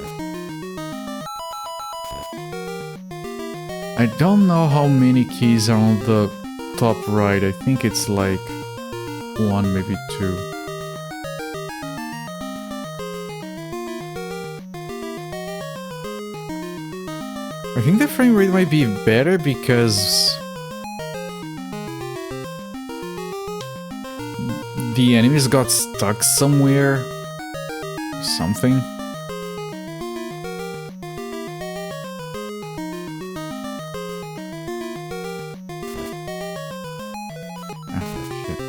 I don't know how many keys are on the top right. I think it's like 1, maybe 2. I think the frame rate might be better because the enemies got stuck somewhere. Something. Shit.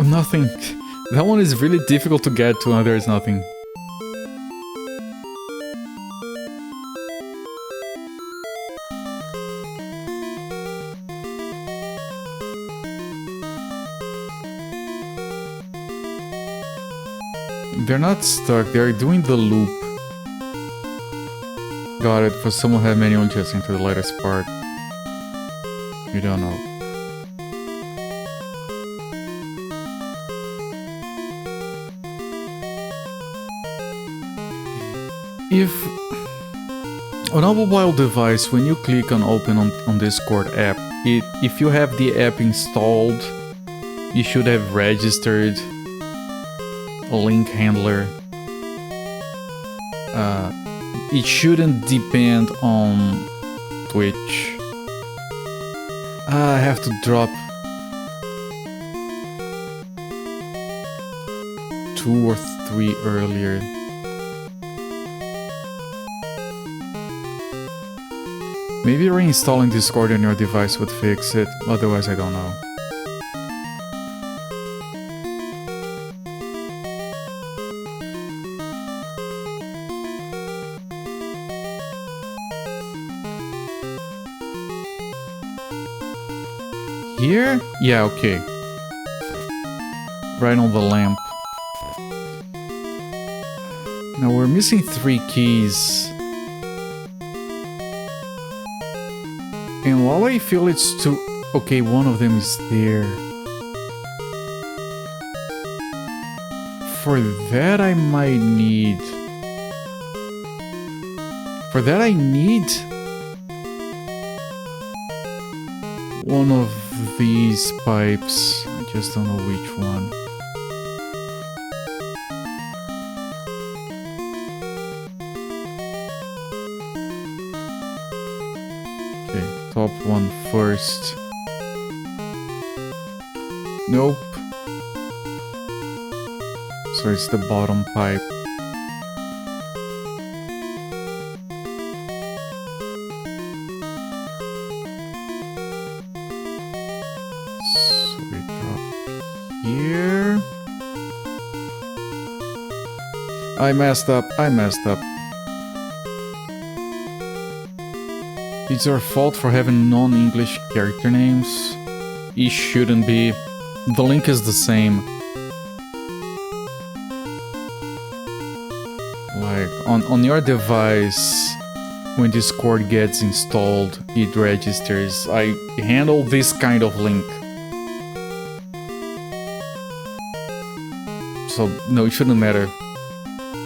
Nothing. That one is really difficult to get to and there is nothing. They're not stuck, they're doing the loop. Got it, for someone who had manual adjusting to the latest part. You don't know. If on a mobile device, when you click on open on Discord app, if you have the app installed, you should have registered a link handler. It shouldn't depend on Twitch. I have to drop 2 or 3 earlier. Maybe reinstalling Discord on your device would fix it, otherwise I don't know. Here? Yeah, okay. Right on the lamp. Now we're missing 3 keys. And while I feel it's too... Okay, one of them is there. For that I might need... For that I need... one of these pipes. I just don't know which one. Okay, top one first. Nope. So it's the bottom pipe. Here. I messed up. It's our fault for having non-English character names. It shouldn't be. The link is the same. Like, on your device, when Discord gets installed, it registers. I handle this kind of link. So, no, it shouldn't matter.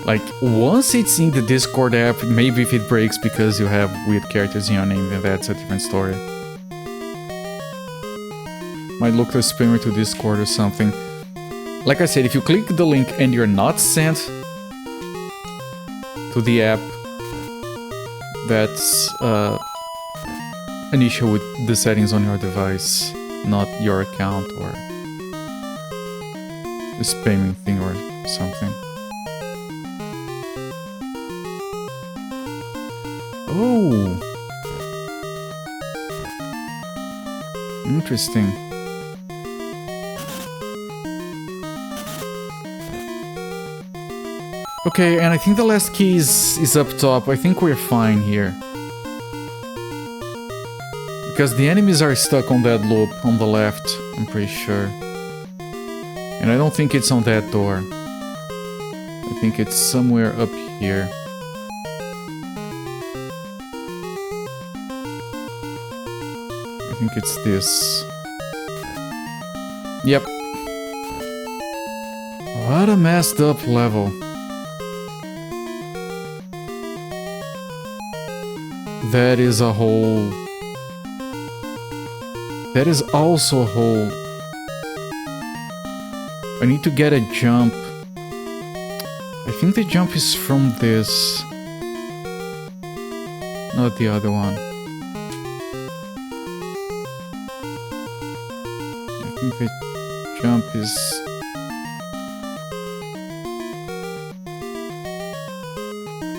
Like, once it's in the Discord app, maybe if it breaks because you have weird characters in your name, then that's a different story. Might look to a spammer to Discord or something. Like I said, if you click the link and you're not sent to the app, that's an issue with the settings on your device, not your account or a spamming thing or something. Oh! Interesting. Okay, and I think the last key is up top. I think we're fine here. Because the enemies are stuck on that loop on the left, I'm pretty sure. And I don't think it's on that door. I think it's somewhere up here. I think it's this. Yep. What a messed up level. That is a hole. That is also a hole. I need to get a jump. I think the jump is from this. Not the other one. I think the jump is...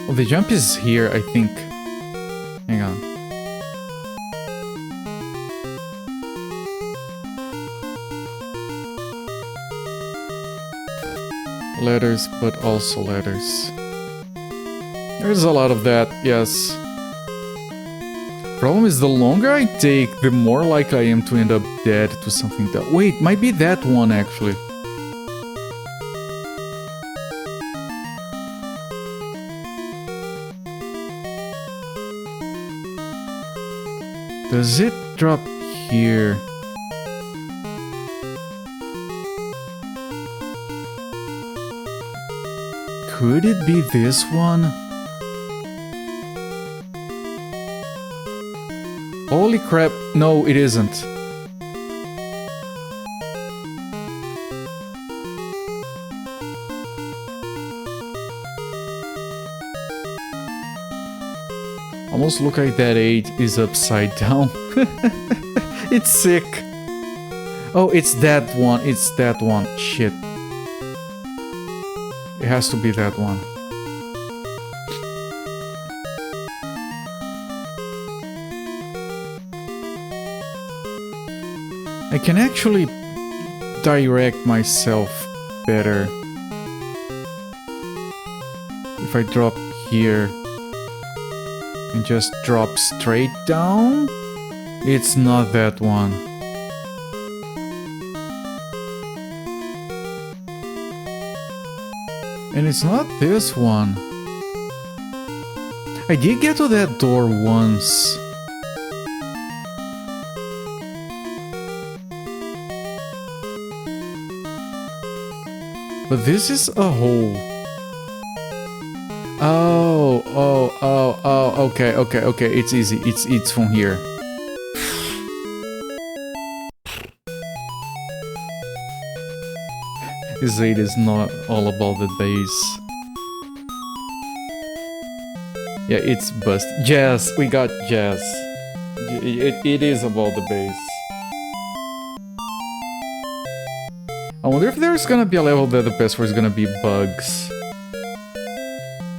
Oh, the jump is here, I think. Hang on. Letters, but also letters. There's a lot of that, yes. Problem is, the longer I take, the more likely I am to end up dead to something that... Wait, might be that one, actually. Does it drop here? Could it be this one? Holy crap, no, it isn't. Almost look like that 8 is upside down. It's sick. Oh, it's that one. It's that one. Shit. It has to be that one. I can actually direct myself better if I drop here and just drop straight down. It's not that one. And it's not this one. I did get to that door once. But this is a hole. Oh, okay, it's easy. It's from here. This 8 is not all about the base. Yeah, it's bust. Jazz, we got jazz. It is about the base. I wonder if there's gonna be a level that the password is gonna be bugs.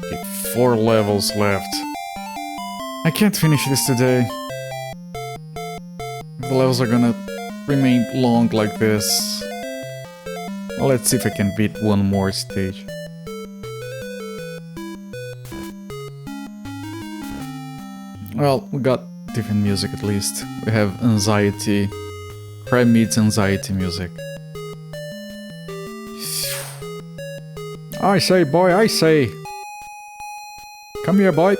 Okay, 4 levels left. I can't finish this today. The levels are gonna remain long like this. Well, let's see if I can beat one more stage. Well, we got different music at least. We have anxiety. Crime meets anxiety music. I say, boy, I say. Come here, boy.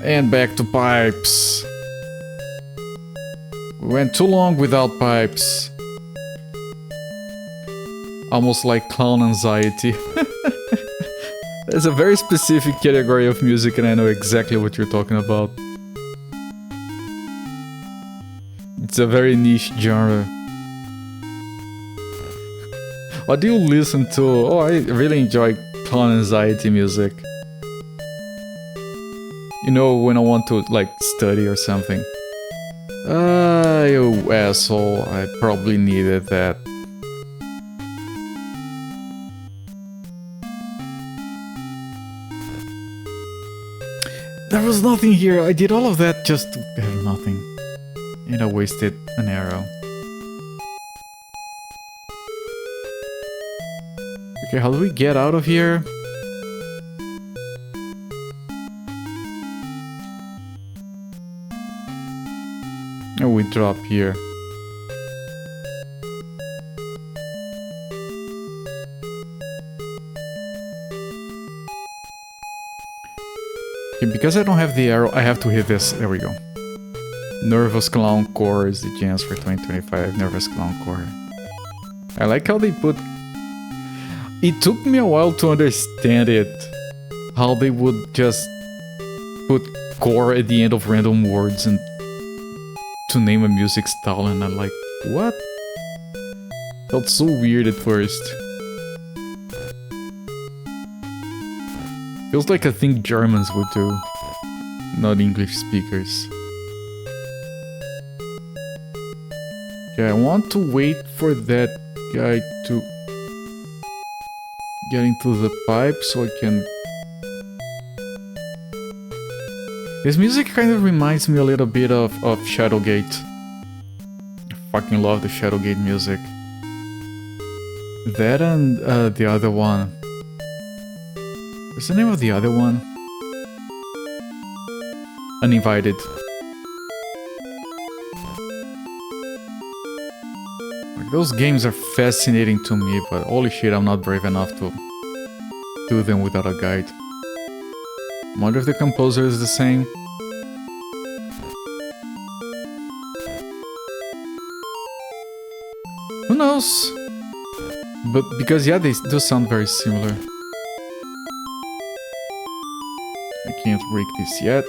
And back to pipes. We went too long without pipes. Almost like clown anxiety. There's a very specific category of music and I know exactly what you're talking about. It's a very niche genre. What do you listen to? Oh, I really enjoy clown anxiety music. You know, when I want to, like, study or something. You asshole, I probably needed that. There was nothing here. I did all of that just to have nothing. And I wasted an arrow. Okay, how do we get out of here? Oh, we drop here. Okay, because I don't have the arrow, I have to hit this. There we go. Nervous Clown Core is the chance for 2025. Nervous Clown Core. I like how they put... It took me a while to understand it. How they would just put core at the end of random words and to name a music style, and I'm like, what? Felt so weird at first. Feels like a thing Germans would do, not English speakers. Okay, I want to wait for that guy to get into the pipe so I can... This music kind of reminds me a little bit of Shadowgate. I fucking love the Shadowgate music. That and the other one. What's the name of the other one? Uninvited. Like, those games are fascinating to me, but holy shit, I'm not brave enough to do them without a guide. I wonder if the composer is the same. Who knows? But because yeah, they do sound very similar. I can't break this yet.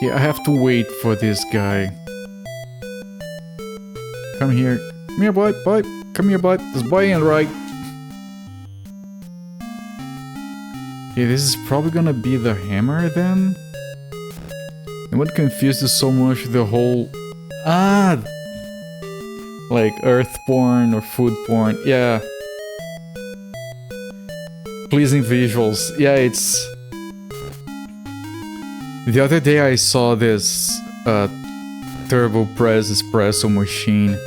Yeah, I have to wait for this guy. Come here. Come here, boy. Boy. Come here, boy. This boy ain't right. Okay, this is probably gonna be the hammer then. And what confuses so much the whole... Ah! Like earth porn or food porn. Yeah. Pleasing visuals. Yeah, it's... The other day I saw this turbo press espresso machine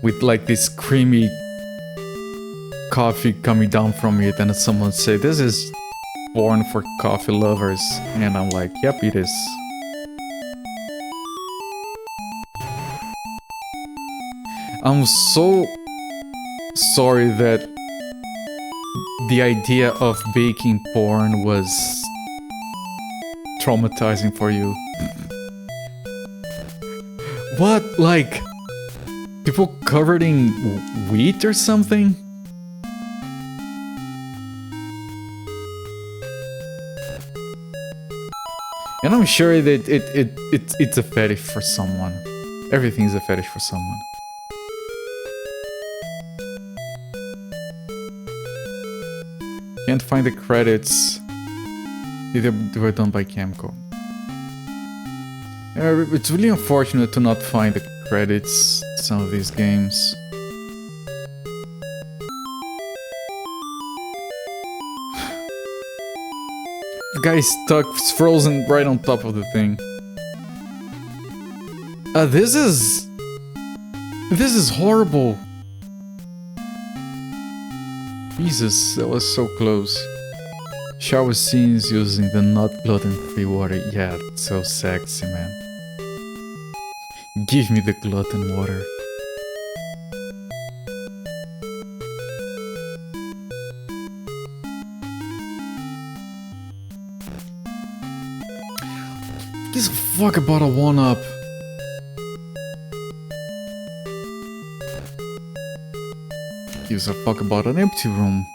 with like this creamy coffee coming down from it, and someone said this is porn for coffee lovers, and I'm like, yep, it is. I'm so sorry that the idea of baking porn was traumatizing for you. What? Like, people covered in wheat or something? And I'm sure that it's a fetish for someone. Everything's a fetish for someone. Can't find the credits. They were done by Camco. It's really unfortunate to not find the credits to some of these games. The guy's stuck, frozen right on top of the thing. This is horrible. Jesus, that was so close. Shower scenes using the not gluten-free water. Yeah, it's so sexy, man. Give me the gluten water. Gives a fuck about a one-up. Gives a fuck about an empty room.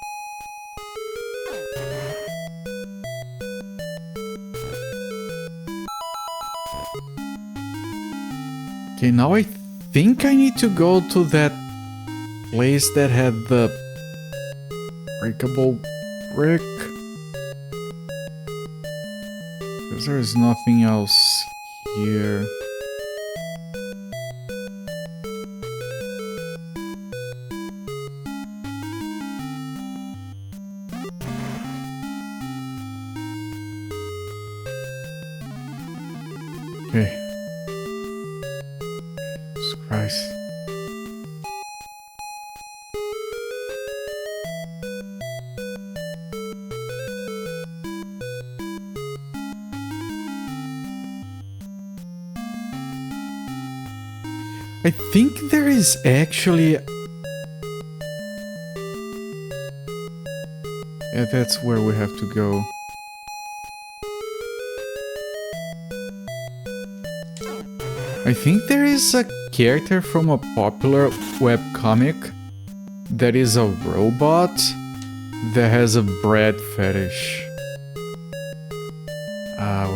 Okay, now I think I need to go to that place that had the breakable brick. Because there's nothing else here. Okay. Jesus Christ. I think there is actually... Yeah, that's where we have to go. I think there is a character from a popular webcomic that is a robot that has a bread fetish.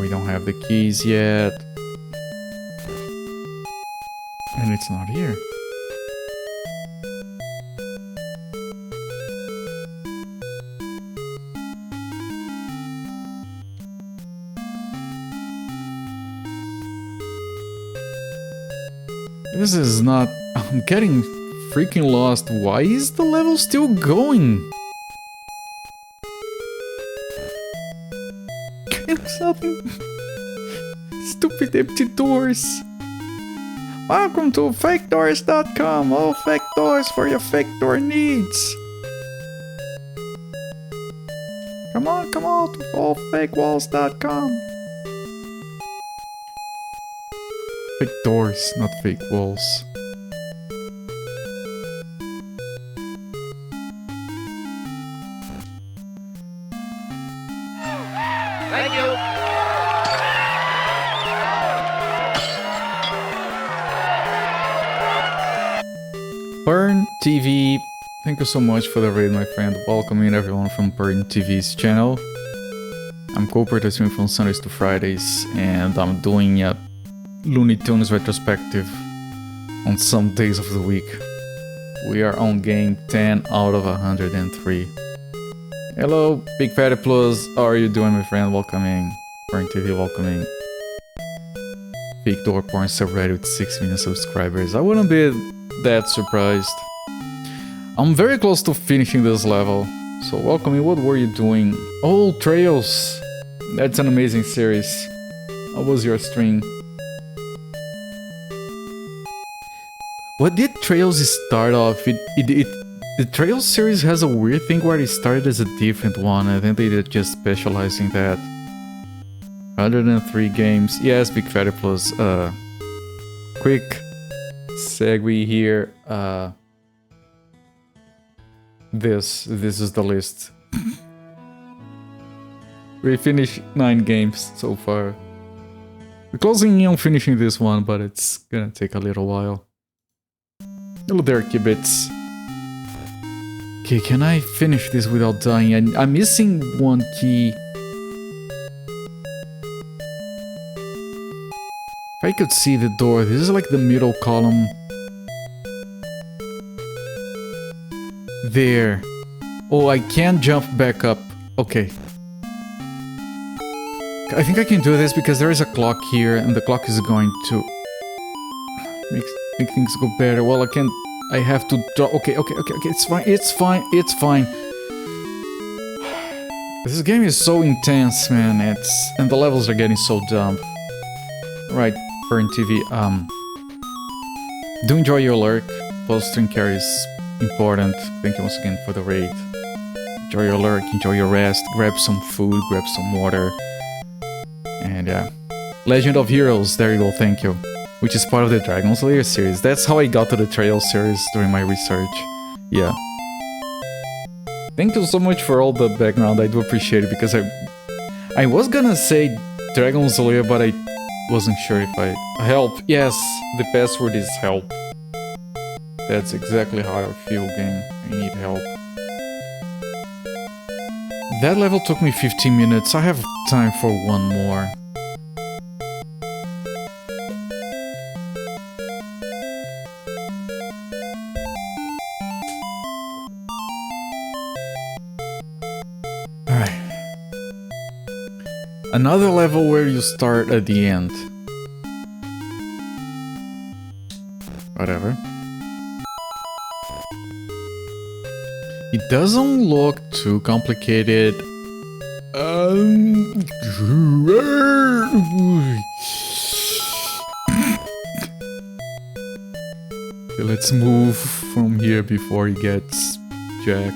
We don't have the keys yet. And it's not here. This is not... I'm getting freaking lost. Why is the level still going? Something... Stupid empty doors. Welcome to fakedoors.com. All fake doors for your fake door needs. Come on to allfakewalls.com. Fake doors, not fake walls. Thank you. Burn TV, thank you so much for the raid, my friend. Welcoming everyone from Burn TV's channel. I'm Cooper, streaming from Sundays to Fridays, and I'm doing a Looney Tunes retrospective on some days of the week. We are on game 10 out of 103. Hello, Big Fatty Plus, how are you doing, my friend? Welcoming. Burn TV, welcoming. Fake Door Porn subreddit with 6 million subscribers. I wouldn't be that surprised. I'm very close to finishing this level, so welcoming. What were you doing? Oh, Trails! That's an amazing series. How was your stream? What did Trails start off? The Trails series has a weird thing where it started as a different one. I think they did just specialize in that. 103 games. Yes, Big Fatty Plus. Quick segue here. This is the list. We finished 9 games so far. We're closing in on finishing this one, but it's gonna take a little while. Hello there, Kibits. Okay, can I finish this without dying? I'm missing one key. If I could see the door, this is like the middle column. There. Oh, I can't jump back up. Okay. I think I can do this because there is a clock here, and the clock is going to make things go better. Well, I have to draw. Okay, it's fine. This game is so intense, man. And the levels are getting so dumb. Right, Burn TV. Do enjoy your lurk. Post-stream carry is important. Thank you once again for the raid. Enjoy your lurk, enjoy your rest, grab some food, grab some water. And yeah. Legend of Heroes, there you go, thank you. Which is part of the Dragon Slayer series. That's how I got to the Trail series during my research. Yeah. Thank you so much for all the background, I do appreciate it, because I was gonna say Dragon Slayer, but I wasn't sure if I... Help! Yes, the password is help. That's exactly how I feel, game. I need help. That level took me 15 minutes. I have time for one more. Alright. Another level where you start at the end. Whatever. It doesn't look too complicated. Okay, let's move from here before he gets jacked.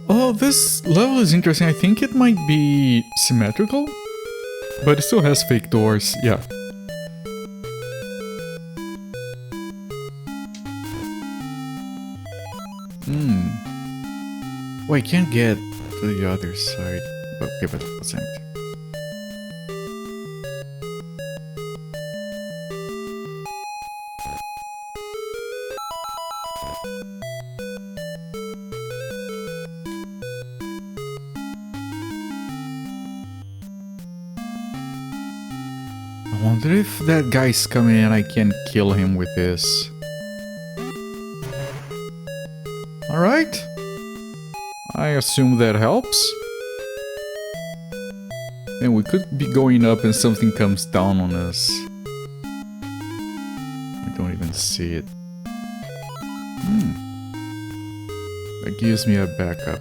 Oh, this level is interesting. I think it might be symmetrical, but it still has fake doors. Yeah. Oh, I can't get to the other side. Okay, but it's empty. I wonder if that guy's coming and I can kill him with this. Alright. I assume that helps. And we could be going up and something comes down on us. I don't even see it. That gives me a backup.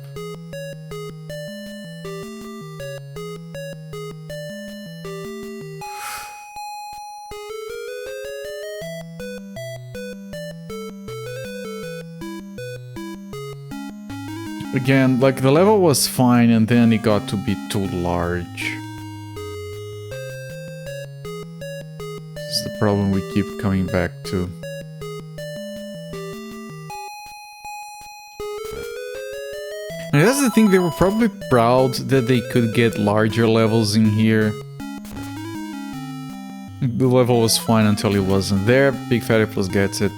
Again, like the level was fine and then it got to be too large. This is the problem we keep coming back to. And that's the thing, they were probably proud that they could get larger levels in here. The level was fine until it wasn't there. Big Fatty Plus gets it.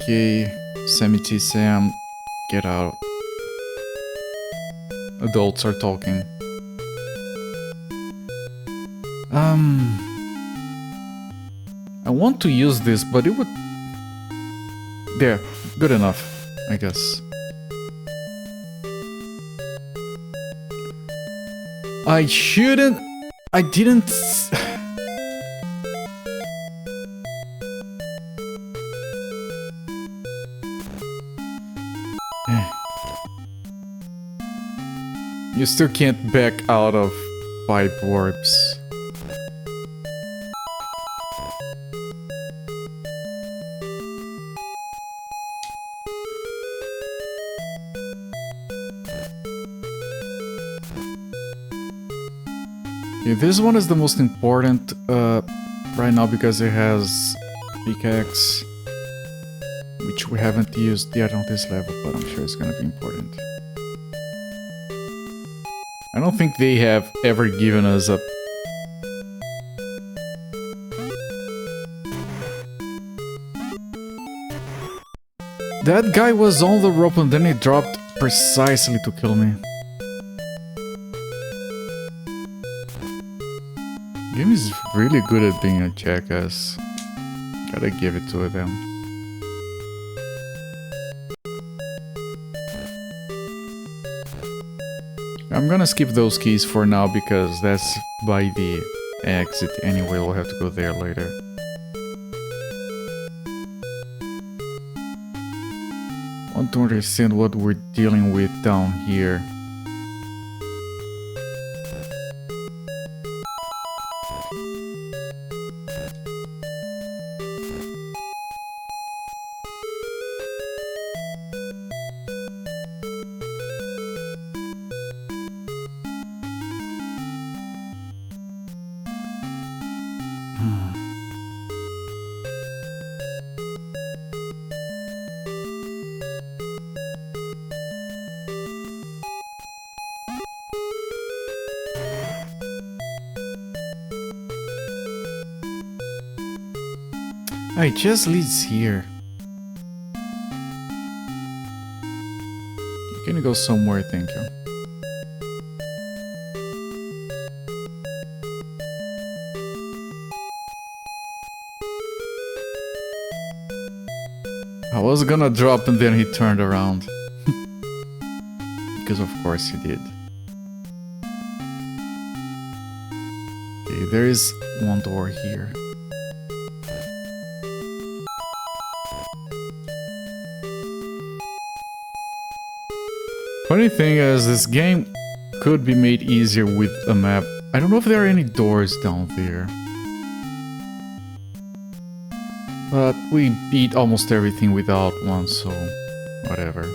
Okay, Sammy T. Sam, get out. Adults are talking. I want to use this, but it would... There, good enough, I guess. I shouldn't... I didn't... You still can't back out of pipe warps. Okay, this one is the most important right now because it has pickaxe, which we haven't used yet on this level, but I'm sure it's gonna be important. I don't think they have ever given us a... That guy was on the rope and then he dropped precisely to kill me. Game is really good at being a jackass. Gotta give it to them. I'm gonna skip those keys for now because that's by the exit anyway, we'll have to go there later. Want to understand what we're dealing with down here. It just leads here. You're gonna go somewhere, thank you. I was gonna drop and then he turned around. Because of course he did. Okay, there is one door here. Funny thing is, this game could be made easier with a map. I don't know if there are any doors down there. But we beat almost everything without one, so whatever.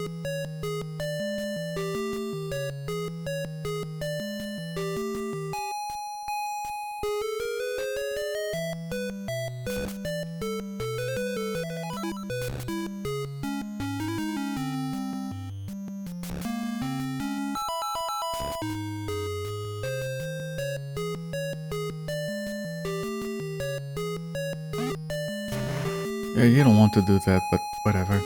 Yeah, you don't want to do that, but whatever.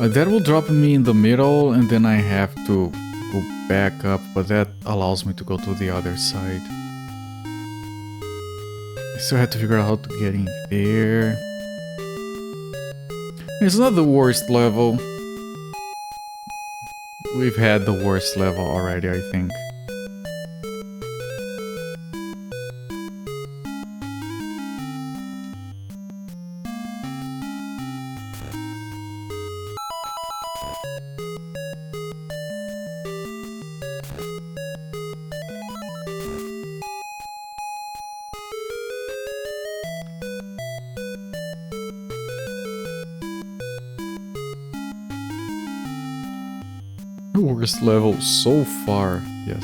That will drop me in the middle, and then I have to go back up, but that allows me to go to the other side. I still have to figure out how to get in there. It's not the worst level. We've had the worst level already, I think. Worst level so far, yes.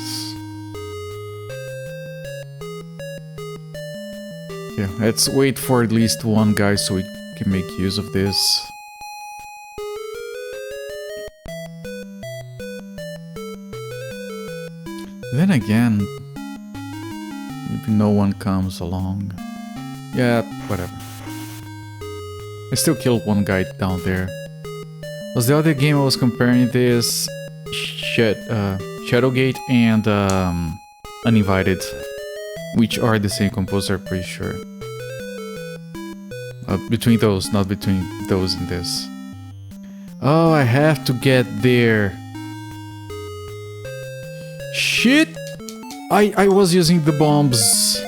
Yeah, let's wait for at least one guy so we can make use of this. Then again, maybe no one comes along. Yeah, whatever. I still killed one guy down there. Was the other game I was comparing this Shadowgate and Uninvited, which are the same composer, pretty sure. Between those, not between those and this. Oh, I have to get there. Shit! I was using the bombs.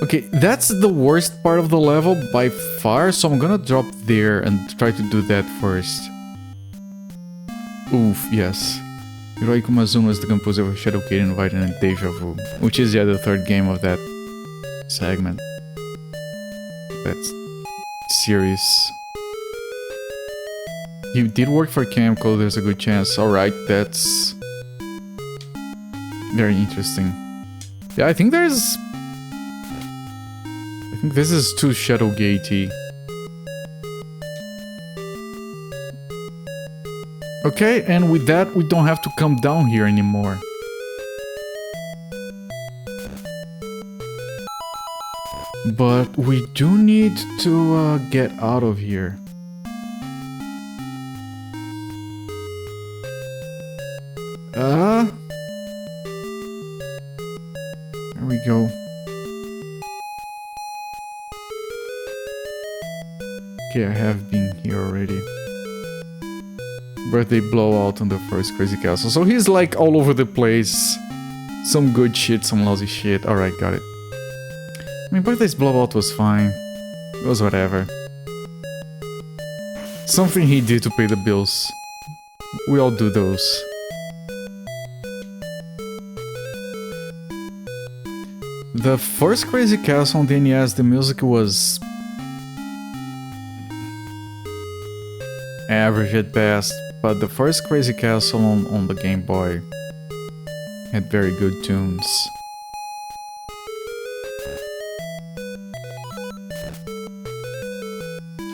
Okay, that's the worst part of the level by far, so I'm gonna drop there and try to do that first. Oof, yes. Hirohiko Mazuma is the composer of Shadowgate, Uninvited, and Deja Vu, which is the third game of that segment. That's serious. He did work for Camco, there's a good chance. Alright, that's very interesting. Yeah, I think this is too Shadowgate-y. Okay, and with that, we don't have to come down here anymore. But we do need to get out of here. There we go. Okay, I have been here already. Birthday blowout on the first Crazy Castle. So he's like all over the place. Some good shit, some lousy shit. Alright, got it. I mean, Birthday's blowout was fine. It was whatever. Something he did to pay the bills. We all do those. The first Crazy Castle on the NES, the music was average at best, but the first Crazy Castle on the Game Boy had very good tunes.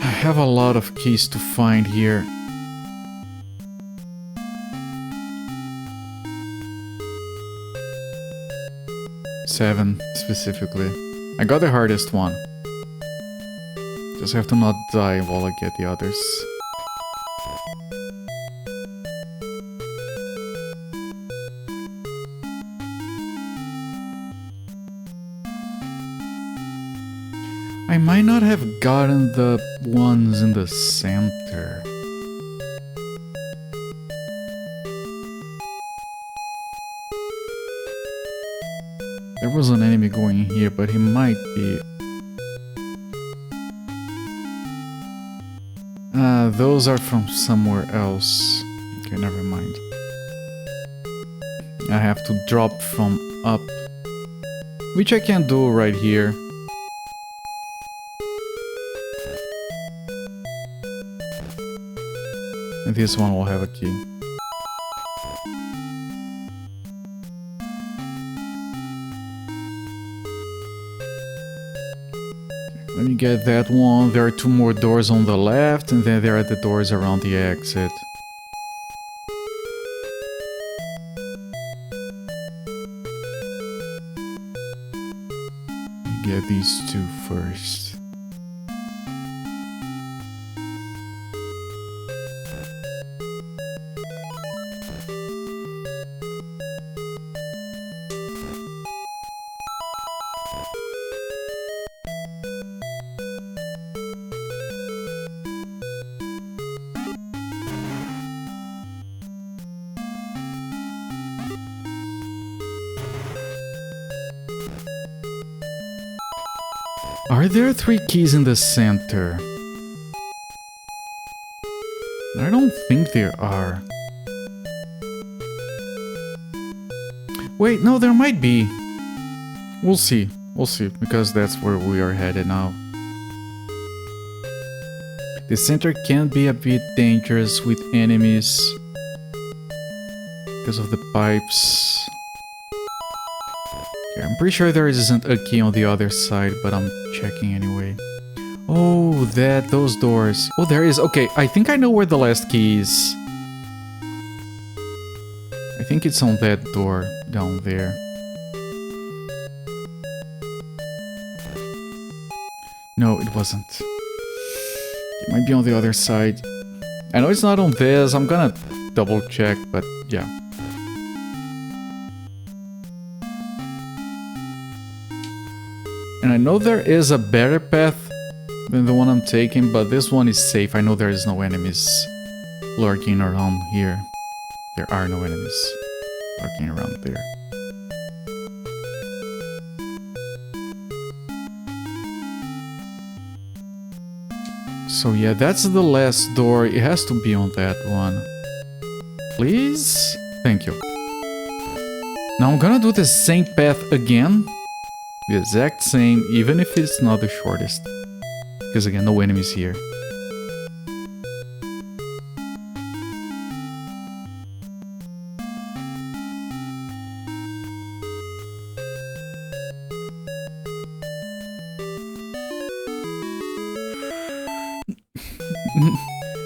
I have a lot of keys to find here. Seven, specifically. I got the hardest one. Just have to not die while I get the others. I might not have gotten the ones in the center. There was an enemy going here, but he might be... those are from somewhere else. Okay, never mind. I have to drop from up, which I can do right here. And this one will have a key. Let me get that one. There are 2 more doors on the left, and then there are the doors around the exit. Get these 2 first. Are there 3 keys in the center? I don't think there are. Wait, no, there might be. We'll see. We'll see, because that's where we are headed now. The center can be a bit dangerous with enemies because of the pipes. Okay, I'm pretty sure there isn't a key on the other side, but I'm checking anyway. Oh, those doors. Oh, there is. Okay, I think I know where the last key is. I think it's on that door down there. No, it wasn't. It might be on the other side. I know it's not on this. I'm gonna double check, but yeah. And I know there is a better path than the one I'm taking, but this one is safe. I know there is no enemies lurking around here. There are no enemies lurking around there. So yeah, that's the last door. It has to be on that one. Please? Thank you. Now I'm gonna do the same path again. The exact same, even if it's not the shortest. Because again, no enemies here.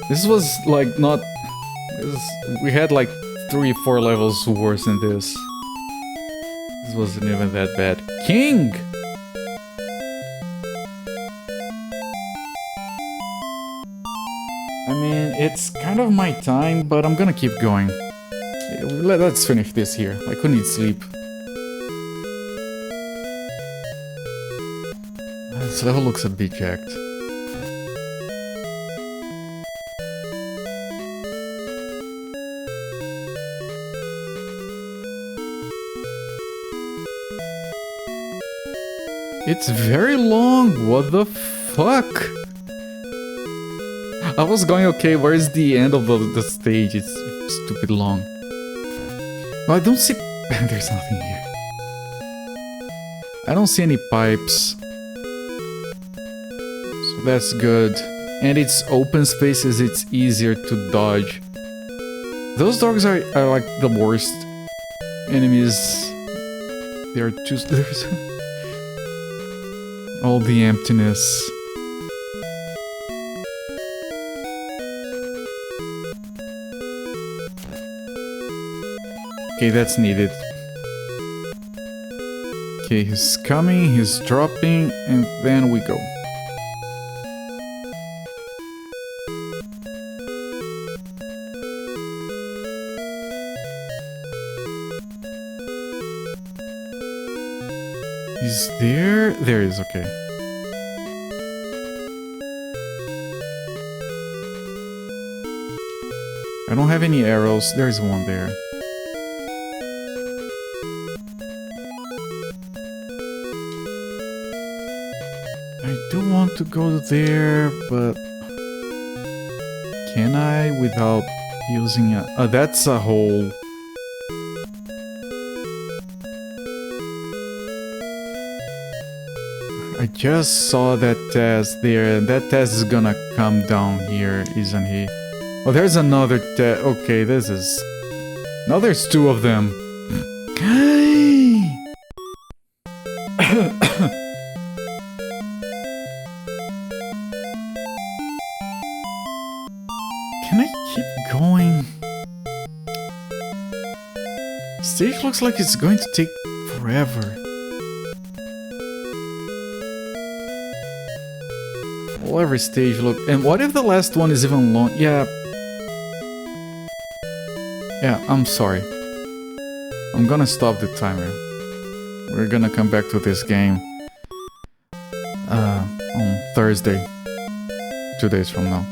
This was like not... we had like 3-4 levels worse than this. This wasn't even that bad. King! I mean, it's kind of my time, but I'm gonna keep going. Let's finish this here. I couldn't sleep. This level looks a bit jacked. It's very long, what the fuck? I was going, okay, where is the end of the stage? It's stupid long. Well, I don't see... There's nothing here. I don't see any pipes. So that's good. And it's open spaces, it's easier to dodge. Those dogs are like the worst enemies. They're just... There's all the emptiness. Okay, that's needed. Okay, he's coming, he's dropping, and then we go. Is there? There is, okay. I don't have any arrows, there's one there. I do want to go there, but... Can I without using a... that's a hole. I just saw that test there. That test is gonna come down here, isn't he? Oh, there's another test. Okay, this is... now there's two of them. Can I keep going? Stage looks like it's going to take forever. Well, every stage look... and what if the last one is even long? Yeah. Yeah, I'm sorry. I'm gonna stop the timer. We're gonna come back to this game on Thursday. 2 days from now.